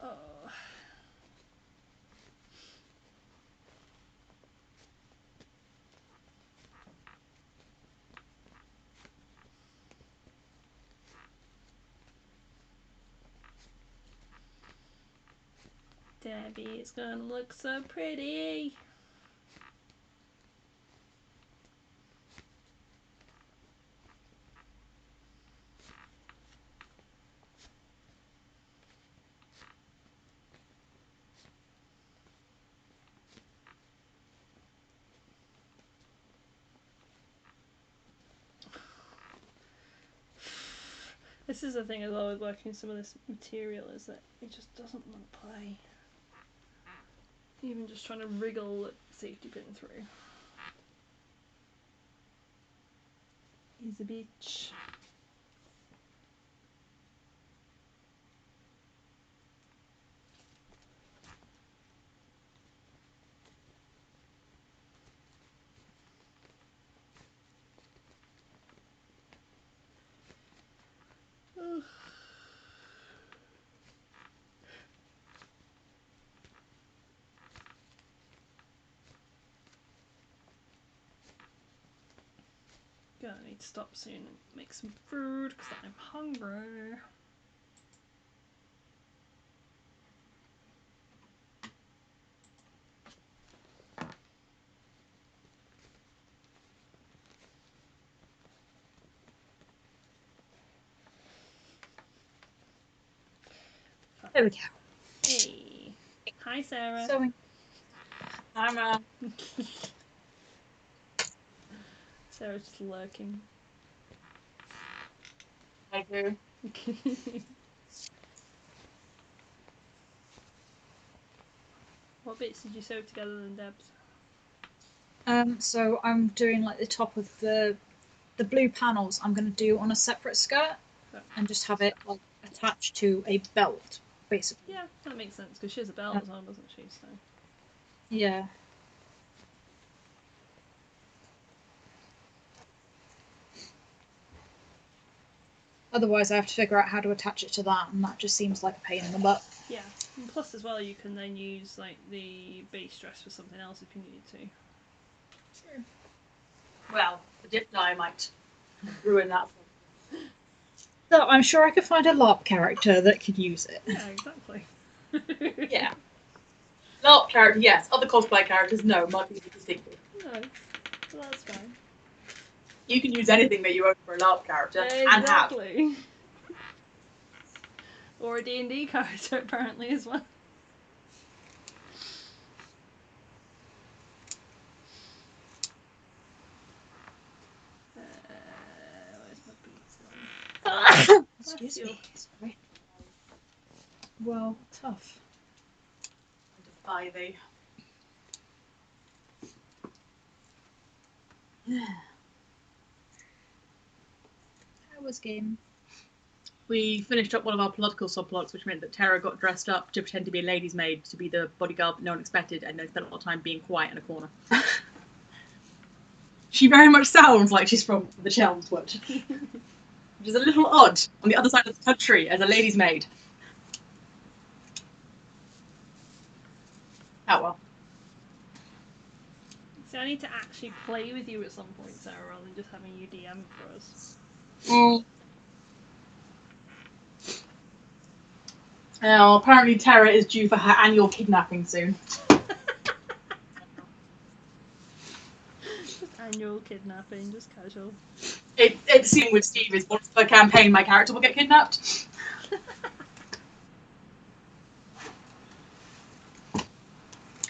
Oh. Debbie, it's gonna look so pretty. This is the thing as well with working with some of this material, is that it just doesn't want to play. Even just trying to wriggle the safety pin through is a bitch. Ugh. Gonna need to stop soon and make some food because I'm hungry. There we go. Hey. Hi, Sarah. Sewing. I'm Sarah's just lurking. I do. What bits did you sew together then, Debs? So I'm doing like the top of the blue panels. I'm going to do on a separate skirt and just have it like attached to a belt, basically. Yeah, that makes sense because she has a belt as well, doesn't she? So. Yeah. Otherwise, I have to figure out how to attach it to that, and that just seems like a pain in the butt. Yeah, and plus as well, you can then use like the base dress for something else if you need to. True. Well, the dip dye might ruin that. So I'm sure I could find a LARP character that could use it. Yeah, exactly. Yeah. LARP character, yes. Other cosplay characters, no. Might be distinctive. No, well, that's fine. You can use anything that you own for a LARP character and have. Exactly. Or a D&D character apparently as well. Excuse me. Sorry. Well, tough. 5e. How was game? We finished up one of our political subplots, which meant that Tara got dressed up to pretend to be a lady's maid to be the bodyguard that no one expected, and then spent a lot of time being quiet in a corner. She very much sounds like she's from the Chelmsford, which is a little odd on the other side of the country as a lady's maid. Oh well. So I need to actually play with you at some point, Sarah, rather than just having you DM for us. Now, apparently Tara is due for her annual kidnapping soon. Just annual kidnapping, just casual. It's seen with Steve is once per campaign my character will get kidnapped.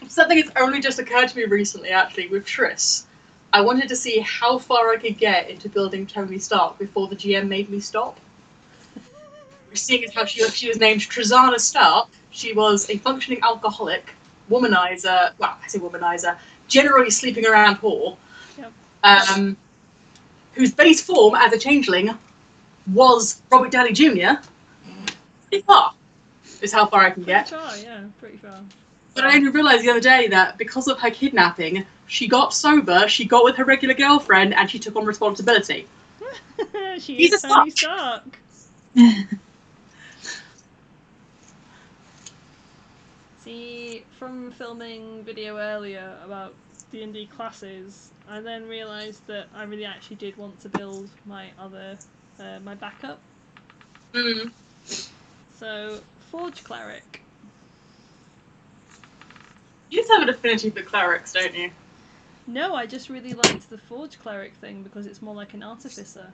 Something that's only just occurred to me recently, actually, with Triss. I wanted to see how far I could get into building Tony Stark before the GM made me stop. Seeing as how she was named Trezana Stark, she was a functioning alcoholic, womanizer, well, I say womanizer, generally sleeping around whore, Yep. Whose base form as a changeling was Robert Downey Jr. Pretty far, is how far I can get. Pretty far, yeah, pretty far. But I only realised the other day that because of her kidnapping, she got sober, she got with her regular girlfriend, and she took on responsibility. She's Tony Stark. See, from filming video earlier about D&D classes, I then realised that I really actually did want to build my other, my backup. Mm. So, Forge Cleric. You just have an affinity for clerics, don't you? No, I just really liked the Forge Cleric thing because it's more like an artificer.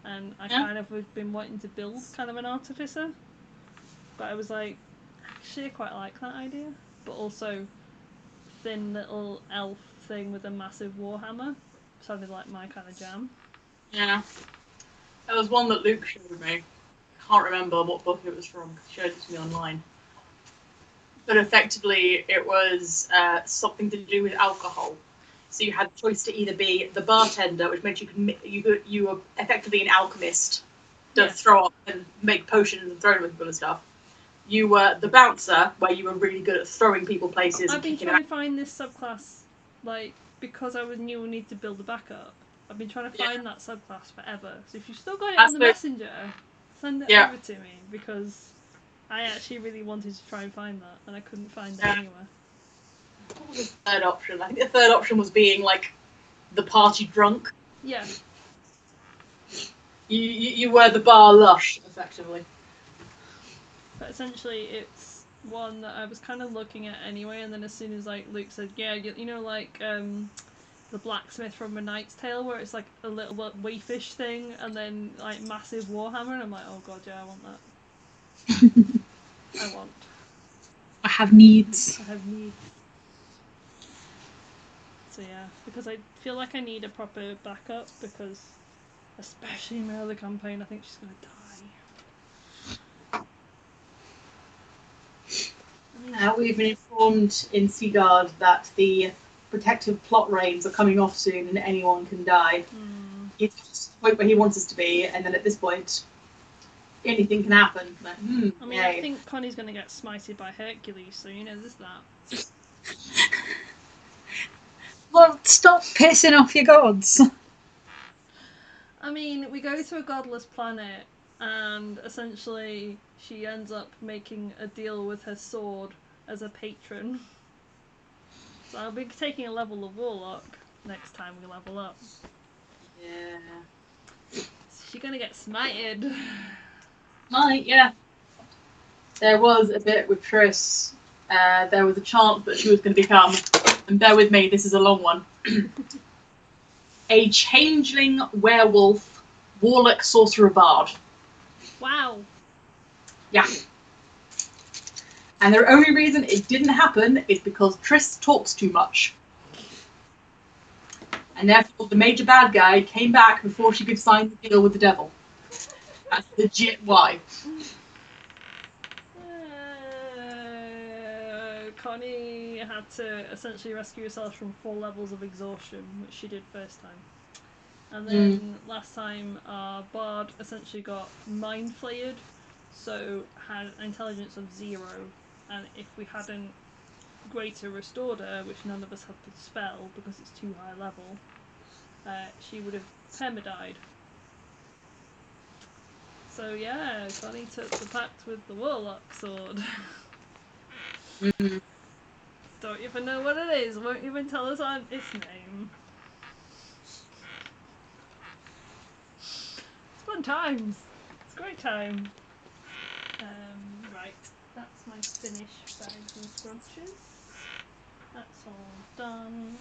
And I kind of have been wanting to build kind of an artificer. But I was like, actually I quite like that idea. But also, thin little elf thing with a massive warhammer sounded like my kind of jam. Yeah. There was one that Luke showed me. Can't remember what book it was from because he showed it to me online. But effectively, it was something to do with alcohol. So you had the choice to either be the bartender, which meant you were effectively an alchemist to throw up and make potions and throw them at people and stuff. You were the bouncer, where you were really good at throwing people places. I've been trying to find this subclass, like, because I knew we need to build a backup. I've been trying to find that subclass forever. So if you've still got it on the messenger, send it over to me, because I actually really wanted to try and find that, and I couldn't find it anywhere. What was the third option? I think the third option was being, like, the party drunk. Yeah. You were the bar lush, effectively. But essentially, it's one that I was kind of looking at anyway, and then as soon as, like, Luke said, yeah, you know, like, the blacksmith from A Knight's Tale, where it's, like, a little wayfish thing, and then, like, massive warhammer, and I'm like, oh god, yeah, I want that. I have needs. I have needs. So yeah, because I feel like I need a proper backup, because especially in my other campaign, I think she's gonna die. We've been informed in Seagard that the protective plot reins are coming off soon and anyone can die. It's just the point where he wants us to be, and then at this point, anything can happen. But, I mean, I think Connie's going to get smited by Hercules, so you know there's that. Well, stop pissing off your gods. I mean, we go to a godless planet, and essentially she ends up making a deal with her sword as a patron. So I'll be taking a level of Warlock next time we level up. Yeah. Is she gonna get smited? Might, yeah. There was a bit with Triss. There was a chance that she was going to become, and bear with me, this is a long one, a changeling werewolf warlock sorcerer bard. Wow. Yeah. And the only reason it didn't happen is because Triss talks too much. And therefore the major bad guy came back before she could sign the deal with the devil. That's legit why. Connie had to essentially rescue herself from 4 levels of exhaustion, which she did first time. And then last time, our bard essentially got mind flayed, so had an intelligence of 0. And if we hadn't greater restored her, which none of us had the spell because it's too high level, she would have perma-died. So yeah, Connie took the pact with the warlock sword. Don't even know what it is, won't even tell us on its name. It's fun times. It's a great time. Right, that's my finished bags and scrunches. That's all done.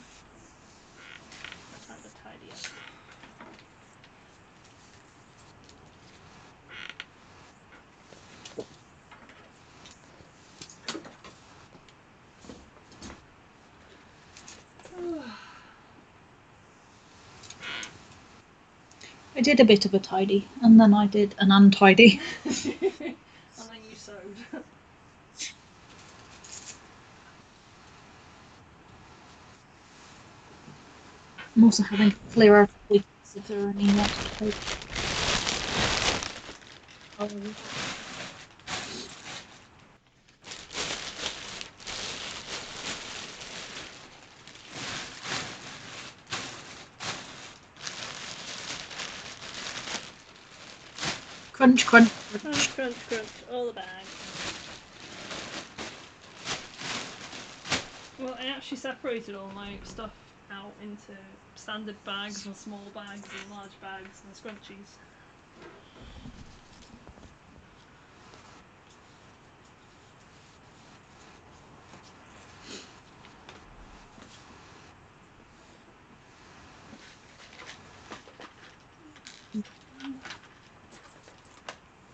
Time to tidy up. I did a bit of a tidy, and then I did an untidy. And then you sewed. I'm also having to clear out the weeks if there are any more to take. Crunch, crunch, crunch. Crunch, crunch, crunch, all the bag. Well, I actually separated all my stuff out into standard bags and small bags and large bags and scrunchies.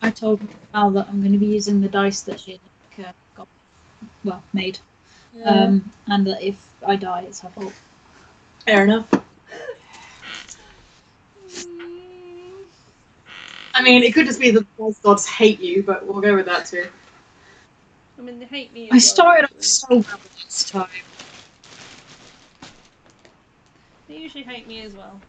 I told Al that I'm going to be using the dice that she got, made, and that if I die, it's her fault. Fair enough. I mean, it could just be that the gods hate you, but we'll go with that too. I mean, they hate me as I well, started off actually. so well last time. They usually hate me as well.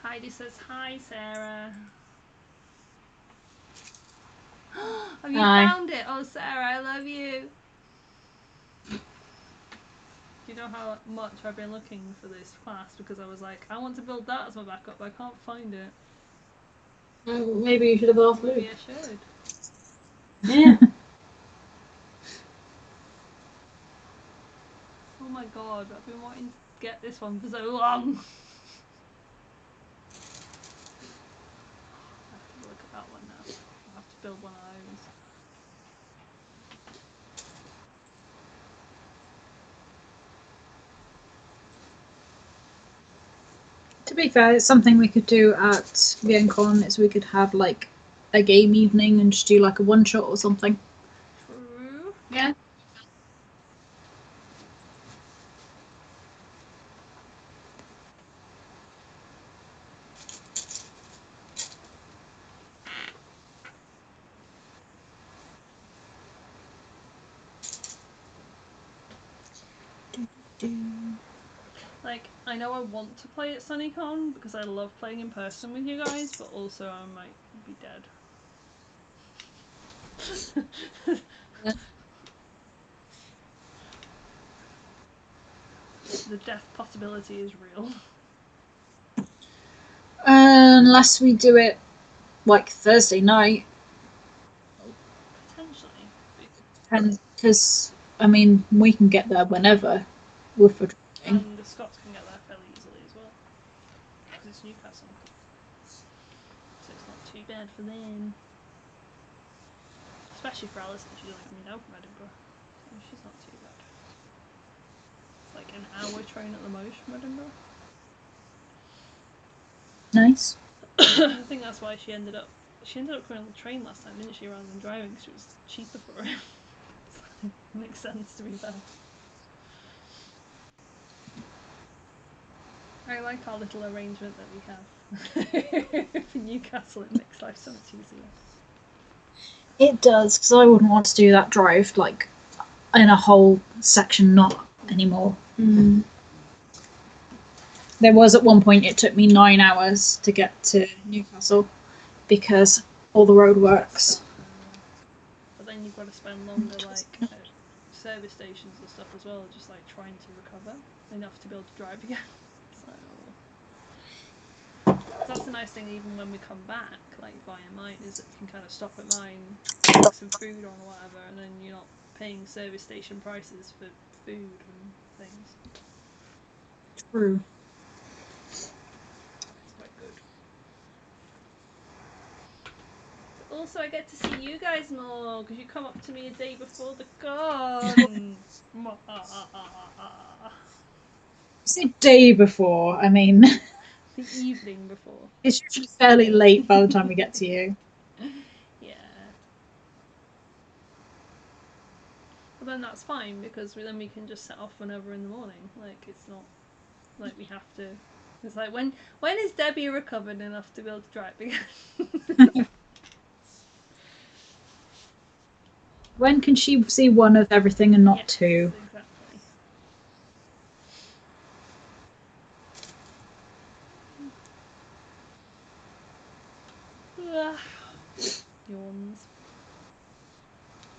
Heidi says, hi, Sarah. Have you Hi. found it? Oh, Sarah, I love you. Do you know how much I've been looking for this class? Because I was like, I want to build that as my backup, but I can't find it. Maybe you should have asked Maybe Luke. I should. Yeah. Oh my god, I've been wanting to get this one for so long. I have to look at that one now. I'll have to build one of those. To be fair, it's something we could do at VNCon is we could have like a game evening and just do like a one shot or something. True. Yeah. Like, I know I want to play at SunnyCon because I love playing in person with you guys, but also I might be dead. The death possibility is real. Unless we do it like Thursday night. Potentially. Depends, because I mean we can get there whenever we're for drinking. And the Scots can get there fairly easily as well. Because it's Newcastle. So it's not too bad for them. Especially for Alison, she's only coming down from Edinburgh. So she's not too bad. It's like an hour train at the most from Edinburgh. Nice. I think that's why she ended up coming on the train last time, didn't she, rather than driving, because it was cheaper for her. Makes sense, to be fair. I like our little arrangement that we have. For Newcastle, it makes life so much easier. It does, because I wouldn't want to do that drive, like, in a whole section, not anymore. Mm. There was at one point, it took me 9 hours to get to Newcastle because all the roadworks. But then you've got to spend longer, like, at service stations and stuff as well, just like trying to recover enough to be able to drive again. So that's the nice thing, even when we come back, like via mine, is that you can kind of stop at mine, get some food on or whatever, and then you're not paying service station prices for food and things. True. It's quite good. But also, I get to see you guys more because you come up to me a day before the con. It's the day before. I mean, The evening before. it's usually fairly late by the time we get to you. Yeah. But then that's fine because then we can just set off whenever in the morning. Like, it's not like we have to. It's like, when is Debbie recovered enough to be able to drive again? When can she see one of everything and not Yes, two? exactly. Yawns.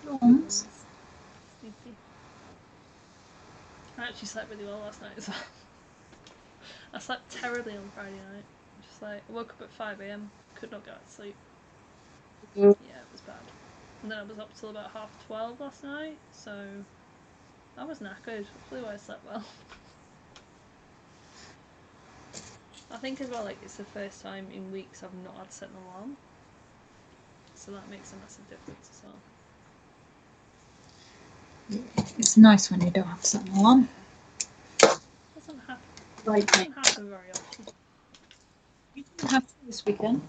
Yawns. Sleepy. I actually slept really well last night as well. I slept terribly on Friday night. Just like, I woke up at 5 AM, could not go to sleep. Yeah, it was bad. And then I was up till about 12:30 last night, so I was knackered. Hopefully I slept well. I think as well, like, it's the first time in weeks I've not had to set an alarm. So that makes a massive difference as well. It's nice when you don't have to set an alarm. Doesn't happen. Right. Doesn't happen very often. You didn't have to this weekend.